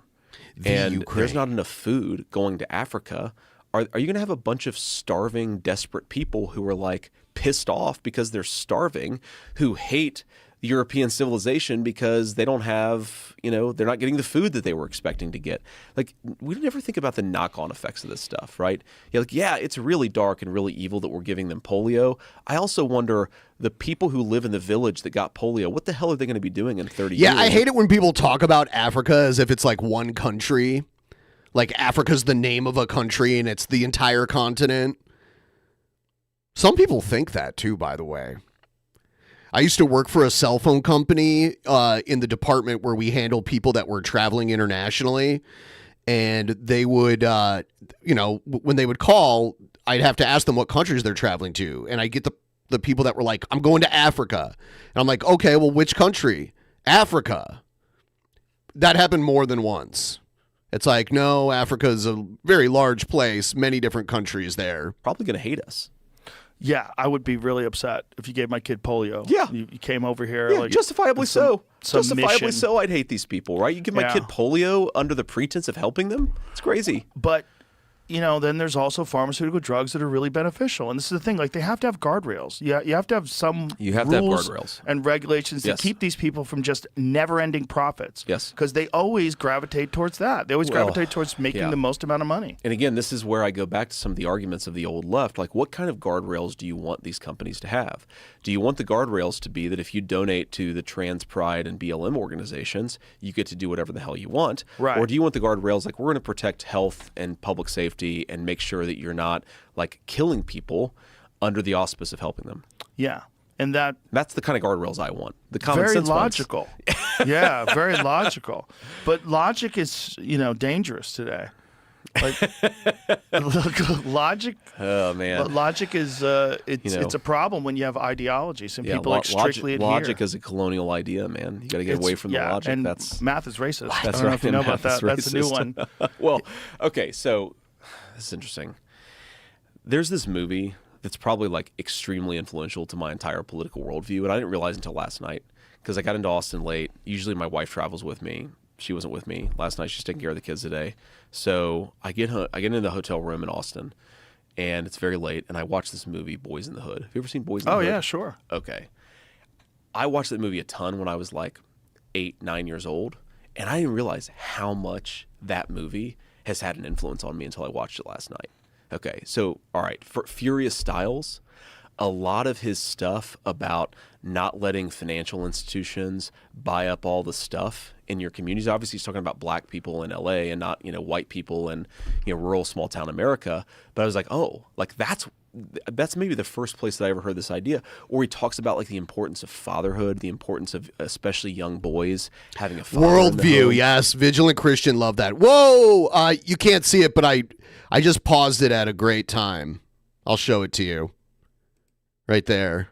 and Ukraine. there's not enough food going to Africa, are you going to have a bunch of starving, desperate people who are like pissed off because they're starving, who hate European civilization because they don't have, they're not getting the food that they were expecting to get? Like, we never think about the knock-on effects of this stuff, right? Yeah, it's really dark and really evil that we're giving them polio. I also wonder, the people who live in the village that got polio, what the hell are they going to be doing in 30 years? Yeah, I hate it when people talk about Africa as if it's like one country. Like Africa's the name of a country and it's the entire continent. Some people think that too, by the way. I used to work for a cell phone company in the department where we handle people that were traveling internationally. And they would, when they would call, I'd have to ask them what countries they're traveling to. And I get the people that were like, I'm going to Africa. And I'm like, okay, well, which country? Africa. That happened more than once. It's like, no, Africa is a very large place, many different countries there. Probably going to hate us. Yeah, I would be really upset if you gave my kid polio. Yeah. You came over here. Yeah, like, justifiably with so. some Justifiably mission. so, I'd hate these people, right? You give my Yeah. kid polio under the pretense of helping them? It's crazy. But, then there's also pharmaceutical drugs that are really beneficial. And this is the thing, like, they have to have guardrails. Yeah, you have to have some You have to have rules guardrails. and regulations Yes. to keep these people from just never-ending profits. Yes. Because they always gravitate towards that. They always Well, gravitate towards making yeah. the most amount of money. And again, this is where I go back to some of the arguments of the old left. Like, what kind of guardrails do you want these companies to have? Do you want the guardrails to be that if you donate to the trans pride and BLM organizations, you get to do whatever the hell you want? Right. Or do you want the guardrails like, we're going to protect health and public safety and make sure that you're not like killing people under the auspice of helping them? Yeah. And That's the kind of guardrails I want. The common very sense ones. logical. Yeah, very logical. But logic is, dangerous today. Like, logic. Oh man. But logic is it's a problem when you have ideologies and people like logic, strictly adhere. logic is a colonial idea, man. You got to get away from the logic. And That's math is racist. I That's don't know right. if you know about Math that. is That's a new racist. one. Well, okay, so this is interesting. There's this movie that's probably like extremely influential to my entire political worldview, and I didn't realize until last night because I got into Austin late. Usually my wife travels with me. She wasn't with me last night. She's taking care of the kids today. So I get into the hotel room in Austin, and it's very late, and I watch this movie, Boys in the Hood. Have you ever seen Boys in the Oh Hood? yeah, sure. Okay. I watched that movie a ton when I was like 8, 9 years old, and I didn't realize how much that movie has had an influence on me until I watched it last night. Okay, so, all right, for Furious Styles, a lot of his stuff about not letting financial institutions buy up all the stuff in your communities. Obviously, he's talking about black people in LA and not, white people in, rural small town America. But I was like, oh, like that's maybe the first place that I ever heard this idea. Or he talks about like the importance of fatherhood, the importance of especially young boys having a father in the Worldview, home. yes. Vigilant Christian, love that. Whoa! You can't see it, but I just paused it at a great time. I'll show it to you. Right there.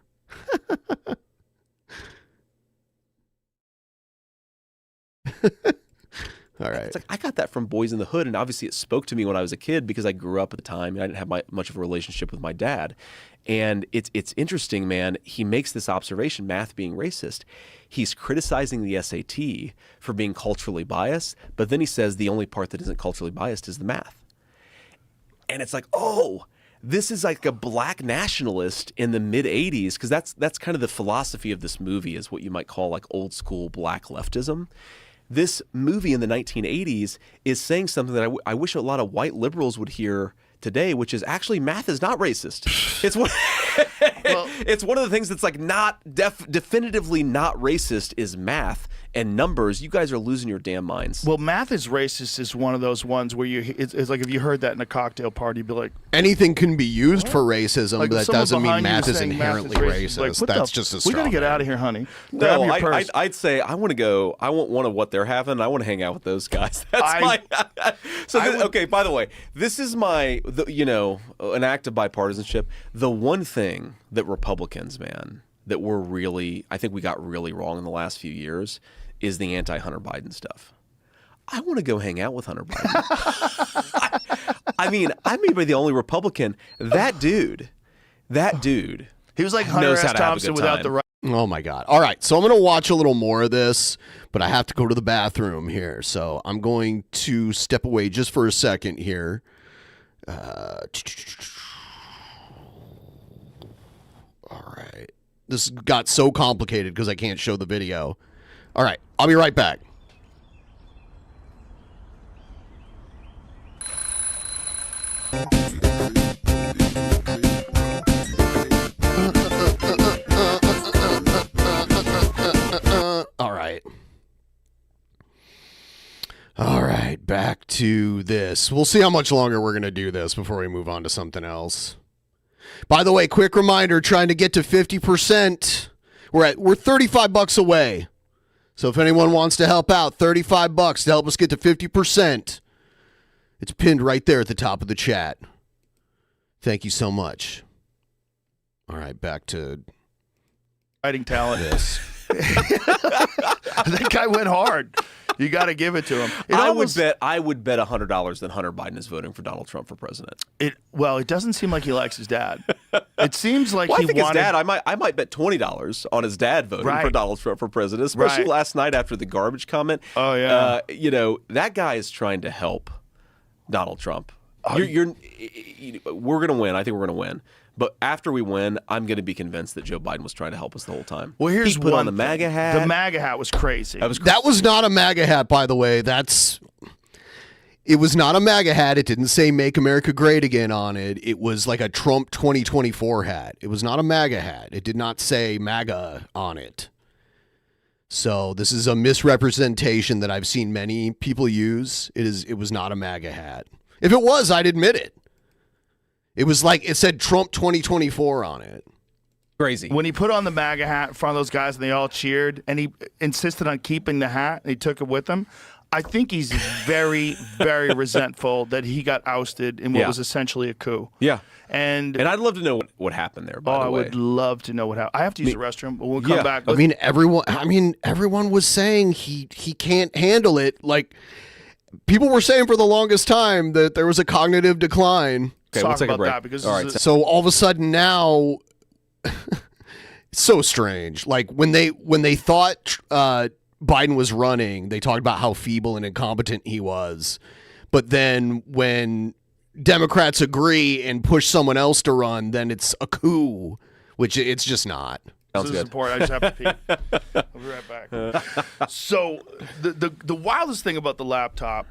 All right. It's like I got that from Boys in the Hood, and obviously it spoke to me when I was a kid because I grew up at the time and I didn't have much of a relationship with my dad. And it's interesting, man. He makes this observation, math being racist. He's criticizing the SAT for being culturally biased, but then he says the only part that isn't culturally biased is the math. And it's like, oh, this is like a black nationalist in the mid 80s, because that's kind of the philosophy of this movie, is what you might call like old school black leftism. This movie in the 1980s is saying something that I wish a lot of white liberals would hear today, which is actually math is not racist. It's one, it's one of the things that's like not definitively not racist is math and numbers. You guys are losing your damn minds. Well, math is racist is one of those ones where it's like if you heard that in a cocktail party, you'd be like, anything can be used for racism, like but that someone doesn't mean behind you math is saying math is inherently racist. racist. Like, what That's the- just a we straw gotta get man. out of here, honey. Grab No, your purse. I'd say I want to go. I want one of what they're having. I want to hang out with those guys. That's I- my. So I would- okay. By the way, this is an act of bipartisanship. The one thing that Republicans, man, that I think we got really wrong in the last few years is the anti-Hunter Biden stuff. I want to go hang out with Hunter Biden. I mean, I may be the only Republican. That dude. He was like Hunter knows S. how to have a Thompson good without time. the right. Oh my God. All right. So I'm going to watch a little more of this, but I have to go to the bathroom here. So I'm going to step away just for a second here. All right. This got so complicated because I can't show the video. All right. I'll be right back. All right, back to this. We'll see how much longer we're going to do this before we move on to something else. By the way, quick reminder, trying to get to 50%. We're $35 away. So if anyone wants to help out, $35 to help us get to 50%. It's pinned right there at the top of the chat. Thank you so much. All right, back to Writing talent. this. That guy went hard. You got to give it to him. I would bet $100 that Hunter Biden is voting for Donald Trump for president. It doesn't seem like he likes his dad. It semes like Well, he I think wanted. his dad. I might bet $20 on his dad voting for Right. Donald Trump for president, especially Right. last night after the garbage comment. Oh, yeah. That guy is trying to help Donald Trump. We're gonna win. I think we're gonna win. But after we win, I'm going to be convinced that Joe Biden was trying to help us the whole time. Well, here's he put one on the thing. MAGA hat. The MAGA hat was crazy. That was not a MAGA hat, by the way. It was not a MAGA hat. It didn't say Make America Great Again on it. It was like a Trump 2024 hat. It was not a MAGA hat. It did not say MAGA on it. So this is a misrepresentation that I've seen many people use. It was not a MAGA hat. If it was, I'd admit it. It was like it said Trump 2024 on it. Crazy. When he put on the MAGA hat in front of those guys and they all cheered, and he insisted on keeping the hat and he took it with him, I think he's very, very resentful that he got ousted in what was essentially a coup. Yeah. And I'd love to know what happened there, by the way. I would love to know what happened. I have to use the restroom, but we'll come back. I mean, everyone was saying he can't handle it. Like, people were saying for the longest time that there was a cognitive decline. Okay, we'll talk take a about break. that because All right, this is So all of a sudden now, it's so strange. Like when they thought Biden was running, they talked about how feeble and incompetent he was. But then when Democrats agree and push someone else to run, then it's a coup, which it's just not. Sounds this is good. important. I just have to pee. I'll be right back. So the wildest thing about the laptop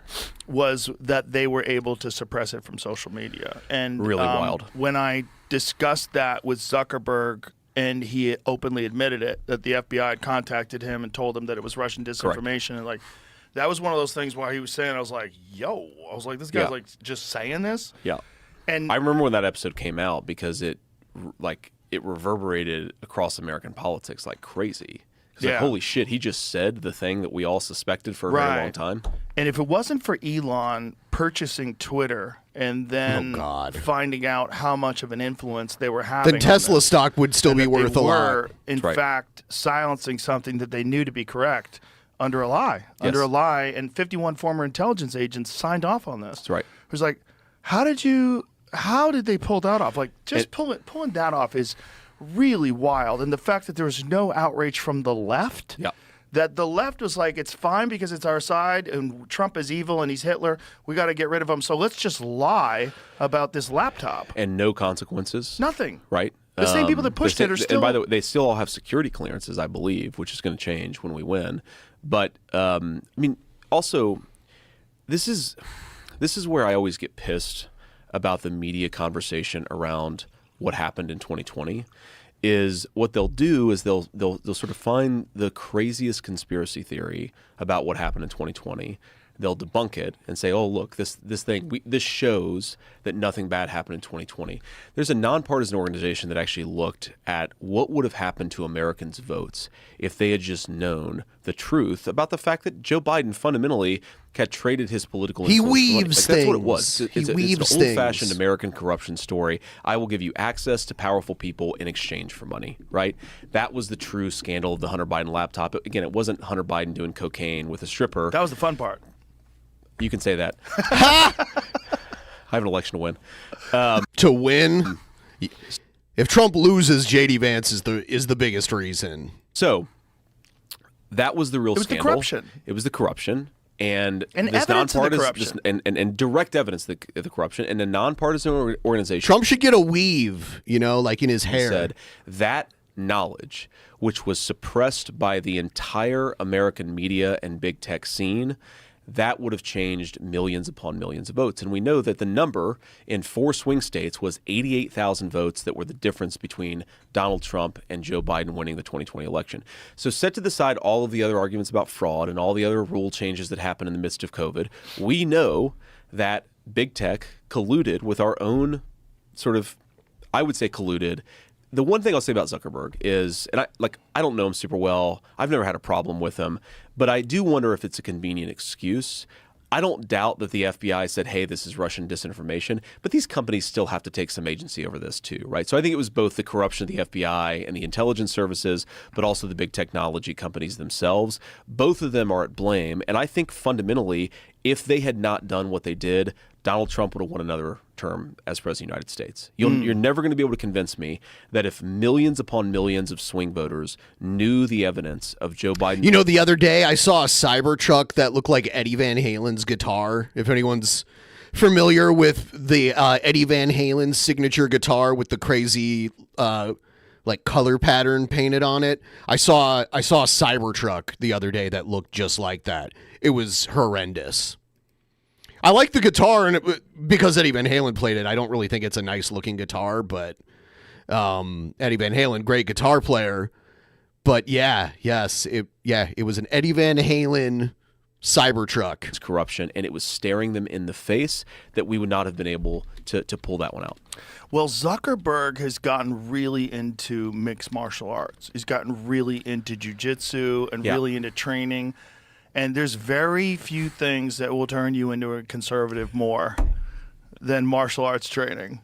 was that they were able to suppress it from social media. And Really wild. When I discussed that with Zuckerberg, and he openly admitted it, that the FBI had contacted him and told him that it was Russian disinformation, and like that was one of those things while he was saying, I was like, this guy's like just saying this. Yeah. And I remember when that episode came out because it reverberated across American politics like crazy. It's like, Yeah. holy shit, he just said the thing that we all suspected for a very long Right. time. And if it wasn't for Elon purchasing Twitter and then finding out how much of an influence they were having, Then Tesla stock would still be worth a lot. In That's right. fact, silencing something that they knew to be correct, under a lie, Yes. and 51 former intelligence agents signed off on this. That's right. It was like, how did they pull that off? Like, just pulling that off is really wild. And the fact that there was no outrage from the left. Yeah. That the left was like, it's fine because it's our side and Trump is evil and he's Hitler. We got to get rid of him. So let's just lie about this laptop. And no consequences. Nothing. Right? The same people that pushed it are still. And by the way, they still all have security clearances, I believe, which is going to change when we win. But I mean, also, this is where I always get pissed about the media conversation around what happened in 2020. Is what they'll do is they'll sort of find the craziest conspiracy theory about what happened in 2020. They'll debunk it and say, "Oh, look, this shows that nothing bad happened in 2020." There's a nonpartisan organization that actually looked at what would have happened to Americans' votes if they had just known the truth about the fact that Joe Biden fundamentally had traded his political He influence for money. weaves That's what it things. was. It's an old-fashioned American corruption story. I will give you access to powerful people in exchange for money, right? That was the true scandal of the Hunter Biden laptop. Again, it wasn't Hunter Biden doing cocaine with a stripper. That was the fun part. You can say that. I have an election to win. To win, if Trump loses, JD Vance is the biggest reason. So that was the real was the scandal. corruption. It was the corruption. And this evidence of the nonpartisan, corruption. and direct evidence of the corruption, and a nonpartisan organization Trump should get a weave, like in his hair. said that knowledge, which was suppressed by the entire American media and big tech scene, that would have changed millions upon millions of votes. And we know that the number in 4 swing states was 88,000 votes that were the difference between Donald Trump and Joe Biden winning the 2020 election. So set to the side all of the other arguments about fraud and all the other rule changes that happened in the midst of COVID. We know that big tech colluded with our own sort of, I would say colluded. The one thing I'll say about Zuckerberg is, and I don't know him super well. I've never had a problem with him, but I do wonder if it's a convenient excuse. I don't doubt that the FBI said, hey, this is Russian disinformation, but these companies still have to take some agency over this too, right? So I think it was both the corruption of the FBI and the intelligence services, but also the big technology companies themselves. Both of them are at blame. And I think fundamentally, if they had not done what they did, Donald Trump would have won another term as president of the United States. You're never going to be able to convince me that if millions upon millions of swing voters knew the evidence of Joe Biden. The other day I saw a Cybertruck that looked like Eddie Van Halen's guitar. If anyone's familiar with the Eddie Van Halen signature guitar with the crazy color pattern painted on it, I saw a Cybertruck the other day that looked just like that. It was horrendous. I like the guitar, and because Eddie Van Halen played it, I don't really think it's a nice-looking guitar, but Eddie Van Halen, great guitar player. But it was an Eddie Van Halen Cybertruck. It's corruption, and it was staring them in the face that we would not have been able to pull that one out. Well, Zuckerberg has gotten really into mixed martial arts. He's gotten really into jiu-jitsu and really into training. And there's very few things that will turn you into a conservative more than martial arts training.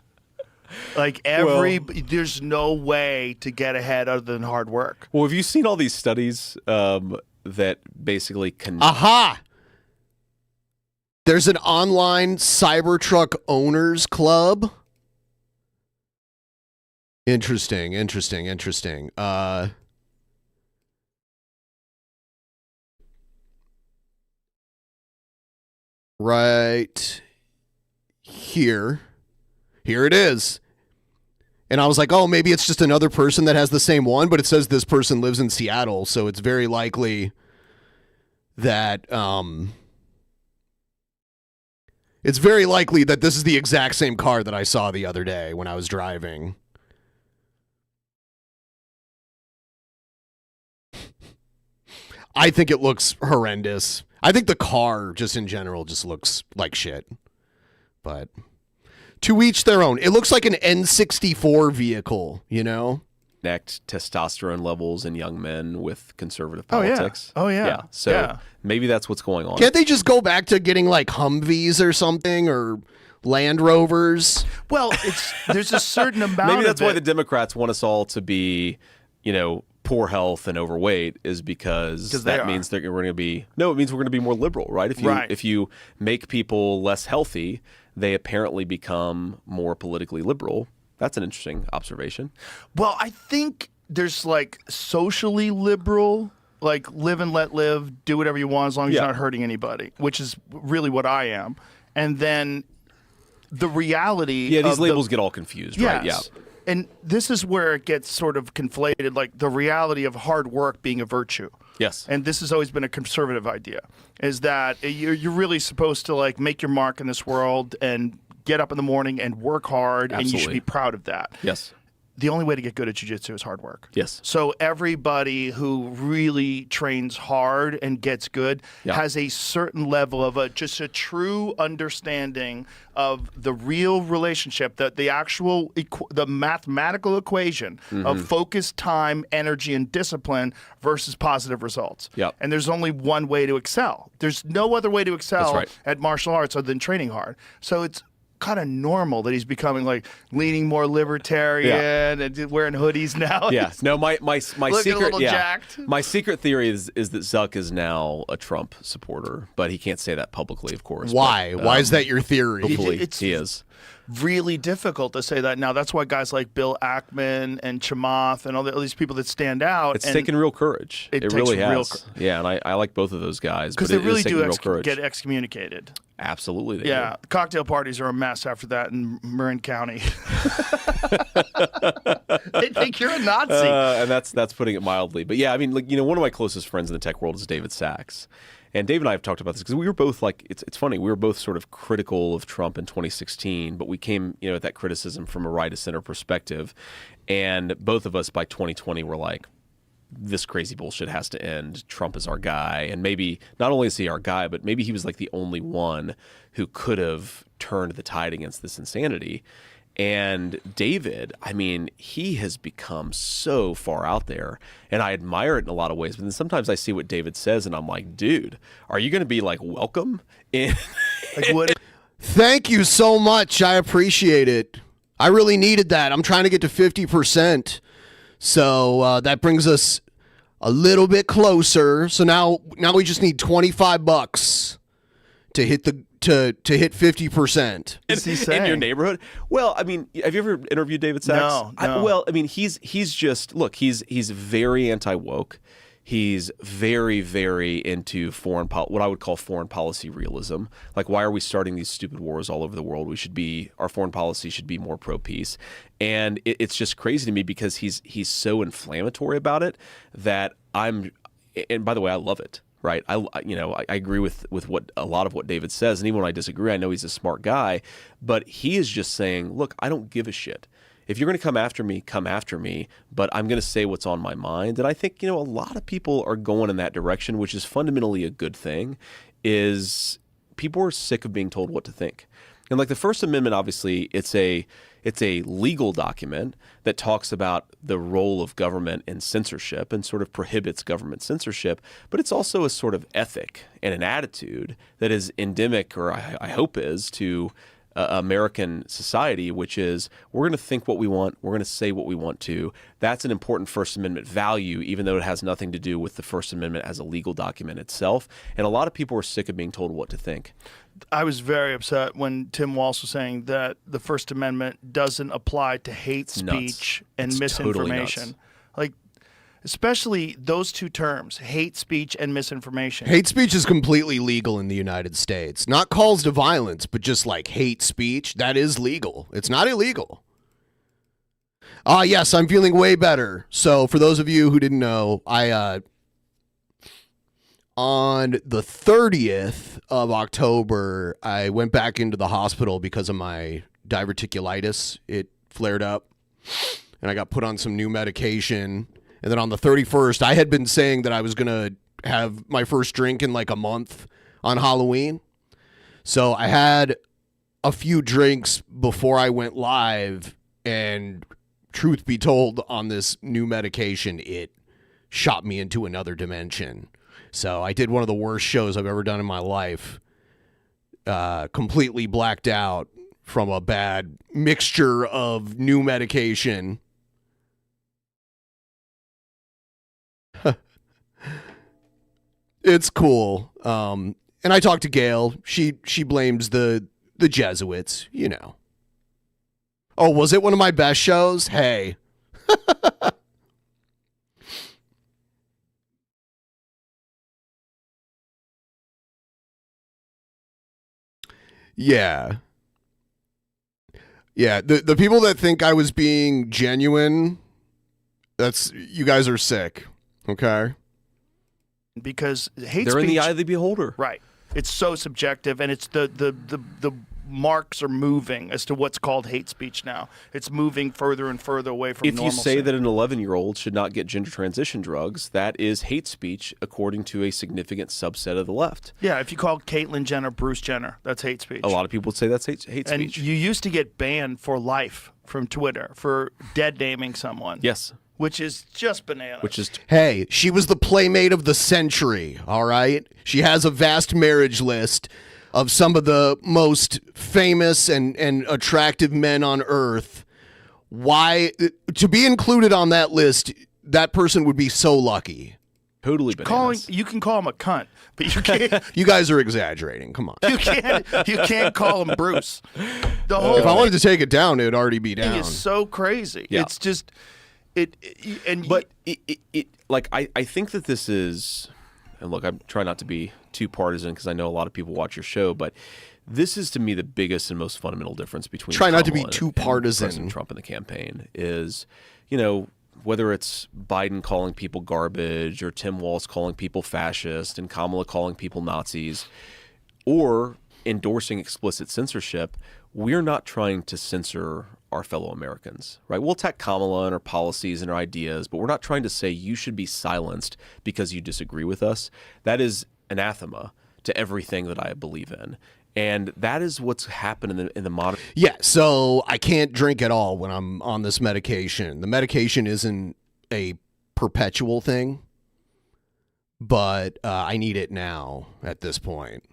There's no way to get ahead other than hard work. Well, have you seen all these studies that basically Aha! There's an online Cybertruck owners club. Interesting. Right here it is. And I was like, oh, maybe it's just another person that has the same one, but it says this person lives in Seattle, so it's very likely that this is the exact same car that I saw the other day when I was driving. I think it looks horrendous. I think the car, just in general, just looks like shit. But to each their own. It looks like an N64 vehicle, connect testosterone levels in young men with conservative politics. Oh, yeah. Yeah. So maybe that's what's going on. Can't they just go back to getting like Humvees or something, or Land Rovers? Well, there's a certain amount Maybe that's of why it. the Democrats want us all to be, poor health and overweight is because that means we're going to be it means we're going to be more liberal, right? If you make people less healthy, they apparently become more politically liberal. That's an interesting observation. Well, I think there's like socially liberal, like live and let live, do whatever you want as long as you're not hurting anybody, which is really what I am. And then the reality these labels get all confused, right? Yeah. And this is where it gets sort of conflated, like the reality of hard work being a virtue. Yes. And this has always been a conservative idea, is that you're really supposed to like make your mark in this world and get up in the morning and work hard, and you should be proud of that. Yes. The only way to get good at jiu-jitsu is hard work. Yes. So everybody who really trains hard and gets good has a certain level of just a true understanding of the real relationship, that the actual the mathematical equation of focus, time, energy, and discipline versus positive results. Yep. And there's only one way to excel. There's no other way to excel at martial arts other than training hard. So it's kind of normal that he's becoming like leaning more libertarian and wearing hoodies now. Yeah. No, my secret jacked. My secret theory is that Zuck is now a Trump supporter, but he can't say that publicly, of course. Why? But, why is that your theory? Hopefully he is. Really difficult to say that now. That's why guys like Bill Ackman and Chamath and all these people that stand out. It's taken real courage. It really has. Yeah, and I like both of those guys. Because they really do get excommunicated. Absolutely. They do. Cocktail parties are a mess after that in Marin County. They think you're a Nazi. And that's putting it mildly. But yeah, I mean, like, one of my closest friends in the tech world is David Sachs. And Dave and I have talked about this because we were both like, it's funny, we were both sort of critical of Trump in 2016, but we came, at that criticism from a right of center perspective. And both of us by 2020 were like, this crazy bullshit has to end. Trump is our guy. And maybe not only is he our guy, but maybe he was like the only one who could have turned the tide against this insanity. And David, I mean, he has become so far out there, and I admire it in a lot of ways. But then sometimes I see what David says, and I'm like, dude, are you going to be like welcome in? Like what? Thank you so much. I appreciate it. I really needed that. I'm trying to get to 50%. So that brings us a little bit closer. So now we just need $25 to hit to hit 50%. In your neighborhood. Well, I mean, have you ever interviewed David Sachs? No. Well, I mean, he's just he's very anti-woke. He's very, very into what I would call foreign policy realism. Like, why are we starting these stupid wars all over the world? Our foreign policy should be more pro-peace. And it's just crazy to me because he's so inflammatory about it that and by the way, I love it. Right. I agree with what a lot of what David says. And even when I disagree, I know he's a smart guy. But he is just saying, look, I don't give a shit. If you're going to come after me, but I'm going to say what's on my mind. And I think, a lot of people are going in that direction, which is fundamentally a good thing, is people are sick of being told what to think. And like the First Amendment, obviously, it's a legal document that talks about the role of government in censorship and sort of prohibits government censorship. But it's also a sort of ethic and an attitude that is endemic, or I hope is, to American society, which is we're going to think what we want, we're going to say what we want to. That's an important First Amendment value, even though it has nothing to do with the First Amendment as a legal document itself. And a lot of people are sick of being told what to think. I was very upset when Tim Walsh was saying that the First Amendment doesn't apply to hate speech and misinformation. Totally nuts. Like, especially those two terms, hate speech and misinformation. Hate speech is completely legal in the United States. Not calls to violence, but just like hate speech, that is legal. It's not illegal. Yes, I'm feeling way better. So for those of you who didn't know, on the 30th of October, I went back into the hospital because of my diverticulitis. It flared up, and I got put on some new medication. And then on the 31st, I had been saying that I was going to have my first drink in like a month on Halloween. So I had a few drinks before I went live, and truth be told, on this new medication, it shot me into another dimension. So I did one of the worst shows I've ever done in my life, completely blacked out from a bad mixture of new medication It's cool. And I talked to Gail. She blames the Jesuits, you know. Oh, was it one of my best shows? Hey. Yeah. Yeah, the people that think I was being genuine, you guys are sick. Okay? Because hate They're speech, in the eye of the beholder. right? It's so subjective, and it's the marks are moving as to what's called hate speech now. It's moving further and further away from If you normalcy. say that an 11-year-old should not get gender transition drugs, that is hate speech according to a significant subset of the left. Yeah, if you call Caitlyn Jenner Bruce Jenner, that's hate speech. A lot of people would say that's hate and speech. you used to get banned for life from Twitter for dead naming someone. Yes. Which is just bananas. Which is Hey, she was the playmate of the century, all right? She has a vast marriage list of some of the most famous and attractive men on earth. Why to be included on that list, that person would be so lucky. totally bananas. you can call him a cunt, but you can't You guys are exaggerating. Come on. you can't call him Bruce. The whole If I wanted to take it down, it would already be thing down. is so crazy. Yeah. It's just But I think that this is, and look, I'm trying not to be too partisan because I know a lot of people watch your show, but this is to me the biggest and most fundamental difference between Try not to be Kamala too and partisan. President Trump in the campaign is, whether it's Biden calling people garbage or Tim Walz calling people fascist and Kamala calling people Nazis or endorsing explicit censorship, we're not trying to censor our fellow Americans, right? We'll attack Kamala and her policies and her ideas, but we're not trying to say you should be silenced because you disagree with us. That is anathema to everything that I believe in. And that is what's happened in the modern... Yeah, so I can't drink at all when I'm on this medication. The medication isn't a perpetual thing, but I need it now at this point.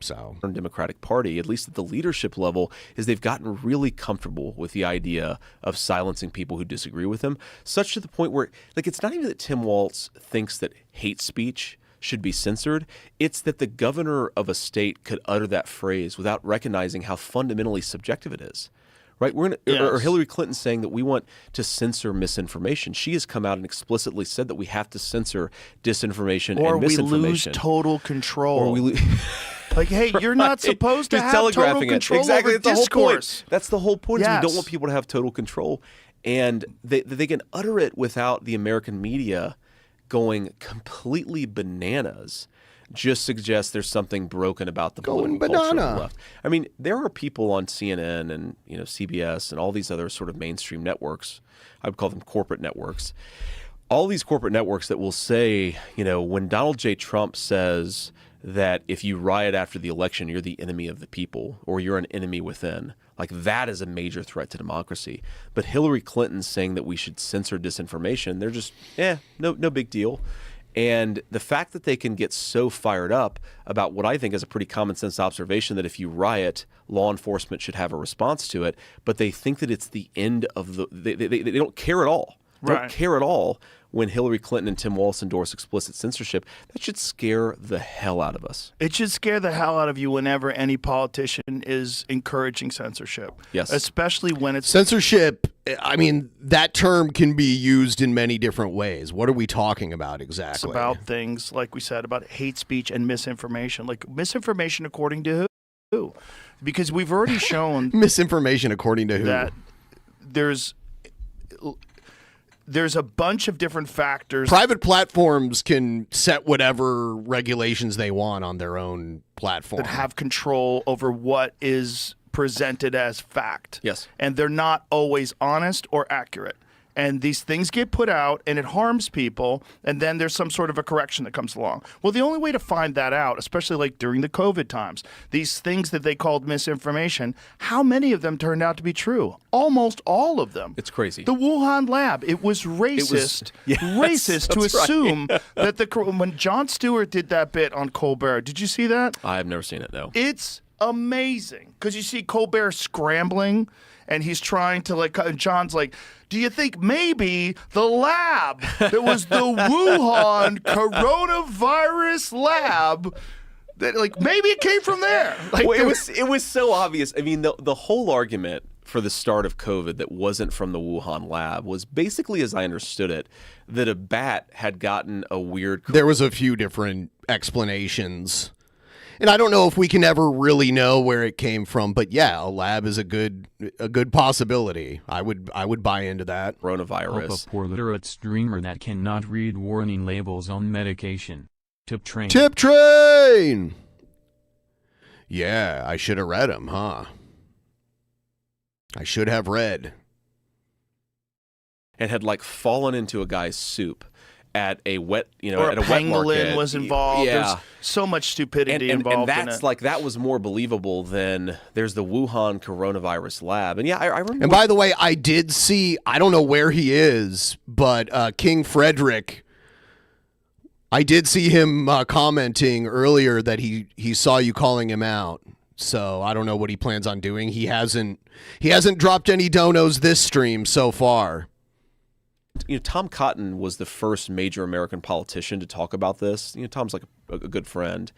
So Democratic Party, at least at the leadership level, is they've gotten really comfortable with the idea of silencing people who disagree with them, such to the point where, it's not even that Tim Walz thinks that hate speech should be censored. It's that the governor of a state could utter that phrase without recognizing how fundamentally subjective it is. Right? Or Hillary Clinton saying that we want to censor misinformation. She has come out and explicitly said that we have to censor disinformation or and we lose misinformation. total control. Or we lose... Like, hey, you're not supposed to He's have total telegraphing control exactly. over That's the whole discourse. point. That's the whole point. Is we don't Yes. want people to have total control, and they can utter it without the American media going completely bananas. Just suggests there's something broken about the Going political culture of banana. the left. I mean, there are people on CNN and CBS and all these other sort of mainstream networks. I would call them corporate networks. All these corporate networks that will say, when Donald J. Trump says that if you riot after the election, you're the enemy of the people or you're an enemy within. That is a major threat to democracy. But Hillary Clinton saying that we should censor disinformation, they're just, no big deal. And the fact that they can get so fired up about what I think is a pretty common sense observation that if you riot, law enforcement should have a response to it, but they think that it's the end of they don't care at all. They don't care at all when Hillary Clinton and Tim Walz endorse explicit censorship. That should scare the hell out of us. It should scare the hell out of you whenever any politician is encouraging censorship. Yes. Especially when it's censorship, I mean, that term can be used in many different ways. What are we talking about exactly? about things, like we said, about hate speech and misinformation. Like misinformation according to who? Because we've already shown misinformation according to who? that there's a bunch of different factors. Private platforms can set whatever regulations they want on their own platform. That have control over what is presented as fact. Yes. And they're not always honest or accurate. And these things get put out and it harms people, and then there's some sort of a correction that comes along. Well, the only way to find that out, especially during the COVID times, these things that they called misinformation, how many of them turned out to be true? Almost all of them. It's crazy. The Wuhan lab, it was racist, racist to that's right. assume that when Jon Stewart did that bit on Colbert, did you see that? I have never seen it, no. It's amazing because you see Colbert scrambling and he's trying to like. And John's like, "Do you think maybe the lab that was the Wuhan coronavirus lab?" That, like, maybe it came from there. Like, Well, it was so obvious. I mean, the whole argument for the start of COVID that wasn't from the Wuhan lab was basically, as I understood it, that a bat had gotten a weird. There was a few different explanations, and I don't know if we can ever really know where it came from. But yeah, a lab is a good possibility. I would buy into that. Help Coronavirus. a poor literate streamer that cannot read warning labels on medication. Tip train. Tip train. Yeah, I should have read them, huh? I should have read. And had like fallen into a guy's soup at a wet, or at a a wet market. pangolin was involved. Yeah. There's so much stupidity involved and in that's it. like that was more believable than there's the Wuhan coronavirus lab. And yeah, I remember. And by the way, I did see, I don't know where he is, but King Frederick, I did see him commenting earlier that he saw you calling him out. So I don't know what he plans on doing. He hasn't dropped any donos this stream so far. Tom Cotton was the first major American politician to talk about this. Tom's like a good friend.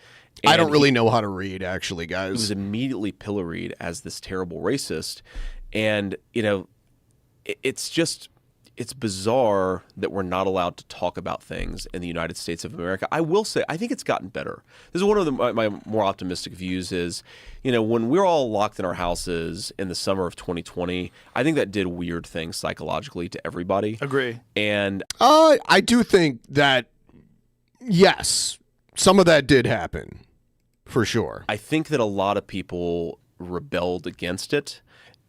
I don't And really know how to read, actually, guys. He was immediately pilloried as this terrible racist. And, it's bizarre that we're not allowed to talk about things in the United States of America. I will say, I think it's gotten better. This is one of my more optimistic views is, when we're all locked in our houses in the summer of 2020, I think that did weird things psychologically to everybody. Agree. And I do think that, yes, some of that did happen, for sure. I think that a lot of people rebelled against it,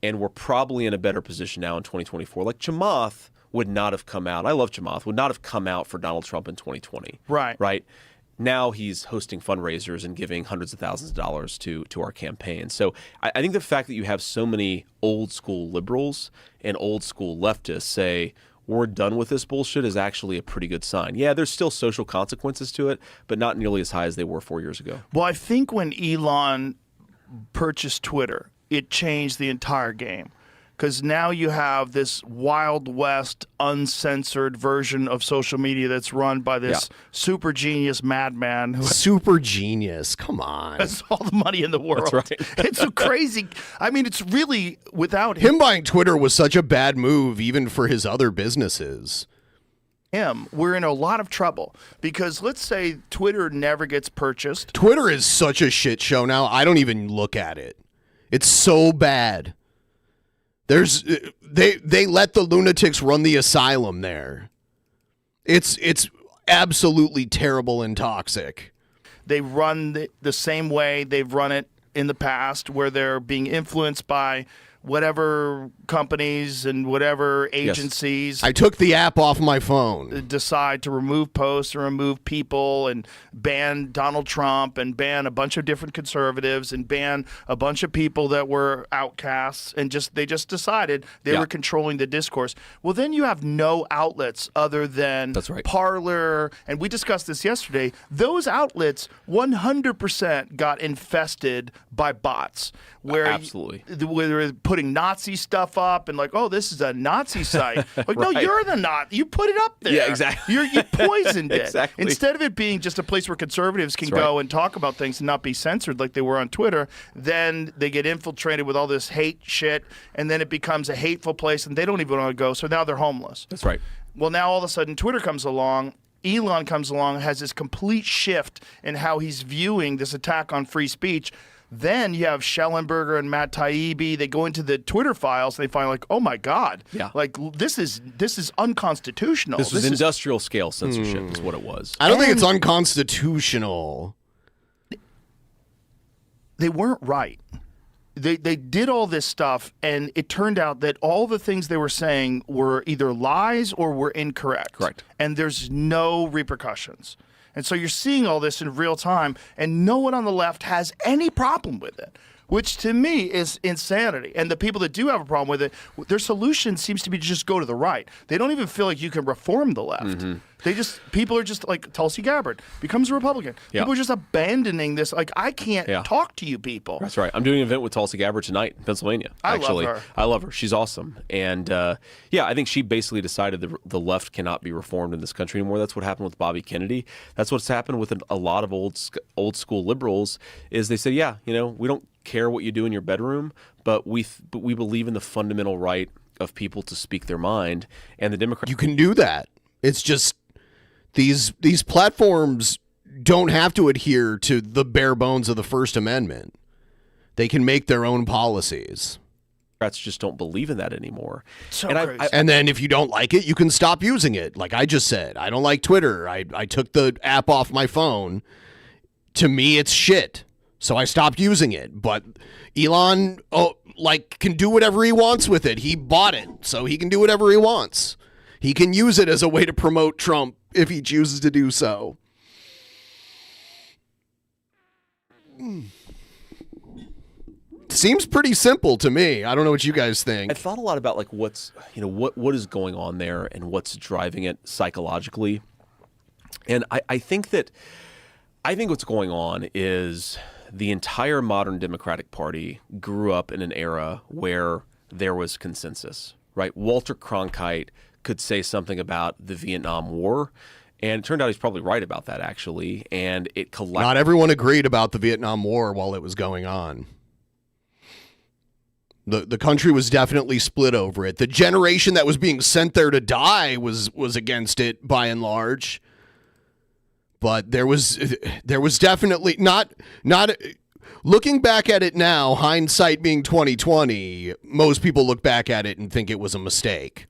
and we're probably in a better position now in 2024. Like Chamath would not have come out. I love Chamath. Would not have come out for Donald Trump in 2020. Right. Right. Now he's hosting fundraisers and giving hundreds of thousands of dollars to our campaign. So I think the fact that you have so many old school liberals and old school leftists say we're done with this bullshit is actually a pretty good sign. Yeah, there's still social consequences to it, but not nearly as high as they were 4 years ago. Well, I think when Elon purchased Twitter, it changed the entire game. Because now you have this Wild West, uncensored version of social media that's run by this super genius madman who Super genius. Come on. has all the money in the world. That's right. It's so crazy. I mean, it's really without him, Him buying Twitter was such a bad move, even for his other businesses. we're in a lot of trouble. Because let's say Twitter never gets purchased. Twitter is such a shit show now. I don't even look at it. It's so bad. They let the lunatics run the asylum there. It's absolutely terrible and toxic. They run the same way they've run it in the past, where they're being influenced by whatever companies and whatever agencies I took the app off my phone. decide to remove posts or remove people and ban Donald Trump and ban a bunch of different conservatives and ban a bunch of people that were outcasts, and they just decided they were controlling the discourse. Well, then you have no outlets other than That's right. Parler, and we discussed this yesterday. Those outlets 100% got infested by bots, where Absolutely. where they're putting Nazi stuff up and like, oh, this is a Nazi site. Like, no, Right. you're the Nazi. You put it up there. Yeah, exactly. You poisoned it. Exactly. Instead of it being just a place where conservatives can That's go right. and talk about things and not be censored like they were on Twitter, then they get infiltrated with all this hate shit, and then it becomes a hateful place, and they don't even want to go. So now they're homeless. That's right. Well, now all of a sudden Twitter comes along. Elon comes along, has this complete shift in how he's viewing this attack on free speech. Then you have Schellenberger and Matt Taibbi. They go into the Twitter files. And they find like, oh my God, like this is unconstitutional. This was is industrial scale censorship is what it was. I don't think it's unconstitutional. They weren't right. They did all this stuff, and it turned out that all the things they were saying were either lies or were incorrect. Correct. And there's no repercussions. And so you're seeing all this in real time, and no one on the left has any problem with it. which to me is insanity. And the people that do have a problem with it, their solution seems to be to just go to the right. They don't even feel like you can reform the left. People are just like Tulsi Gabbard becomes a Republican. Yeah. People are just abandoning this. Like, I can't talk to you people. That's right. I'm doing an event with Tulsi Gabbard tonight in Pennsylvania. Actually, love her. I love her. She's awesome. And I think she basically decided the left cannot be reformed in this country anymore. That's what happened with Bobby Kennedy. That's what's happened with a lot of old school liberals. Is they said, we don't care what you do in your bedroom, but we believe in the fundamental right of people to speak their mind. And the Democrats, You can do that. It's just these platforms don't have to adhere to the bare bones of the First Amendment. They can make their own policies. just don't believe in that anymore. So and crazy. And then if you don't like it, you can stop using it. Like I just said, I don't like Twitter. I took the app off my phone. To me, it's shit. So I stopped using it. But Elon, can do whatever he wants with it. He bought it, so he can do whatever he wants. He can use it as a way to promote Trump if he chooses to do so. Seems pretty simple to me. I don't know what you guys think. I thought a lot about like what is going on there and what's driving it psychologically. And I think what's going on is the entire modern Democratic Party grew up in an era where there was consensus, right? Walter Cronkite could say something about the Vietnam War, and it turned out he's probably right about that, actually. And it collapsed. Not everyone agreed about the Vietnam War while it was going on. The country was definitely split over it. The generation that was being sent there to die was against it by and large. But there was definitely not looking back at it now, hindsight being 2020, most people look back at it and think it was a mistake.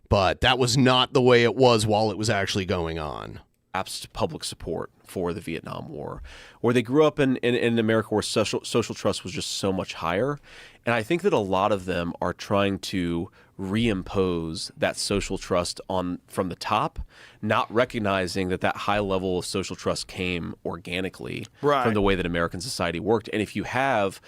But that was not the way it was while it was actually going on. Public support for the Vietnam War, where they grew up in America where social trust was just so much higher. And I think that a lot of them are trying to reimpose that social trust from the top, not recognizing that high level of social trust came organically from the way that American society worked. And if you have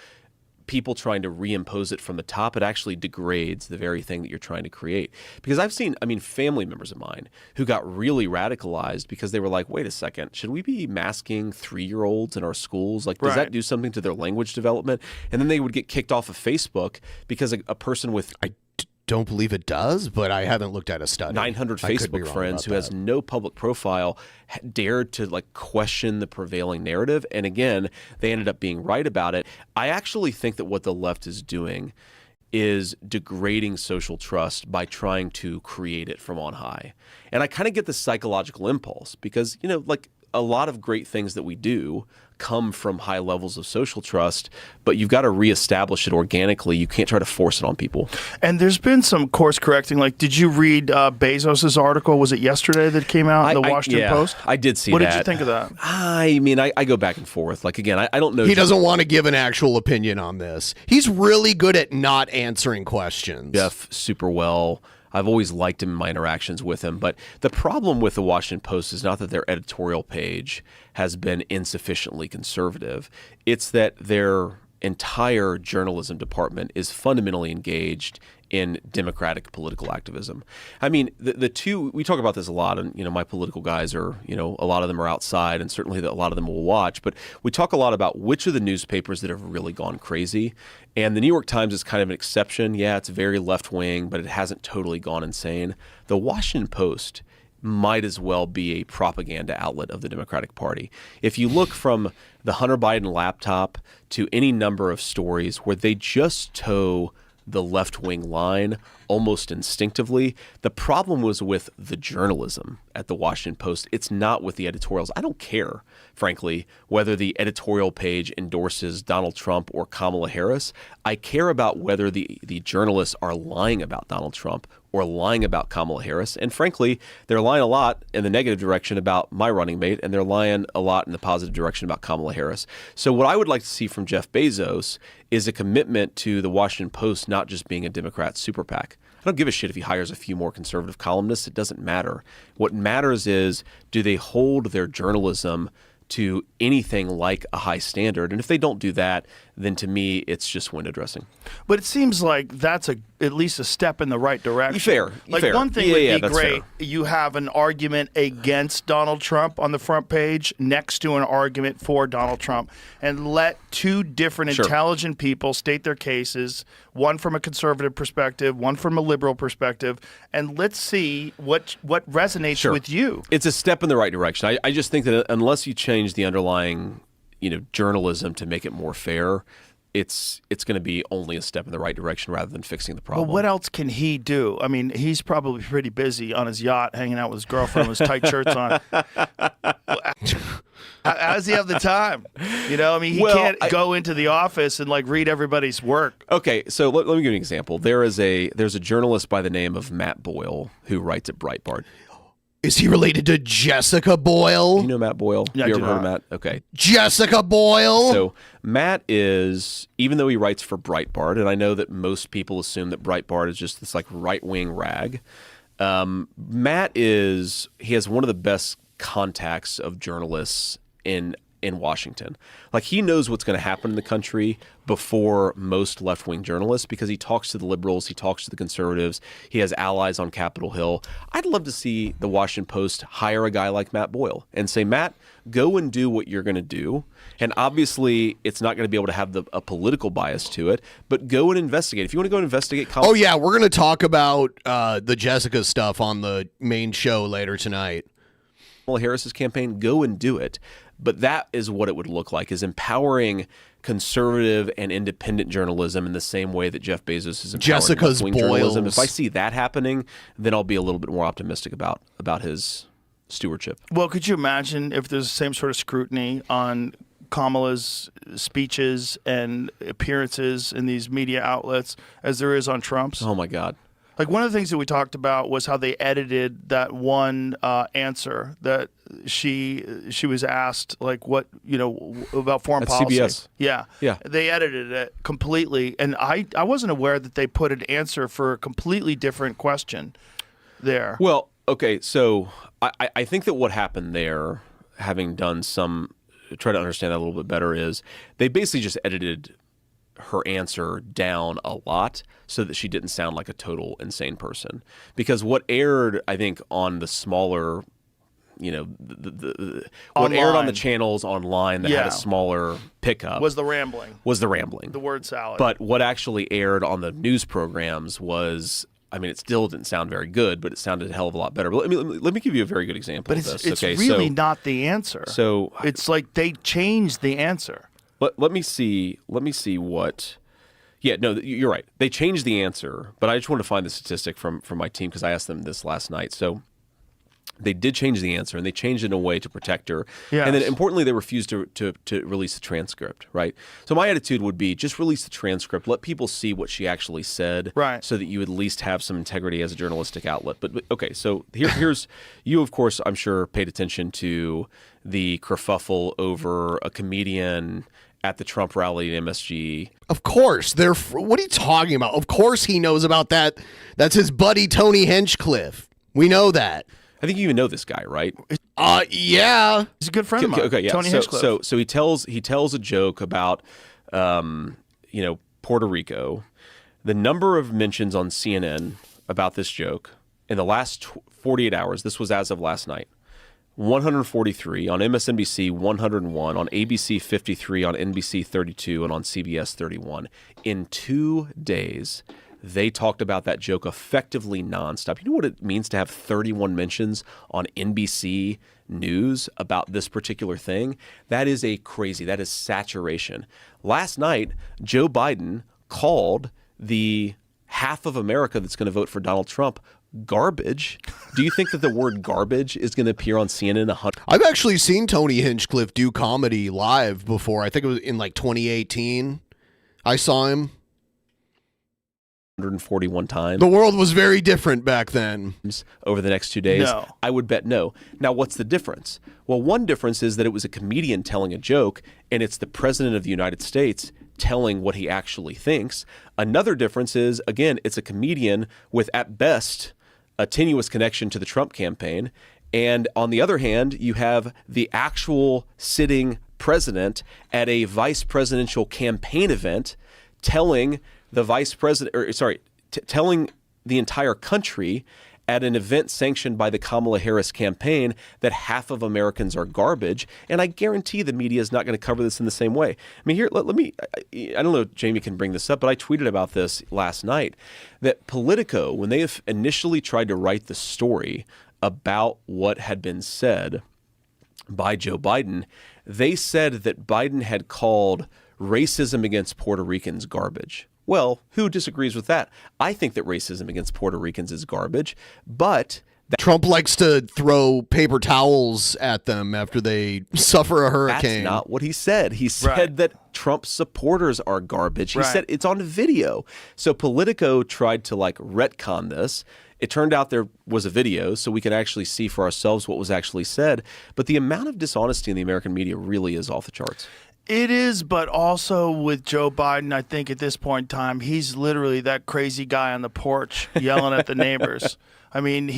people trying to reimpose it from the top, it actually degrades the very thing that you're trying to create. Because I've seen, family members of mine who got really radicalized because they were like, wait a second, should we be masking 3-year-olds in our schools? Like, does that do something to their language development? And then they would get kicked off of Facebook because a person with... Don't believe it does, but I haven't looked at a study. 900 Facebook friends who has no public profile dared to question the prevailing narrative. And again, they ended up being right about it. I actually think that what the left is doing is degrading social trust by trying to create it from on high. And I kind of get the psychological impulse because, a lot of great things that we do come from high levels of social trust, but you've got to reestablish it organically. You can't try to force it on people. And there's been some course correcting. Like, did you read Bezos's article? Was it yesterday that came out in the Washington Post? I did see that. What did you think of that? I go back and forth. Like, again, I don't know. He doesn't want to give an actual opinion on this. He's really good at not answering questions. Jeff, super well. I've always liked him in my interactions with him. But the problem with the Washington Post is not that their editorial page has been insufficiently conservative. It's that their entire journalism department is fundamentally engaged in democratic political activism. The two, we talk about this a lot, and my political guys are, a lot of them are outside, and certainly a lot of them will watch, but we talk a lot about which are the newspapers that have really gone crazy. And the New York Times is kind of an exception. Yeah, it's very left-wing, but it hasn't totally gone insane. The Washington Post might as well be a propaganda outlet of the Democratic Party. If you look from the Hunter Biden laptop to any number of stories where they just toe the left-wing line almost instinctively. The problem was with the journalism at the Washington Post. It's not with the editorials. I don't care, frankly, whether the editorial page endorses Donald Trump or Kamala Harris. I care about whether the journalists are lying about Donald Trump or lying about Kamala Harris. And frankly, they're lying a lot in the negative direction about my running mate, and they're lying a lot in the positive direction about Kamala Harris. So what I would like to see from Jeff Bezos is a commitment to the Washington Post not just being a Democrat super PAC. I don't give a shit if he hires a few more conservative columnists. It doesn't matter. What matters is, do they hold their journalism to anything like a high standard? And if they don't do that, then to me it's just window dressing. But it seems like that's at least a step in the right direction. Fair. Like fair. one thing Yeah, would yeah, be that's great. fair. You have an argument against Donald Trump on the front page next to an argument for Donald Trump, and let two different Sure. intelligent people state their cases, one from a conservative perspective, one from a liberal perspective, and let's see what resonates Sure. with you. It's a step in the right direction. I just think that unless you change the underlying, journalism to make it more fair, it's going to be only a step in the right direction rather than fixing the problem. Well, what else can he do? I mean, he's probably pretty busy on his yacht, hanging out with his girlfriend with his tight shirts on. How does he have the time? He can't go into the office and read everybody's work. Okay, so let me give you an example. There's a journalist by the name of Matt Boyle who writes at Breitbart. Is he related to Jessica Boyle? You know Matt Boyle? Yeah, you I ever do heard of not. Matt? Okay. Jessica Boyle? So Matt is, even though he writes for Breitbart, and I know that most people assume that Breitbart is just this right-wing rag, he has one of the best contacts of journalists in Washington. He knows what's going to happen in the country before most left-wing journalists because he talks to the liberals, he talks to the conservatives, he has allies on Capitol Hill. I'd love to see the Washington Post hire a guy like Matt Boyle and say, Matt, go and do what you're going to do. And obviously, it's not going to be able to have a political bias to it, but go and investigate. If you want to go and investigate... Oh, yeah, we're going to talk about the Jessica stuff on the main show later tonight. Harris's campaign, go and do it. But that is what it would look like, is empowering conservative and independent journalism in the same way that Jeff Bezos is empowering Jessica's left-wing journalism. Boyles. If I see that happening, then I'll be a little bit more optimistic about his stewardship. Well, could you imagine if there's the same sort of scrutiny on Kamala's speeches and appearances in these media outlets as there is on Trump's? Oh, my God. One of the things that we talked about was how they edited that one answer that she was asked, what, about foreign At policy. CBS. Yeah. They edited it completely. And I wasn't aware that they put an answer for a completely different question there. Well, okay, so I think that what happened there, having done try to understand that a little bit better, is they basically just edited her answer down a lot so that she didn't sound like a total insane person. Because what aired, I think, on the smaller, what aired on the channels online that had a smaller pickup was the rambling. The word salad. But what actually aired on the news programs was, it still didn't sound very good, but it sounded a hell of a lot better. But let me give you a very good example But of this. it's Okay, really not the answer. So it's like they changed the answer. Let me see what. Yeah, no, you're right. They changed the answer, but I just wanted to find the statistic from my team because I asked them this last night. So they did change the answer, and they changed it in a way to protect her. Yes. And then, importantly, they refused to release the transcript, right? So my attitude would be just release the transcript, let people see what she actually said, right, so that you at least have some integrity as a journalistic outlet. But okay, so here's you, of course, I'm sure, paid attention to the kerfuffle over a comedian at the Trump rally at MSG. Of course. What are you talking about? Of course he knows about that. That's his buddy Tony Hinchcliffe. We know that. I think you even know this guy, right? Yeah. He's a good friend of mine. Okay, yeah. Tony Hinchcliffe. So he tells a joke about Puerto Rico. The number of mentions on CNN about this joke in the last 48 hours, this was as of last night, 143, on MSNBC 101, on ABC 53, on NBC 32, and on CBS 31. In 2 days, they talked about that joke effectively nonstop. You know what it means to have 31 mentions on NBC News about this particular thing? That is that is saturation. Last night, Joe Biden called the half of America that's going to vote for Donald Trump garbage. Do you think that the word garbage is going to appear on CNN 100? I've actually seen Tony Hinchcliffe do comedy live before. I think it was in 2018. I saw him 141 times. The world was very different back then. Over the next 2 days? No. I would bet no. Now, what's the difference? Well, one difference is that it was a comedian telling a joke, and it's the president of the United States telling what he actually thinks. Another difference is, again, it's a comedian with, at best, a tenuous connection to the Trump campaign. And on the other hand, you have the actual sitting president at a vice presidential campaign event, telling the vice president, telling the entire country at an event sanctioned by the Kamala Harris campaign that half of Americans are garbage. And I guarantee the media is not going to cover this in the same way. I mean, here, let me, I don't know if Jamie can bring this up, but I tweeted about this last night, that Politico, when they initially tried to write the story about what had been said by Joe Biden, they said that Biden had called racism against Puerto Ricans garbage. Well, who disagrees with that? I think that racism against Puerto Ricans is garbage, but Trump likes to throw paper towels at them after they suffer a hurricane. That's not what he said. He said that Trump supporters are garbage. He said it's on video. So Politico tried to retcon this. It turned out there was a video, so we could actually see for ourselves what was actually said. But the amount of dishonesty in the American media really is off the charts. It is, but also with Joe Biden, I think at this point in time, he's literally that crazy guy on the porch yelling at the neighbors. I mean,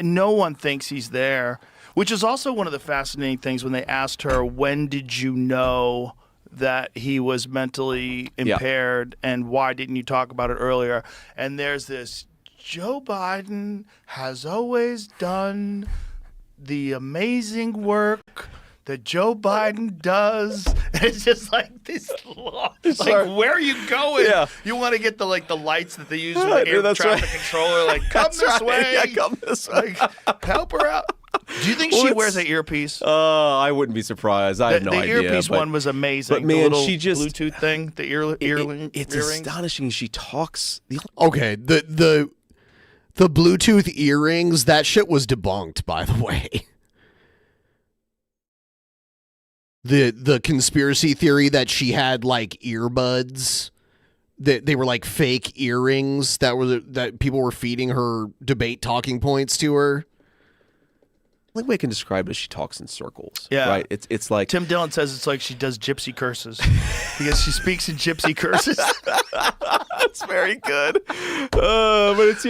no one thinks he's there, which is also one of the fascinating things when they asked her, when did you know that he was mentally impaired and why didn't you talk about it earlier? And there's this, Joe Biden has always done the amazing work that Joe Biden does. It's just like this long, where are you going? Yeah. You want to get the lights that they use with the air traffic controller, come this way. Yeah, come this way. Help her out. Do you think she wears an earpiece? I wouldn't be surprised. I have no idea. The earpiece one was amazing. But man, the little she just Bluetooth thing, the earring. It's astonishing. She talks. Okay, the Bluetooth earrings, that shit was debunked, by the way. The conspiracy theory that she had earbuds, that they were fake earrings that people were feeding her debate talking points to her. The only way I can describe it is she talks in circles. Yeah. Right? It's like Tim Dillon says it's like she does gypsy curses because she speaks in gypsy curses. That's very good. But it's,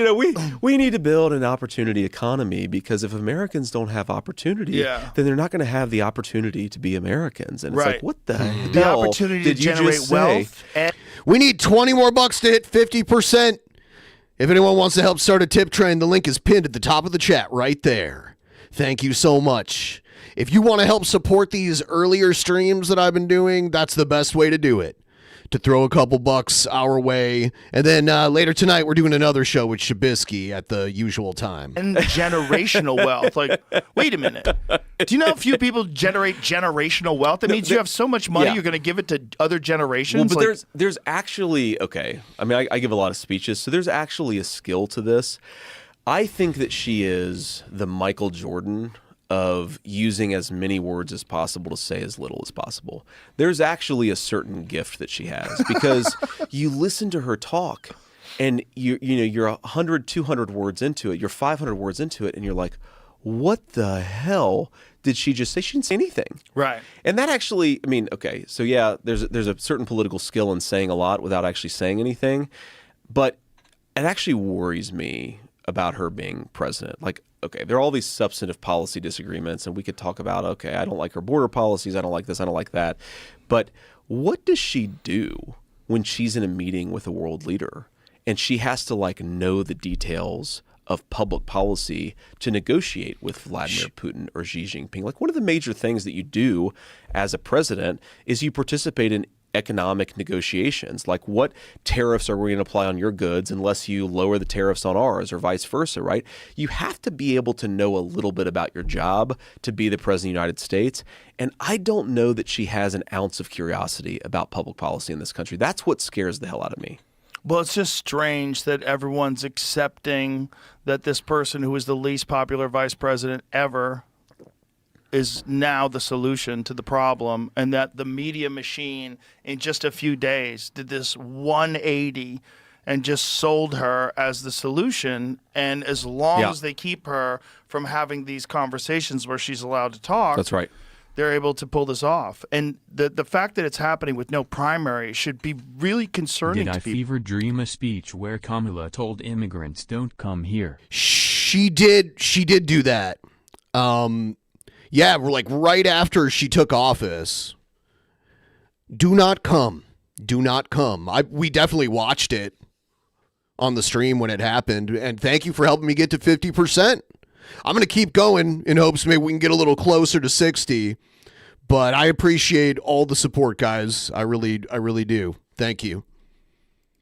we need to build an opportunity economy, because if Americans don't have opportunity, then they're not going to have the opportunity to be Americans. And it's like, what the hell the opportunity did to you generate just wealth. say? We need 20 more bucks to hit 50%. If anyone wants to help start a tip train, the link is pinned at the top of the chat right there. Thank you so much. If you want to help support these earlier streams that I've been doing, that's the best way to do it. To throw a couple bucks our way. And then later tonight, we're doing another show with Shabisky at the usual time. And generational wealth. Wait a minute. Do you know how few people generate generational wealth? It means you have so much money, you're going to give it to other generations. Well, but there's actually, I mean, I give a lot of speeches, so there's actually a skill to this. I think that she is the Michael Jordan of using as many words as possible to say as little as possible. There's actually a certain gift that she has, because you listen to her talk and you're 100, 200 words into it, you're 500 words into it, and you're like, what the hell did she just say? She didn't say anything. Right. And that actually, I mean, so yeah, there's a certain political skill in saying a lot without actually saying anything, but it actually worries me about her being president. There are all these substantive policy disagreements, and we could talk about, I don't like her border policies, I don't like this, I don't like that. But what does she do when she's in a meeting with a world leader and she has to know the details of public policy to negotiate with Vladimir Putin or Xi Jinping? One of the major things that you do as a president is you participate in economic negotiations, what tariffs are we going to apply on your goods unless you lower the tariffs on ours, or vice versa, right? You have to be able to know a little bit about your job to be the president of the United States. And I don't know that she has an ounce of curiosity about public policy in this country. That's what scares the hell out of me. Well, it's just strange that everyone's accepting that this person who is the least popular vice president ever is now the solution to the problem, and that the media machine in just a few days did this 180 and just sold her as the solution. And as long as they keep her from having these conversations where she's allowed to talk, that's right, they're able to pull this off. And the fact that it's happening with no primary should be really concerning to people. Did I fever dream a speech where Kamala told immigrants don't come here? She did do that. Yeah, we're like right after she took office. Do not come. Do not come. We definitely watched it on the stream when it happened, and thank you for helping me get to 50%. I'm going to keep going in hopes maybe we can get a little closer to 60, but I appreciate all the support, guys. I really do. Thank you.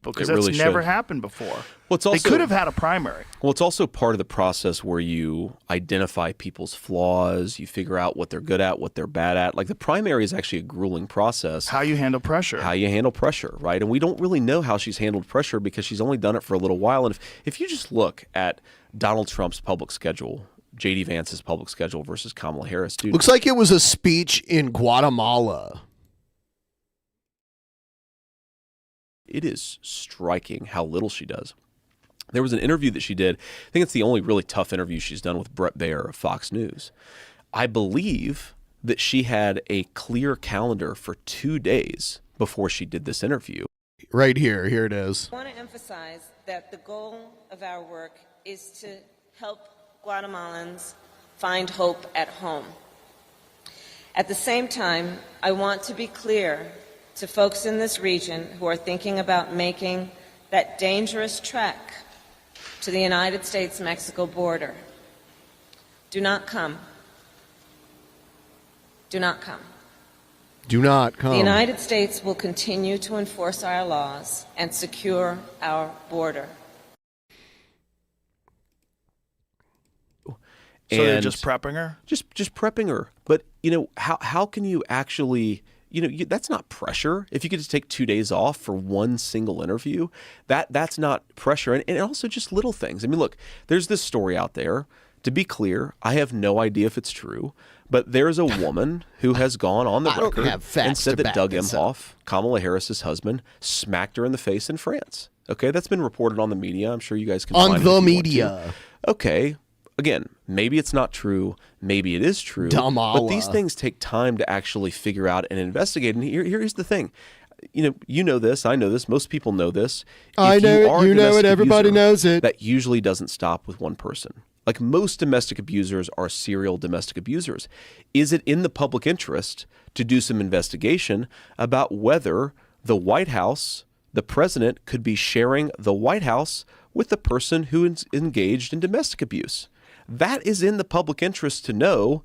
Because It that's really never should. happened before. Well, it's also, they could have had a primary. Well, it's also part of the process where you identify people's flaws, you figure out what they're good at, what they're bad at. Like the primary is actually a grueling process. How you handle pressure. How you handle pressure, right? And we don't really know how she's handled pressure because she's only done it for a little while. And if you just look at Donald Trump's public schedule, JD Vance's public schedule versus Kamala Harris, dude. Looks like it was a speech in Guatemala. It is striking how little she does. There was an interview that she did. I think it's the only really tough interview she's done with Brett Baier of Fox News. I believe that she had a clear calendar for 2 days before she did this interview. Right here. Here it is. I want to emphasize that the goal of our work is to help Guatemalans find hope at home. At the same time, I want to be clear to folks in this region who are thinking about making that dangerous trek to the United States-Mexico border. Do not come. Do not come. Do not come. The United States will continue to enforce our laws and secure our border. So they're just prepping her? Just prepping her. But, you know, how can you actually, you know, that's not pressure. If you could just take 2 days off for one single interview, that's not pressure. And also just little things. I mean, look, there's this story out there. To be clear, I have no idea if it's true, but there's a woman who has gone on the record and said that Doug Emhoff, Kamala Harris's husband, smacked her in the face in France. Okay, that's been reported on the media. I'm sure you guys can find it if you want to. Okay. Again, maybe it's not true, maybe it is true, but these things take time to actually figure out and investigate. And here's the thing. You know this, I know this, most people know this. I know it, you know it, everybody knows it. That usually doesn't stop with one person. Like most domestic abusers are serial domestic abusers. Is it in the public interest to do some investigation about whether the White House, the president, could be sharing the White House with the person who is engaged in domestic abuse? That is in the public interest to know.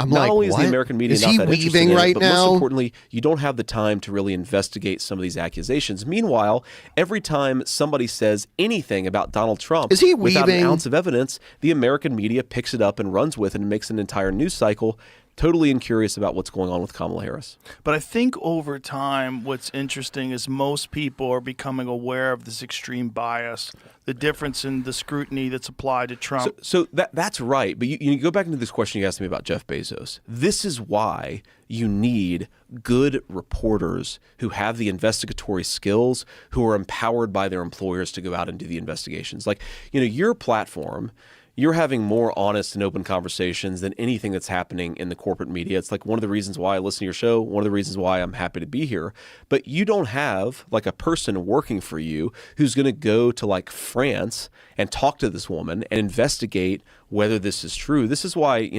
Not only is the American media not that interested in it, but most importantly, you don't have the time to really investigate some of these accusations. Meanwhile, every time somebody says anything about Donald Trump without an ounce of evidence, the American media picks it up and runs with it and makes an entire news cycle. Totally incurious about what's going on with Kamala Harris. But I think over time, what's interesting is most people are becoming aware of this extreme bias, the difference in the scrutiny that's applied to Trump. So that's right. But you go back into this question you asked me about Jeff Bezos. This is why you need good reporters who have the investigatory skills, who are empowered by their employers to go out and do the investigations. Like, your platform, you're having more honest and open conversations than anything that's happening in the corporate media. It's like one of the reasons why I listen to your show, one of the reasons why I'm happy to be here. But you don't have like a person working for you who's going to go to like France and talk to this woman and investigate whether this is true. This is why,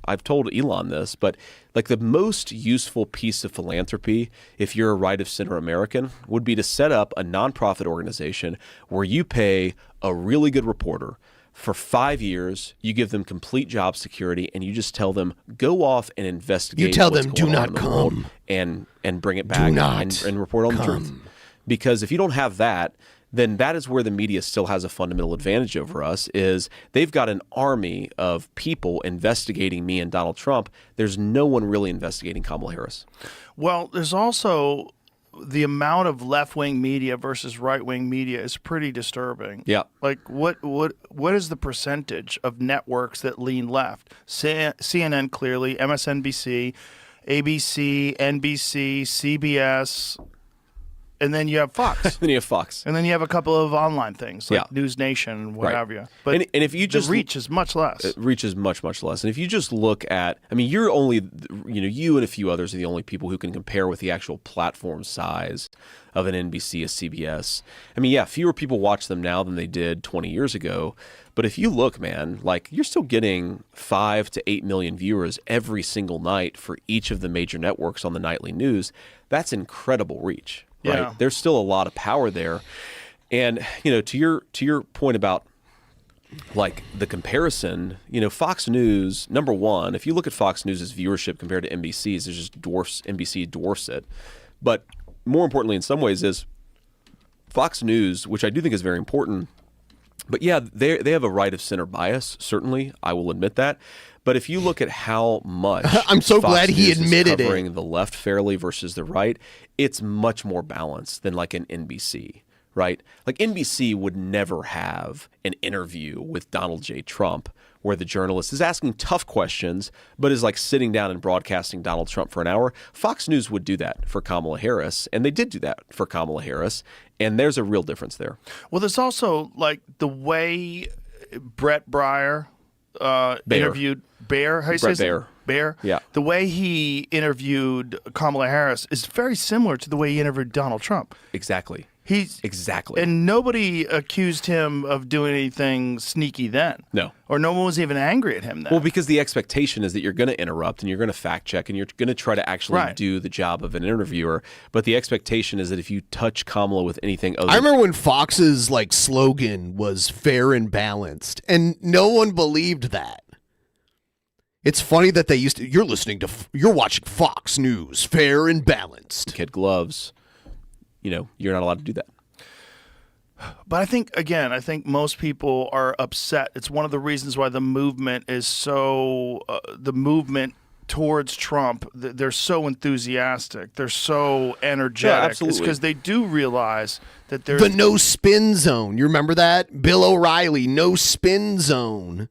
I've told Elon this, but like the most useful piece of philanthropy, if you're a right of center American, would be to set up a nonprofit organization where you pay a really good reporter for 5 years, you give them complete job security, and you just tell them, go off and investigate. You tell what's them, going do on not in the world come. And bring it back and report on the truth. Because if you don't have that, then that is where the media still has a fundamental advantage over us, is they've got an army of people investigating me and Donald Trump. There's no one really investigating Kamala Harris. Well, there's also the amount of left-wing media versus right-wing media is pretty disturbing. Yeah. Like what is the percentage of networks that lean left? CNN clearly, MSNBC, ABC, NBC, CBS, and then you have Fox. Then you have Fox. And then you have a couple of online things like Yeah. News Nation, what Right. have you. But and if you just the reach is much less. It reaches much, much less. And if you just look at, I mean, you're only, you and a few others are the only people who can compare with the actual platform size of an NBC, a CBS. I mean, yeah, fewer people watch them now than they did 20 years ago. But if you look, man, like you're still getting 5 to 8 million viewers every single night for each of the major networks on the nightly news. That's incredible reach, right? Yeah. There's still a lot of power there. And, to your point about like the comparison, Fox News, number one, if you look at Fox News's viewership compared to NBC's, NBC dwarfs it. But more importantly, in some ways, is Fox News, which I do think is very important. But yeah, they have a right of center bias. Certainly, I will admit that. But if you look at how much I'm so Fox glad he News is admitted it. covering the left fairly versus the right, it's much more balanced than like an NBC. Right? Like NBC would never have an interview with Donald J. Trump where the journalist is asking tough questions, but is like sitting down and broadcasting Donald Trump for an hour. Fox News would do that for Kamala Harris, and they did do that for Kamala Harris, and there's a real difference there. Well, there's also like the way Brett Breyer interviewed Bear. How do you say Brett his name? Baer. Bear. Yeah. The way he interviewed Kamala Harris is very similar to the way he interviewed Donald Trump. Exactly. Exactly. And nobody accused him of doing anything sneaky then. No. Or no one was even angry at him then. Well, because the expectation is that you're going to interrupt and you're going to fact check and you're going to try to actually do the job of an interviewer. But the expectation is that if you touch Kamala with anything other I remember when Fox's like slogan was fair and balanced, and no one believed that. It's funny that they used to, you're watching Fox News, fair and balanced. kid gloves, you're not allowed to do that. But I think most people are upset. It's one of the reasons why the movement is so, the movement towards Trump, they're so enthusiastic. They're so energetic. Yeah, absolutely. It's because they do realize that there's The no spin zone. You remember that? Bill O'Reilly, no spin zone.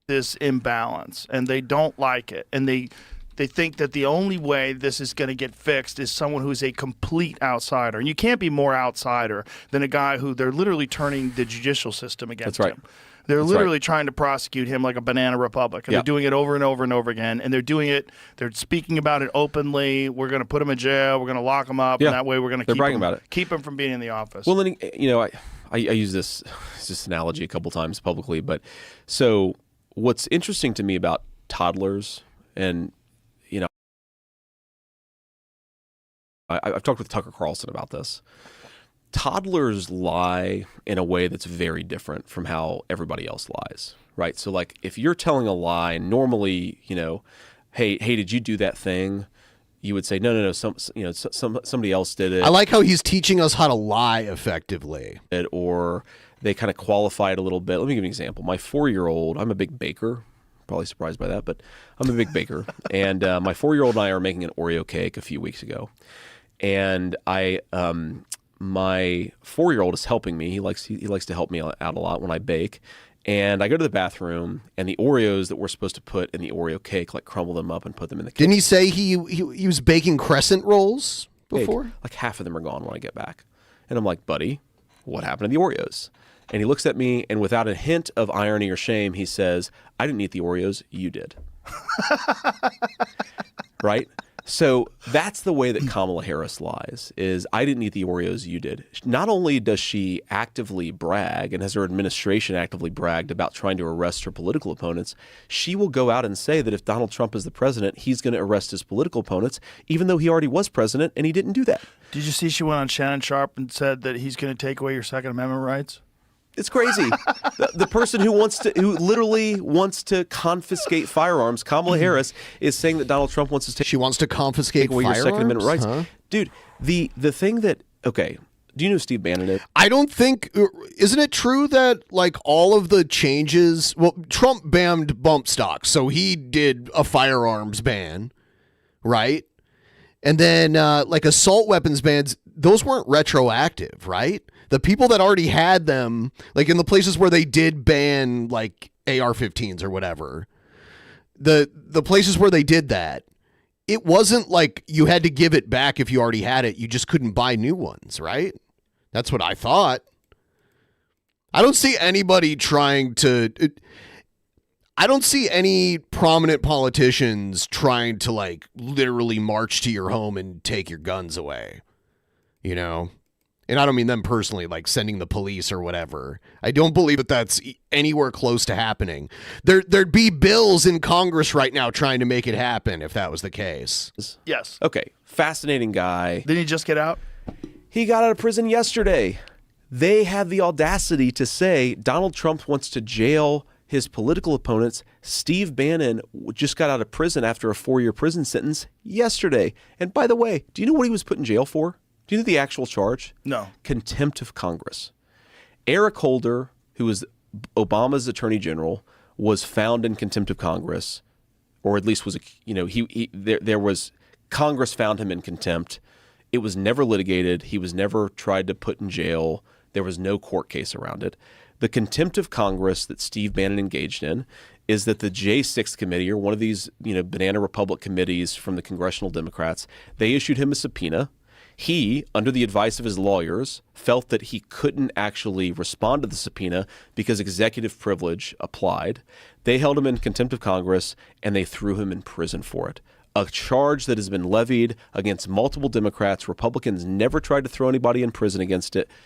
this imbalance, and they don't like it. And they think that the only way this is going to get fixed is someone who's a complete outsider. And you can't be more outsider than a guy who they're literally turning the judicial system against That's right. him. They're That's literally right. trying to prosecute him like a banana republic. And Yeah. they're doing it over and over and over again. And they're doing it, they're speaking about it openly. We're going to put him in jail. We're going to lock him up. Yeah. And that way we're going to They're bragging about it. keep him from being in the office. Well, then, I use this analogy a couple times publicly, but so what's interesting to me about toddlers, and I've talked with Tucker Carlson about this. Toddlers lie in a way that's very different from how everybody else lies, right? So, like, if you're telling a lie, normally, hey, did you do that thing? You would say, no, somebody else did it. I like how he's teaching us how to lie effectively. Or they kind of qualify it a little bit. Let me give you an example. My 4-year-old, I'm a big baker. Probably surprised by that, but I'm a big baker. And my 4-year-old and I are making an Oreo cake a few weeks ago. And my 4-year-old is helping me. He likes to help me out a lot when I bake. And I go to the bathroom, and the Oreos that we're supposed to put in the Oreo cake, like crumble them up and put them in the cake. Didn't he say he was baking crescent rolls before? Like half of them are gone when I get back. And I'm like, buddy, what happened to the Oreos? And he looks at me, and without a hint of irony or shame, he says, I didn't eat the Oreos, you did. Right? So that's the way that Kamala Harris lies, is I didn't eat the Oreos, you did. Not only does she actively brag, and has her administration actively bragged about trying to arrest her political opponents, she will go out and say that if Donald Trump is the president, he's going to arrest his political opponents, even though he already was president, and he didn't do that. Did you see she went on Shannon Sharp and said that he's going to take away your Second Amendment rights? It's crazy. The person who literally wants to confiscate firearms, Kamala Harris, is saying that Donald Trump wants to She wants to confiscate take away your Second Amendment rights. Huh? Dude, the thing that, okay, do you know Steve Bannon? I don't think, isn't it true that like all of the changes, well, Trump banned bump stocks, so he did a firearms ban, right? And then like assault weapons bans, those weren't retroactive, right? The people that already had them, like in the places where they did ban like AR-15s or whatever, the places where they did that, it wasn't like you had to give it back if you already had it. You just couldn't buy new ones, right? That's what I thought. I don't see anybody trying to... I don't see any prominent politicians trying to like literally march to your home and take your guns away, you know? And I don't mean them personally, like sending the police or whatever. I don't believe that that's anywhere close to happening. There'd be bills in Congress right now trying to make it happen if that was the case. Yes. Okay, fascinating guy. Didn't he just get out? He got out of prison yesterday. They have the audacity to say Donald Trump wants to jail his political opponents. Steve Bannon just got out of prison after a 4-year prison sentence yesterday. And by the way, do you know what he was put in jail for? Do you know the actual charge? No. Contempt of Congress. Eric Holder, who was Obama's attorney general, was found in contempt of Congress, or at least was, there was, Congress found him in contempt. It was never litigated. He was never tried to put in jail. There was no court case around it. The contempt of Congress that Steve Bannon engaged in is that the J6 committee, or one of these, Banana Republic committees from the congressional Democrats, they issued him a subpoena. He, under the advice of his lawyers, felt that he couldn't actually respond to the subpoena because executive privilege applied. They held him in contempt of Congress, and they threw him in prison for it. A charge that has been levied against multiple Democrats. Republicans never tried to throw anybody in prison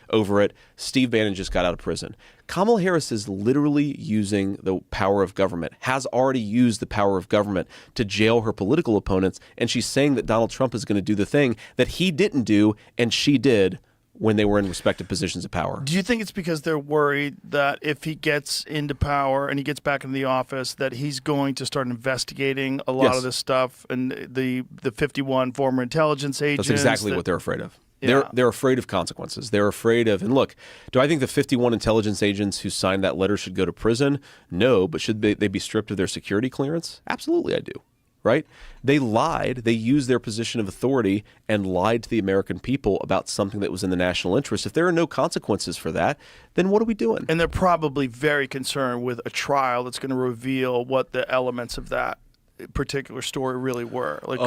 over it. Steve Bannon just got out of prison. Kamala Harris is literally using the power of government, has already used the power of government to jail her political opponents, and she's saying that Donald Trump is going to do the thing that he didn't do and she did when they were in respective positions of power. Do you think it's because they're worried that if he gets into power and he gets back into the office, that he's going to start investigating a lot of this stuff, and the 51 former intelligence agents? That's exactly what they're afraid of. Yeah. They're afraid of consequences. They're afraid of, and look, do I think the 51 intelligence agents who signed that letter should go to prison? No, but should they be stripped of their security clearance? Absolutely, I do. Right? They lied. They used their position of authority and lied to the American people about something that was in the national interest. If there are no consequences for that, then what are we doing? And they're probably very concerned with a trial that's going to reveal what the elements of that particular story really were. Like,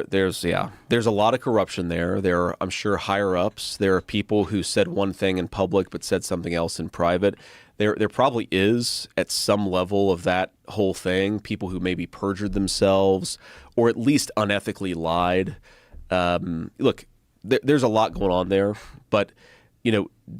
there's a lot of corruption there. There are, I'm sure, higher ups. There are people who said one thing in public but said something else in private. There probably is, at some level of that whole thing, people who maybe perjured themselves or at least unethically lied. Look, there's a lot going on there, but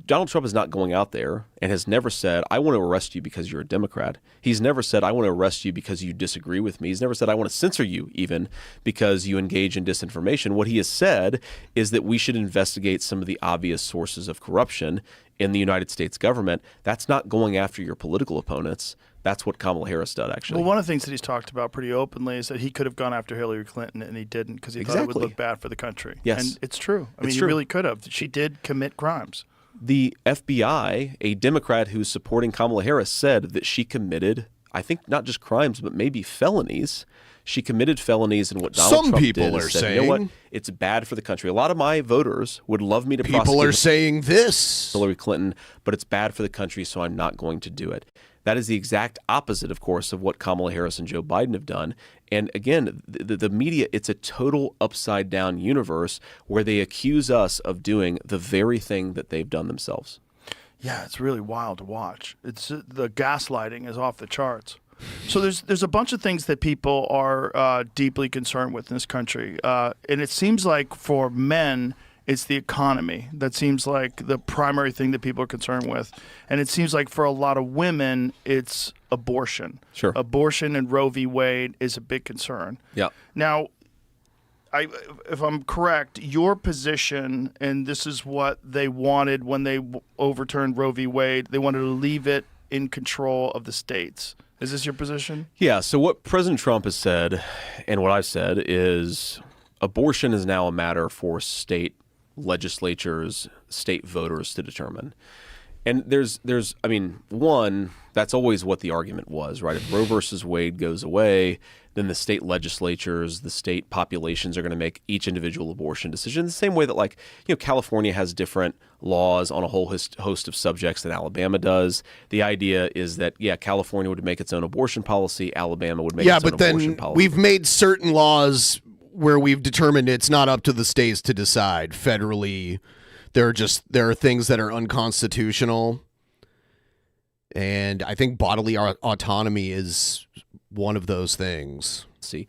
Donald Trump is not going out there and has never said, I want to arrest you because you're a Democrat. He's never said, I want to arrest you because you disagree with me. He's never said, I want to censor you even because you engage in disinformation. What he has said is that we should investigate some of the obvious sources of corruption in the United States government. That's not going after your political opponents. That's what Kamala Harris did, actually. Well, one of the things that he's talked about pretty openly is that he could have gone after Hillary Clinton, and he didn't because he thought it would look bad for the country. Yes. And it's true. I mean, he really could have. She did commit crimes. The FBI, a Democrat who's supporting Kamala Harris, said that she committed, I think, not just crimes, but maybe felonies. She committed felonies, and what Donald Trump did is said, you know what? It's bad for the country. A lot of my voters would love me to prosecute. People are saying this. Hillary Clinton, but it's bad for the country, so I'm not going to do it. That is the exact opposite, of course, of what Kamala Harris and Joe Biden have done. And again, the media, it's a total upside-down universe where they accuse us of doing the very thing that they've done themselves. Yeah, it's really wild to watch. It's the gaslighting is off the charts. So there's a bunch of things that people are deeply concerned with in this country. And it seems like for men, it's the economy. That seems like the primary thing that people are concerned with. And it seems like for a lot of women, it's abortion. Sure. Abortion and Roe v. Wade is a big concern. Yeah. Now, if I'm correct, your position, and this is what they wanted when they overturned Roe v. Wade, they wanted to leave it in control of the states. Is this your position? Yeah. So what President Trump has said, and what I've said, is abortion is now a matter for state legislatures, state voters to determine. And I mean, one, that's always what the argument was, right? If Roe versus Wade goes away, then the state legislatures, the state populations are going to make each individual abortion decision the same way that, like, California has different laws on a whole host of subjects than Alabama does. The idea is that, California would make its own abortion policy, Alabama would make its own abortion policy. We've made certain laws where we've determined it's not up to the states to decide federally. There are things that are unconstitutional, and I think bodily autonomy is one of those things. See,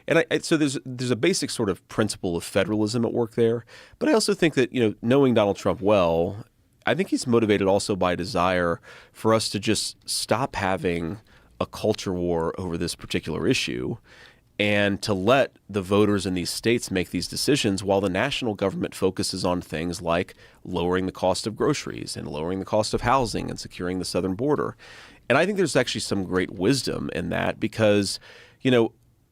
and so there's a basic sort of principle of federalism at work there, but I also think that, knowing Donald Trump well, I think he's motivated also by a desire for us to just stop having a culture war over this particular issue and to let the voters in these states make these decisions while the national government focuses on things like lowering the cost of groceries and lowering the cost of housing and securing the southern border. And I think there's actually some great wisdom in that because,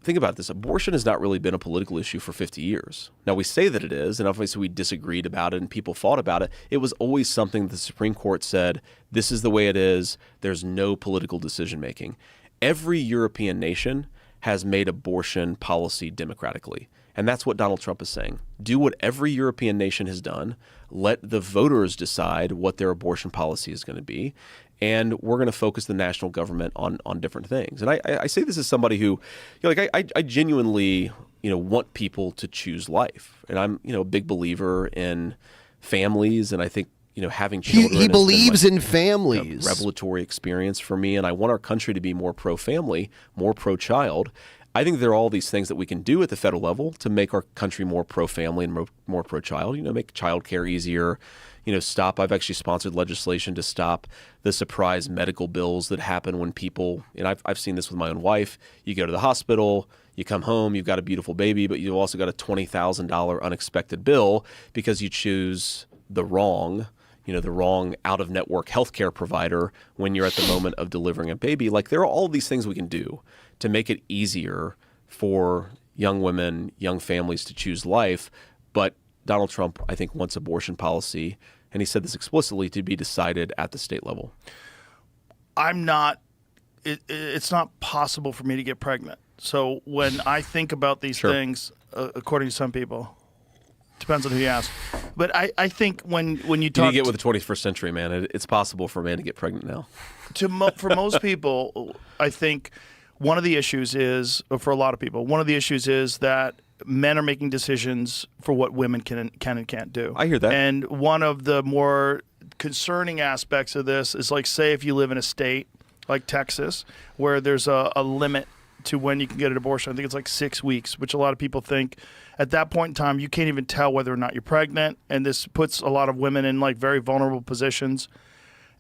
think about this. Abortion has not really been a political issue for 50 years. Now, we say that it is, and obviously we disagreed about it and people fought about it. It was always something the Supreme Court said, this is the way it is. There's no political decision making. Every European nation has made abortion policy democratically. And that's what Donald Trump is saying. Do what every European nation has done. Let the voters decide what their abortion policy is going to be. And we're going to focus the national government on different things. And I say this as somebody who, I genuinely, want people to choose life. And I'm, a big believer in families. And I think, having children. He believes in families. Revelatory experience for me. And I want our country to be more pro-family, more pro-child. I think there are all these things that we can do at the federal level to make our country more pro-family and more pro-child, make childcare easier, stop. I've actually sponsored legislation to stop the surprise medical bills that happen when people, and I've seen this with my own wife, you go to the hospital, you come home, you've got a beautiful baby, but you've also got a $20,000 unexpected bill because you choose the wrong out-of-network healthcare provider when you're at the moment of delivering a baby. Like, there are all these things we can do to make it easier for young women, young families to choose life. But Donald Trump, I think, wants abortion policy, and he said this explicitly, to be decided at the state level. It's not possible for me to get pregnant. So when I think about these things, according to some people, depends on who you ask. But I think when you talk... You get with the 21st century, man. It's possible for a man to get pregnant now. For most people, I think one of the issues is, or for a lot of people, one of the issues is that men are making decisions for what women can and can't do. I hear that. And one of the more concerning aspects of this is, like, say if you live in a state like Texas where there's a limit to when you can get an abortion. I think it's like 6 weeks, which a lot of people think at that point in time you can't even tell whether or not you're pregnant, and this puts a lot of women in like very vulnerable positions.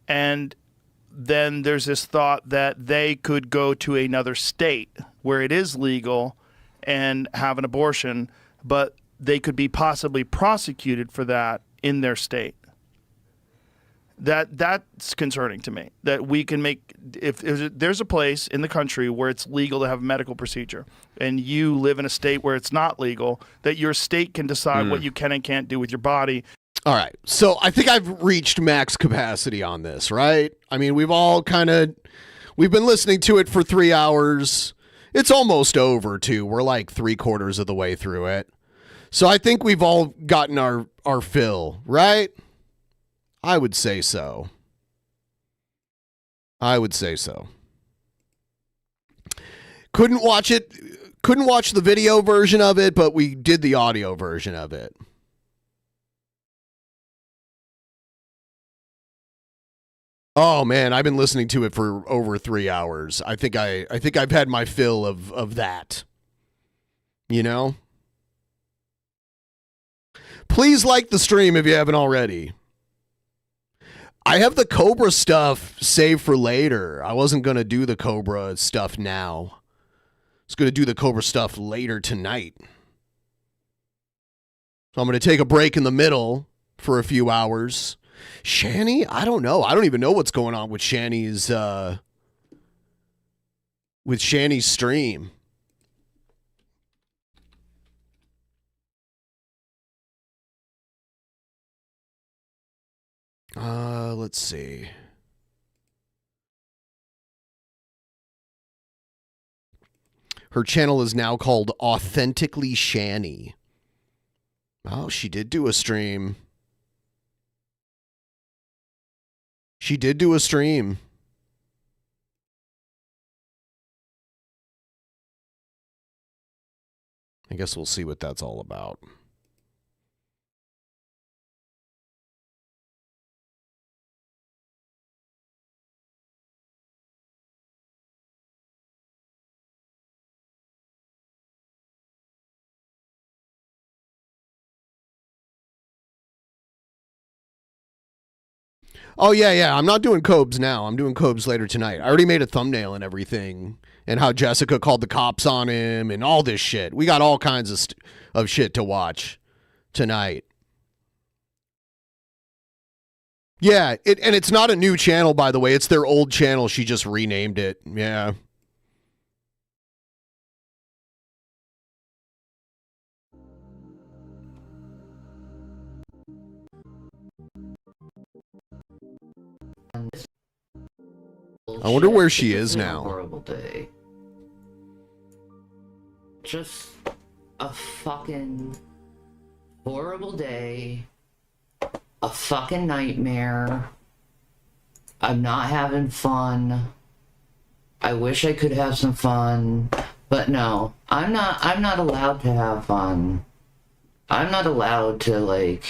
And then there's this thought that they could go to another state where it is legal and have an abortion, but they could be possibly prosecuted for that in their state. That's concerning to me, that we can make, if there's a place in the country where it's legal to have a medical procedure and you live in a state where it's not legal, that your state can decide what you can and can't do with your body. All right. So I think I've reached max capacity on this, right? I mean, we've been listening to it for 3 hours. It's almost over too. We're like 3/4 of the way through it. So I think we've all gotten our fill, right? I would say so. Couldn't watch the video version of it, but we did the audio version of it. Oh man, I've been listening to it for over 3 hours. I think I've had my fill of that. Please like the stream if you haven't already. I have the Cobra stuff saved for later. I wasn't going to do the Cobra stuff now. I was going to do the Cobra stuff later tonight. So I'm going to take a break in the middle for a few hours. Shani? I don't know. I don't even know what's going on with Shani's stream. Let's see. Her channel is now called Authentically Shani. Oh, she did do a stream. I guess we'll see what that's all about. Oh, yeah. I'm not doing Cobes now. I'm doing Cobes later tonight. I already made a thumbnail and everything, and how Jessica called the cops on him and all this shit. We got all kinds of shit to watch tonight. Yeah, and it's not a new channel, by the way. It's their old channel. She just renamed it. Yeah. I wonder where she is now. Horrible day. Just a fucking horrible day. A fucking nightmare. I'm not having fun. I wish I could have some fun, but no, I'm not allowed to have fun. I'm not allowed to, like...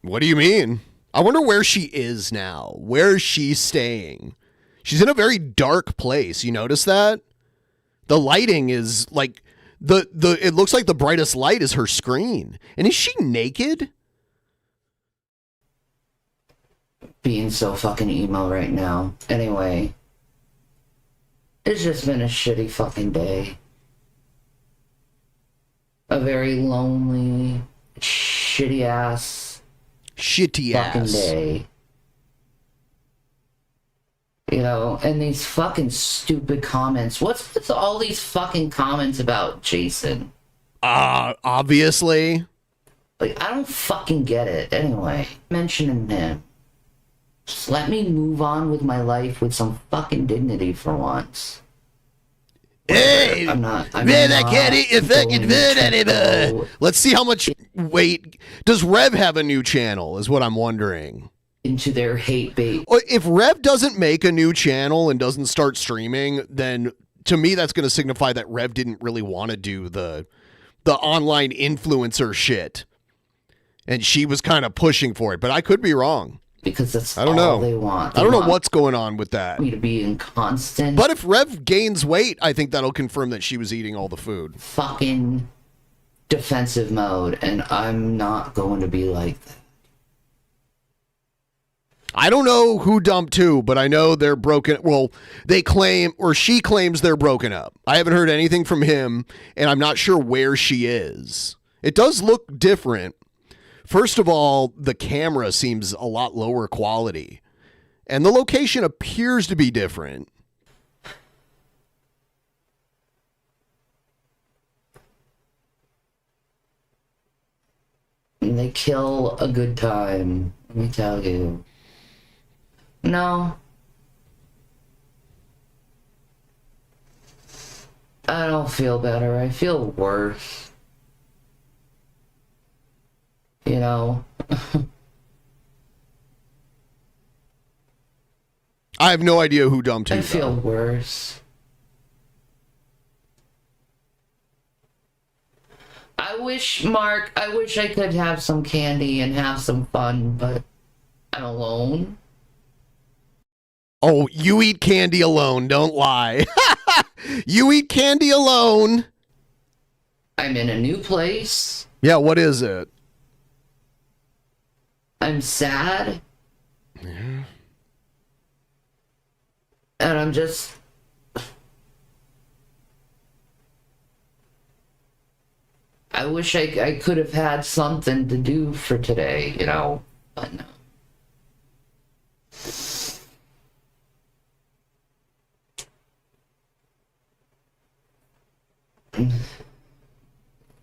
What do you mean? I wonder where she is now. Where is she staying? She's in a very dark place. You notice that? The lighting is like it looks like the brightest light is her screen. And is she naked? Being so fucking emo right now. Anyway, it's just been a shitty fucking day. A very lonely, shitty ass fucking day. You know, and these fucking stupid comments. What's with all these fucking comments about Jason? Obviously. Like, I don't fucking get it. Anyway, mentioning him. Just let me move on with my life with some fucking dignity for once. Hey, I'm not I can't eat your fucking food anymore. Let's see how much weight. Does Rev have a new channel, is what I'm wondering. Into their hate bait. If Rev doesn't make a new channel and doesn't start streaming, then to me that's going to signify that Rev didn't really want to do the online influencer shit. And she was kind of pushing for it, but I could be wrong. Because that's I don't all know. They want. I don't know what's going on with that. Me to be in constant. But if Rev gains weight, I think that'll confirm that she was eating all the food. Fucking defensive mode, and I'm not going to be like that. I don't know who dumped who, but I know they're broken. Well, they claim, or she claims they're broken up. I haven't heard anything from him, and I'm not sure where she is. It does look different. First of all, the camera seems a lot lower quality, and the location appears to be different. And they kill a good time, let me tell you. No. I don't feel better. I feel worse. You know? I have no idea who dumped who. I feel worse. I wish I could have some candy and have some fun, but I'm alone. Oh, you eat candy alone, don't lie. You eat candy alone. I'm in a new place. Yeah, what is it? I'm sad. Yeah. And I'm just... I wish I could have had something to do for today, you know, but no.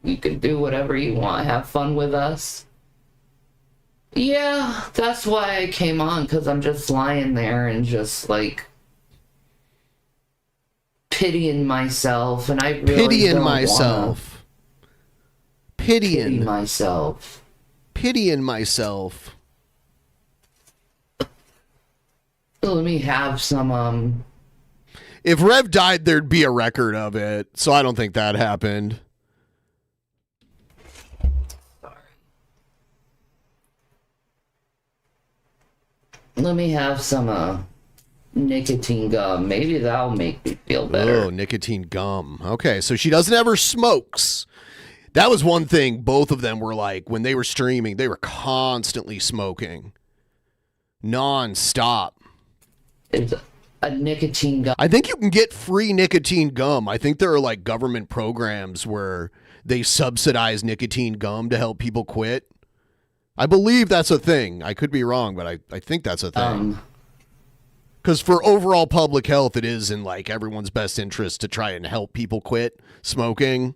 You can do whatever you want, have fun with us. Yeah, that's why I came on, because I'm just lying there and just, like, pitying myself, and I really Pitying don't myself. pity myself. Pitying myself. Let me have some, If Rev died, there'd be a record of it, so I don't think that happened. Let me have some nicotine gum. Maybe that'll make me feel better. Oh, nicotine gum. Okay, so she doesn't ever smokes. That was one thing both of them were like, when they were streaming, they were constantly smoking. Non-stop. It's a nicotine gum. I think you can get free nicotine gum. I think there are like government programs where they subsidize nicotine gum to help people quit. I believe that's a thing. I could be wrong, but I think that's a thing. Because for overall public health, it is in like everyone's best interest to try and help people quit smoking.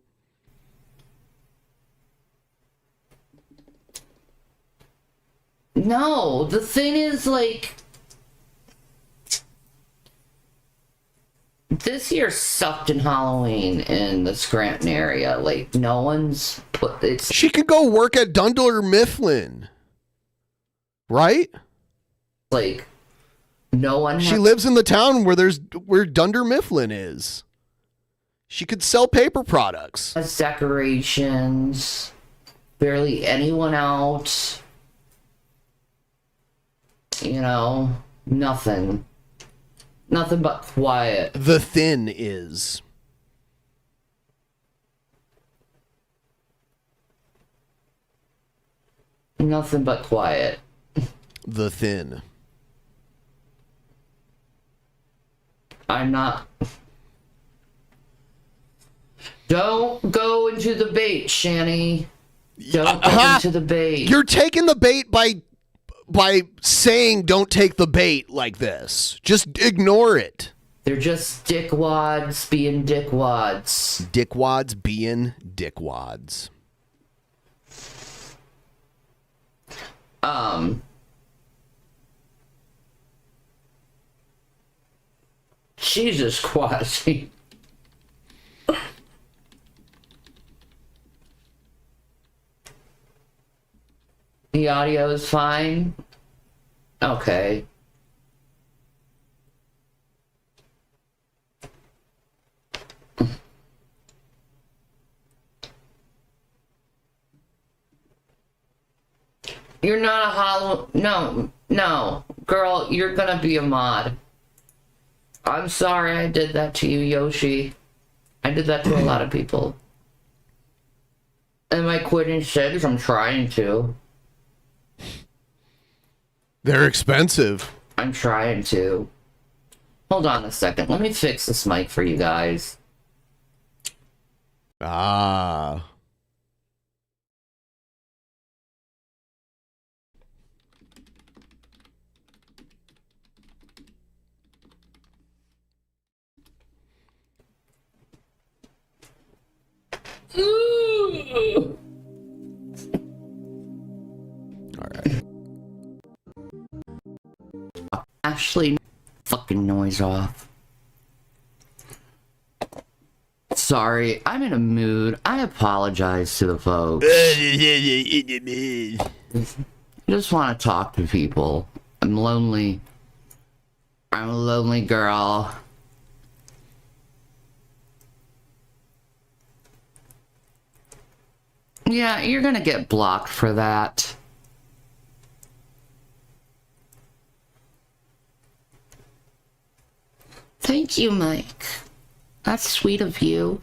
No, the thing is, like, this year sucked in Halloween in the Scranton area. Like, no one's put it's. She could go work at Dunder Mifflin, right? Like, no one. She lives in the town where Dunder Mifflin is. She could sell paper products. Has decorations. Barely anyone out. You know, nothing. Nothing but quiet. The Thin is. Nothing but quiet. The Thin. I'm not. Don't go into the bait, Shanny. Don't go into the bait. You're taking the bait by saying don't take the bait like this. Just ignore it. They're just dickwads being dickwads. Dickwads being dickwads. Jesus Quasi. The audio is fine? Okay. You're not a hollow. No. Girl, you're gonna be a mod. I'm sorry I did that to you, Yoshi. I did that to a lot of people. Am I quitting cigs? I'm trying to. They're expensive. I'm trying to. Hold on a second. Let me fix this mic for you guys. Ah. All right. Ashley, fucking noise off. Sorry, I'm in a mood. I apologize to the folks. I just want to talk to people. I'm lonely. I'm a lonely girl. Yeah, you're gonna get blocked for that. Thank you, Mike. That's sweet of you.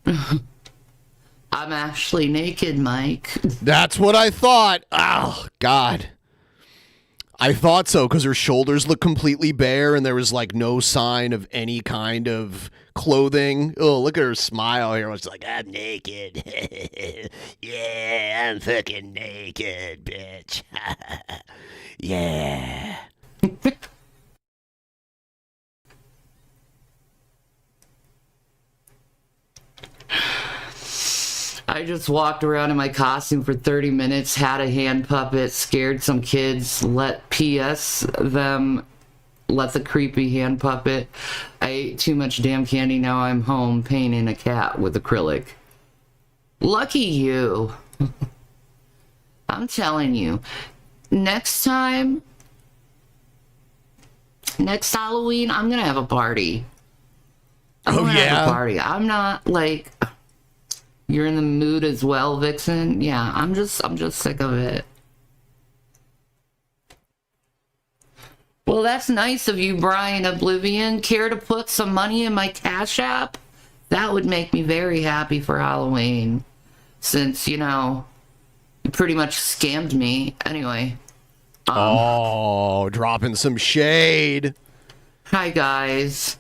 I'm actually naked, Mike. That's what I thought. Oh, God. I thought so because her shoulders look completely bare and there was like no sign of any kind of clothing. Oh, look at her smile here. It's like, I'm naked. Yeah, I'm fucking naked, bitch. Yeah. I just walked around in my costume for 30 minutes, had a hand puppet, scared some kids, let the creepy hand puppet. I ate too much damn candy, now I'm home painting a cat with acrylic. Lucky you. I'm telling you. Next Halloween, I'm gonna have a party. I'm gonna have a party. I'm not like... You're in the mood as well, Vixen? Yeah, I'm just sick of it. Well, that's nice of you, Brian Oblivion. Care to put some money in my Cash App? That would make me very happy for Halloween. Since, you know, you pretty much scammed me. Anyway. Dropping some shade. Hi, guys.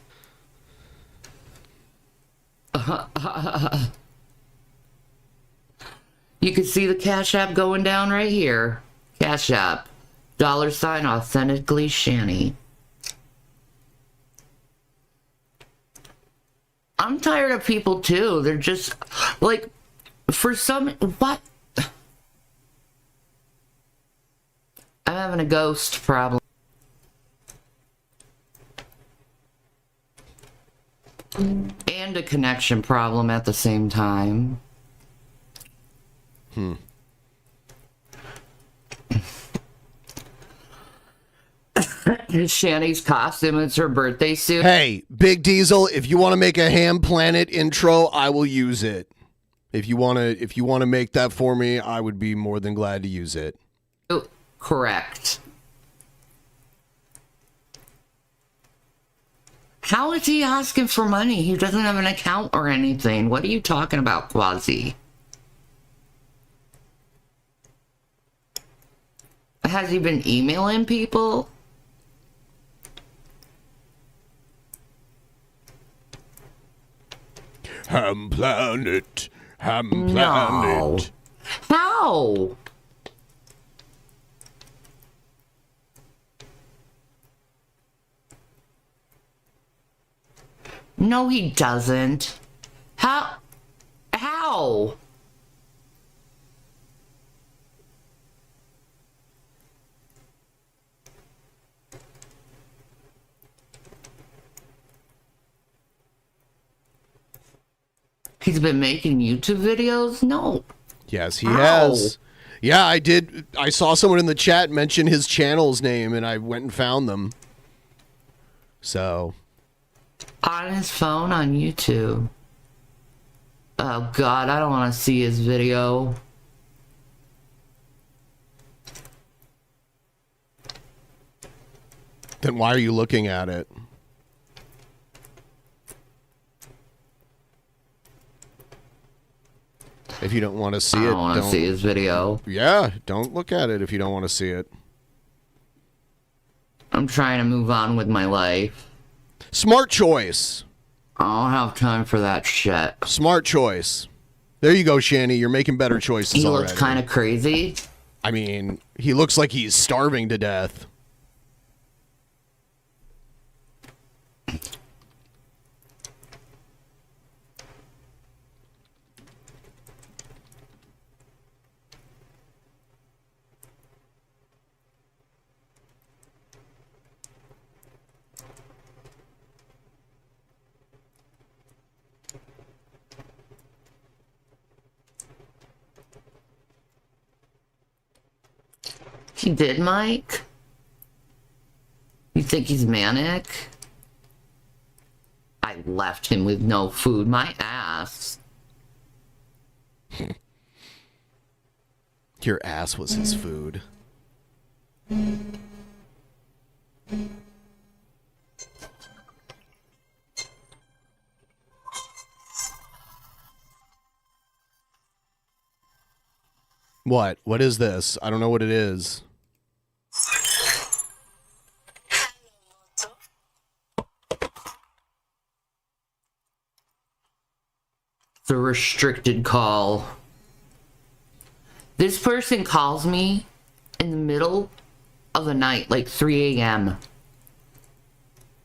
You can see the Cash App going down right here. Cash App. $ authentically Shanny. I'm tired of people too. They're just like, for some, what? I'm having a ghost problem. And a connection problem at the same time. Shanny's costume, it's her birthday suit. Hey, Big Diesel, if you want to make a Ham Planet intro, I will use it. If you want to make that for me, I would be more than glad to use it. Correct. How is he asking for money? He doesn't have an account or anything. What are you talking about, Quasi? Has he been emailing people? Ham Planet. Ham Planet. No. How? No, he doesn't. How? How? He's been making YouTube videos? No. Yes, he has. Yeah, I did. I saw someone in the chat mention his channel's name, and I went and found them. So. On his phone on YouTube. Oh, God, I don't want to see his video. Then why are you looking at it? If you don't want to see it, I don't want to see his video. Yeah, don't look at it if you don't want to see it. I'm trying to move on with my life. Smart choice. I don't have time for that shit. Smart choice. There you go, Shanny. You're making better choices already. He looks kind of crazy. I mean, he looks like he's starving to death. He did, Mike? You think he's manic? I left him with no food. My ass. Your ass was his food. What? What is this? I don't know what it is. The restricted call. This person calls me in the middle of the night, like 3 a.m.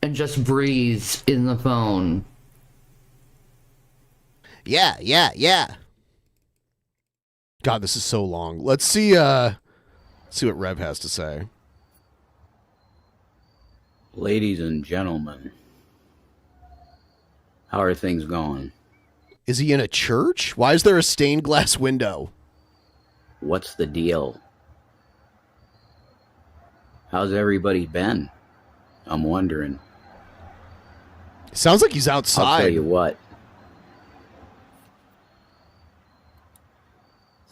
and just breathes in the phone. Yeah. God, this is so long. Let's see what Rev has to say. Ladies and gentlemen, how are things going? Is he in a church? Why is there a stained glass window? What's the deal? How's everybody been? I'm wondering. Sounds like he's outside. I'll tell you what.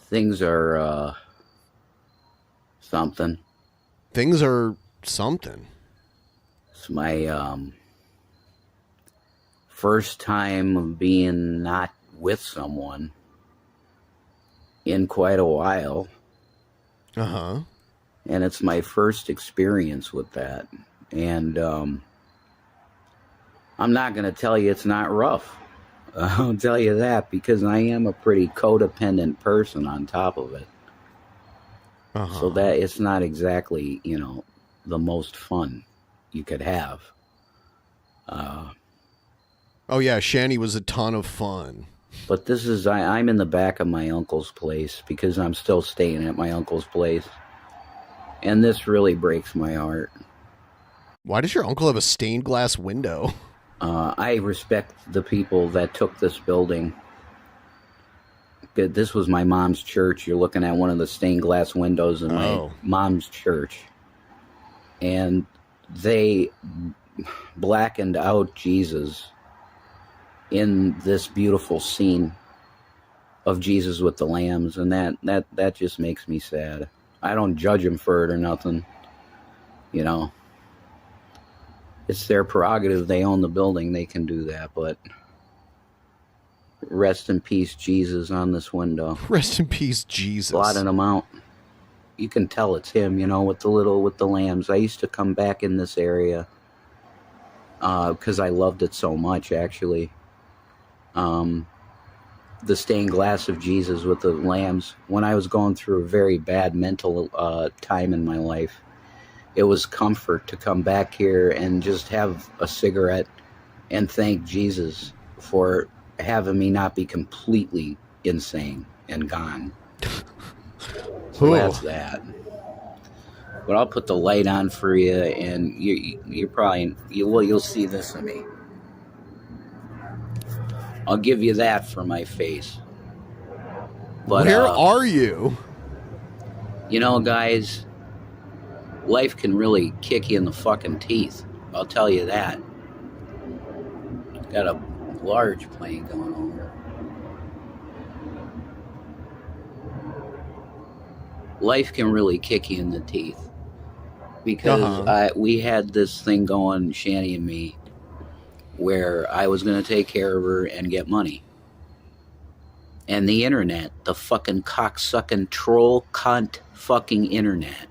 Things are, something. Things are something. It's my first time of being not with someone in quite a while. Uh-huh. And it's my first experience with that. And I'm not going to tell you it's not rough. I'll tell you that, because I am a pretty codependent person on top of it. Uh-huh. So that it's not exactly, you know, the most fun you could have. Oh, yeah, Shanny was a ton of fun. But this is, I'm in the back of my uncle's place because I'm still staying at my uncle's place. And this really breaks my heart. Why does your uncle have a stained glass window? I respect the people that took this building. This was my mom's church. You're looking at one of the stained glass windows in my mom's church. And they blackened out Jesus in this beautiful scene of Jesus with the lambs, and that just makes me sad. I don't judge them for it or nothing, you know. It's their prerogative. They own the building. They can do that, but rest in peace, Jesus, on this window. Rest in peace, Jesus. Blotting them out. You can tell it's him, you know, with the lambs. I used to come back in this area because I loved it so much, actually. The stained glass of Jesus with the lambs. When I was going through a very bad mental time in my life, it was comfort to come back here and just have a cigarette and thank Jesus for having me not be completely insane and gone. So that's that. But I'll put the light on for you, and you're probably you'll see this in me. I'll give you that for my face. But where are you? You know, guys, life can really kick you in the fucking teeth. I'll tell you that. Got a large plane going over. Life can really kick you in the teeth. Because we had this thing going, Shanny and me, where I was going to take care of her and get money. And the internet, the fucking cocksucking troll cunt fucking internet,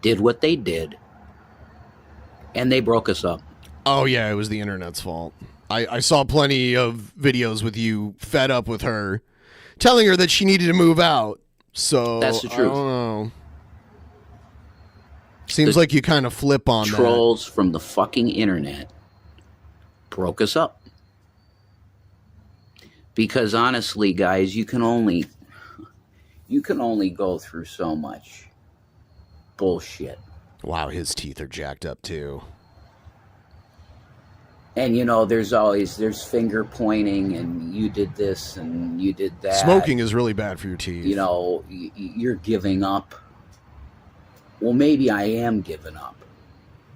did what they did. And they broke us up. Oh, yeah, it was the internet's fault. I saw plenty of videos with you fed up with her, telling her that she needed to move out. So, that's the truth. I don't know. Seems like you kind of flip on trolls from the fucking internet broke us up. Because honestly, guys, you can only go through so much bullshit. Wow, his teeth are jacked up too. And you know, there's finger pointing, and you did this and you did that. Smoking is really bad for your teeth. You know, you're giving up. Well, maybe I am giving up.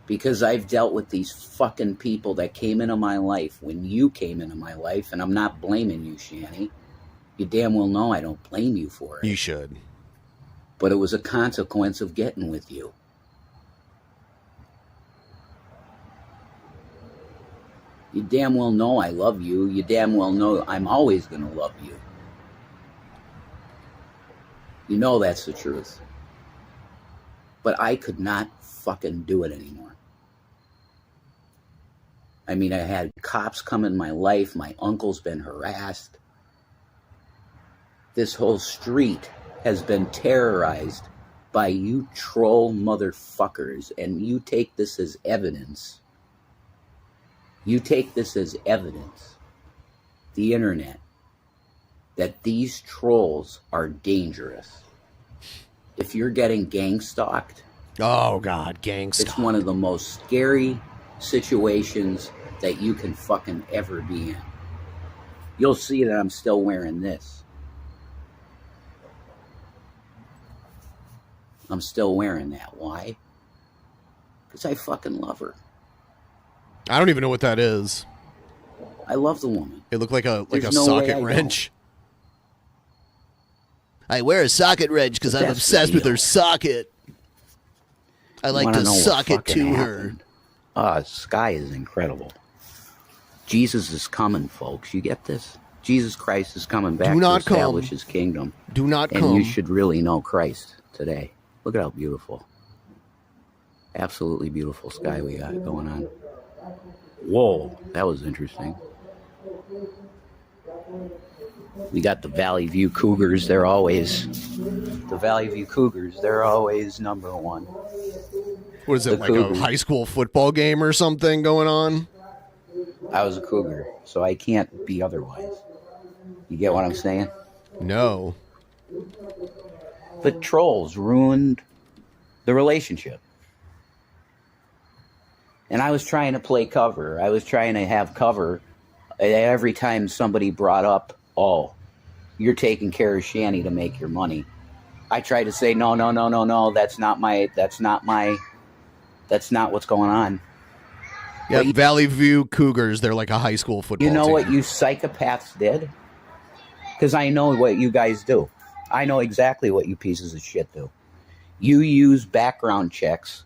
Because I've dealt with these fucking people that came into my life when you came into my life, and I'm not blaming you, Shanny. You damn well know I don't blame you for it. You should. But it was a consequence of getting with you. You damn well know I love you. You damn well know I'm always going to love you. You know that's the truth. But I could not fucking do it anymore. I mean, I had cops come in my life. My uncle's been harassed. This whole street has been terrorized by you troll motherfuckers, and you take this as evidence. You take this as evidence, the internet, that these trolls are dangerous. If you're getting gang stalked, oh God, gang stalked. It's one of the most scary situations that you can fucking ever be in. You'll see that I'm still wearing this. I'm still wearing that. Why? Because I fucking love her. I don't even know what that is. I love the woman. It looked like a There's no socket way I wrench. I wear a socket wrench because I'm That's obsessed the with her deal. socket. I like Wanna to know what sock it fucking to her. happened? Sky is incredible. Jesus is coming, folks. You get this? Jesus Christ is coming back to establish his kingdom. Do not come. And you should really know Christ today. Look at how beautiful. Absolutely beautiful sky we got going on. Whoa, that was interesting. We got the Valley View Cougars. They're always number one. What is it, like a high school football game or something going on? I was a Cougar, so I can't be otherwise. You get what I'm saying? No. The trolls ruined the relationship. And I was trying to play cover. I was trying to have cover. Every time somebody brought up, oh, you're taking care of Shanny to make your money, I tried to say, no, that's not what's going on. Yeah, Valley View Cougars, they're like a high school football team. You know what you psychopaths did? Because I know what you guys do. I know exactly what you pieces of shit do. You use background checks.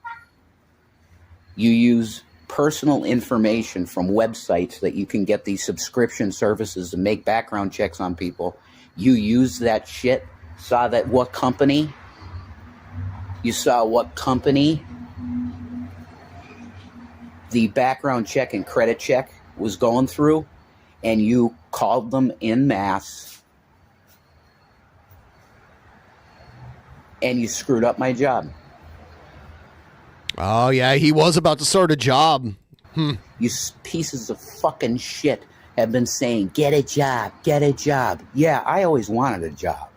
You use personal information from websites that you can get these subscription services to make background checks on people. You use that shit. Saw that what company? You saw what company the background check and credit check was going through, and you called them en masse, and you screwed up my job. Oh, yeah, he was about to start a job. You pieces of fucking shit have been saying, get a job, get a job. Yeah, I always wanted a job.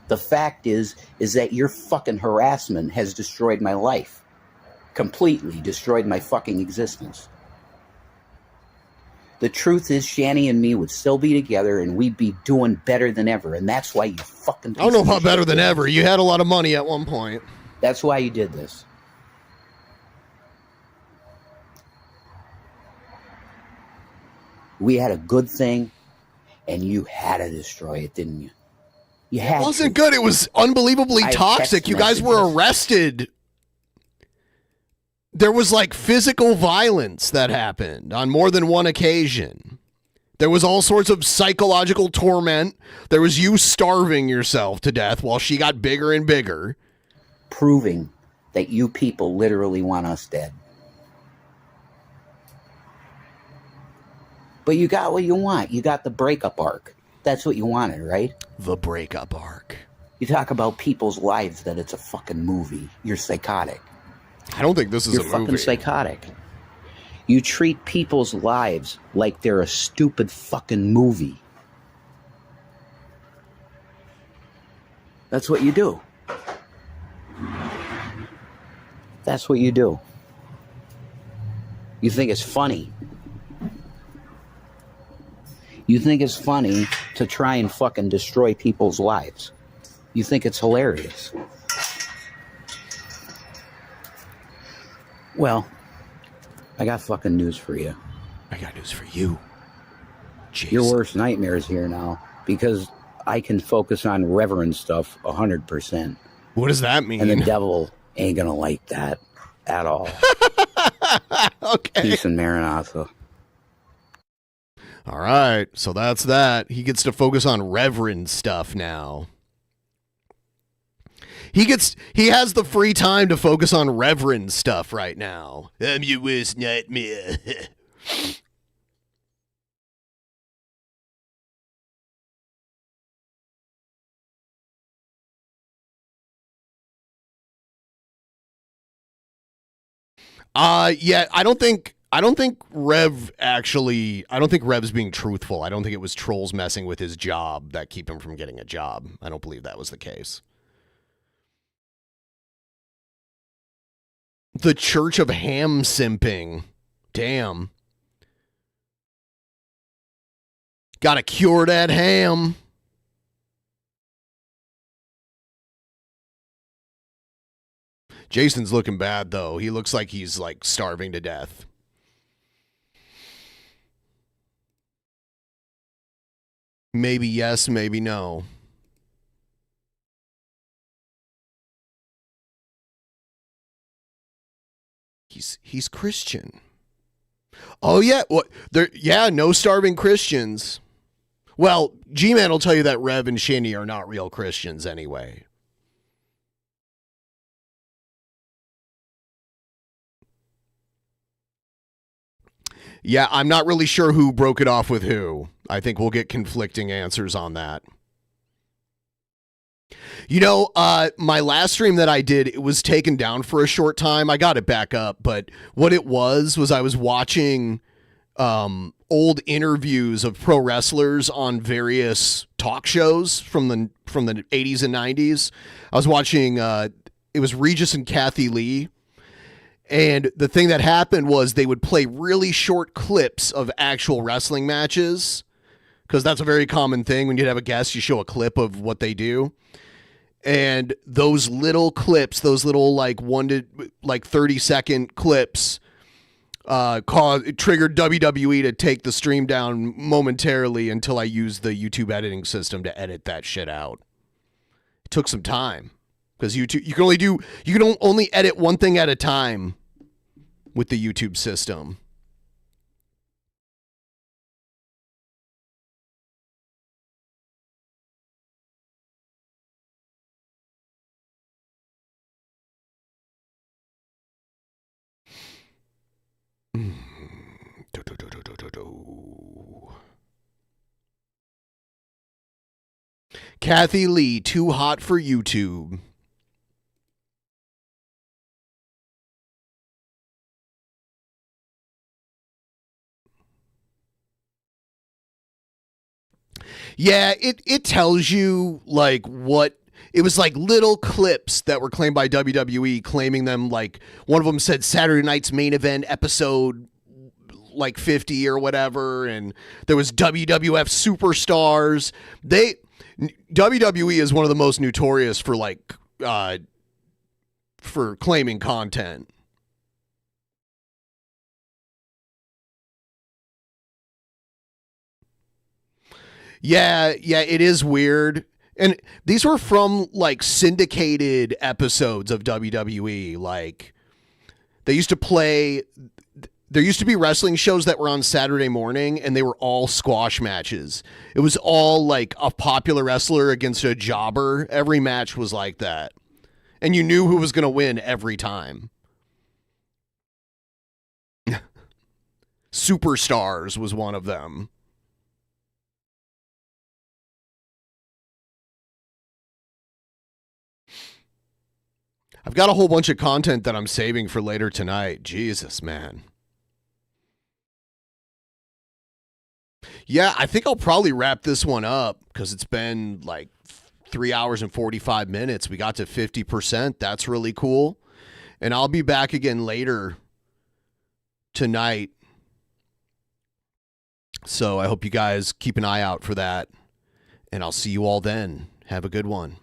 The fact is that your fucking harassment has destroyed my life. Completely destroyed my fucking existence. The truth is, Shanny and me would still be together and we'd be doing better than ever. And that's why you fucking... I don't know about better than ever. You had a lot of money at one point. That's why you did this. We had a good thing, and you had to destroy it, didn't you? You had It wasn't good. It was unbelievably toxic. You guys were arrested. There was like physical violence that happened on more than one occasion. There was all sorts of psychological torment. There was you starving yourself to death while she got bigger and bigger. Proving that you people literally want us dead. But you got what you want. You got the breakup arc. That's what you wanted, right? The breakup arc. You talk about people's lives that it's a fucking movie. You're psychotic. I don't think this is a movie. You're fucking psychotic. You treat people's lives like they're a stupid fucking movie. That's what you do. That's what you do. You think it's funny. You think it's funny to try and fucking destroy people's lives. You think it's hilarious. Well, I got fucking news for you. I got news for you. Jason. Your worst nightmare is here now because I can focus on reverend stuff 100%. What does that mean? And the devil ain't gonna like that at all. Okay. Peace and Maranatha. All right, so that's that. He gets to focus on reverend stuff now. He has the free time to focus on reverend stuff right now. I'm your worst nightmare. Yeah, I don't think Rev's being truthful. I don't think it was trolls messing with his job that keep him from getting a job. I don't believe that was the case. The Church of Ham Simping. Damn. Gotta cure that ham. Jason's looking bad, though. He looks like he's, like, starving to death. Maybe yes, maybe no. He's Christian. Oh yeah, what? There, yeah, no starving Christians. Well, G-Man will tell you that Rev and Shinny are not real Christians anyway. Yeah, I'm not really sure who broke it off with who. I think we'll get conflicting answers on that. You know, my last stream that I did, it was taken down for a short time. I got it back up, but what it was I was watching old interviews of pro wrestlers on various talk shows from the 80s and 90s. I was watching it was Regis and Kathy Lee. And the thing that happened was they would play really short clips of actual wrestling matches, because that's a very common thing. When you have a guest, you show a clip of what they do. And those little clips, those little like 30-second clips, it triggered WWE to take the stream down momentarily until I used the YouTube editing system to edit that shit out. It took some time, because YouTube, you can only edit one thing at a time with the YouTube system. Kathy Lee, too hot for YouTube. Yeah, it tells you like what it was, like little clips that were claimed by WWE, claiming them, like one of them said Saturday Night's Main Event episode like 50 or whatever, and there was WWF superstars. WWE is one of the most notorious for like for claiming content. Yeah, it is weird. And these were from like syndicated episodes of WWE. Like they used to play, there used to be wrestling shows that were on Saturday morning, and they were all squash matches. It was all like a popular wrestler against a jobber. Every match was like that. And you knew who was going to win every time. Superstars was one of them. I've got a whole bunch of content that I'm saving for later tonight. Jesus, man. Yeah, I think I'll probably wrap this one up because it's been like 3 hours and 45 minutes. We got to 50%. That's really cool. And I'll be back again later tonight. So I hope you guys keep an eye out for that. And I'll see you all then. Have a good one.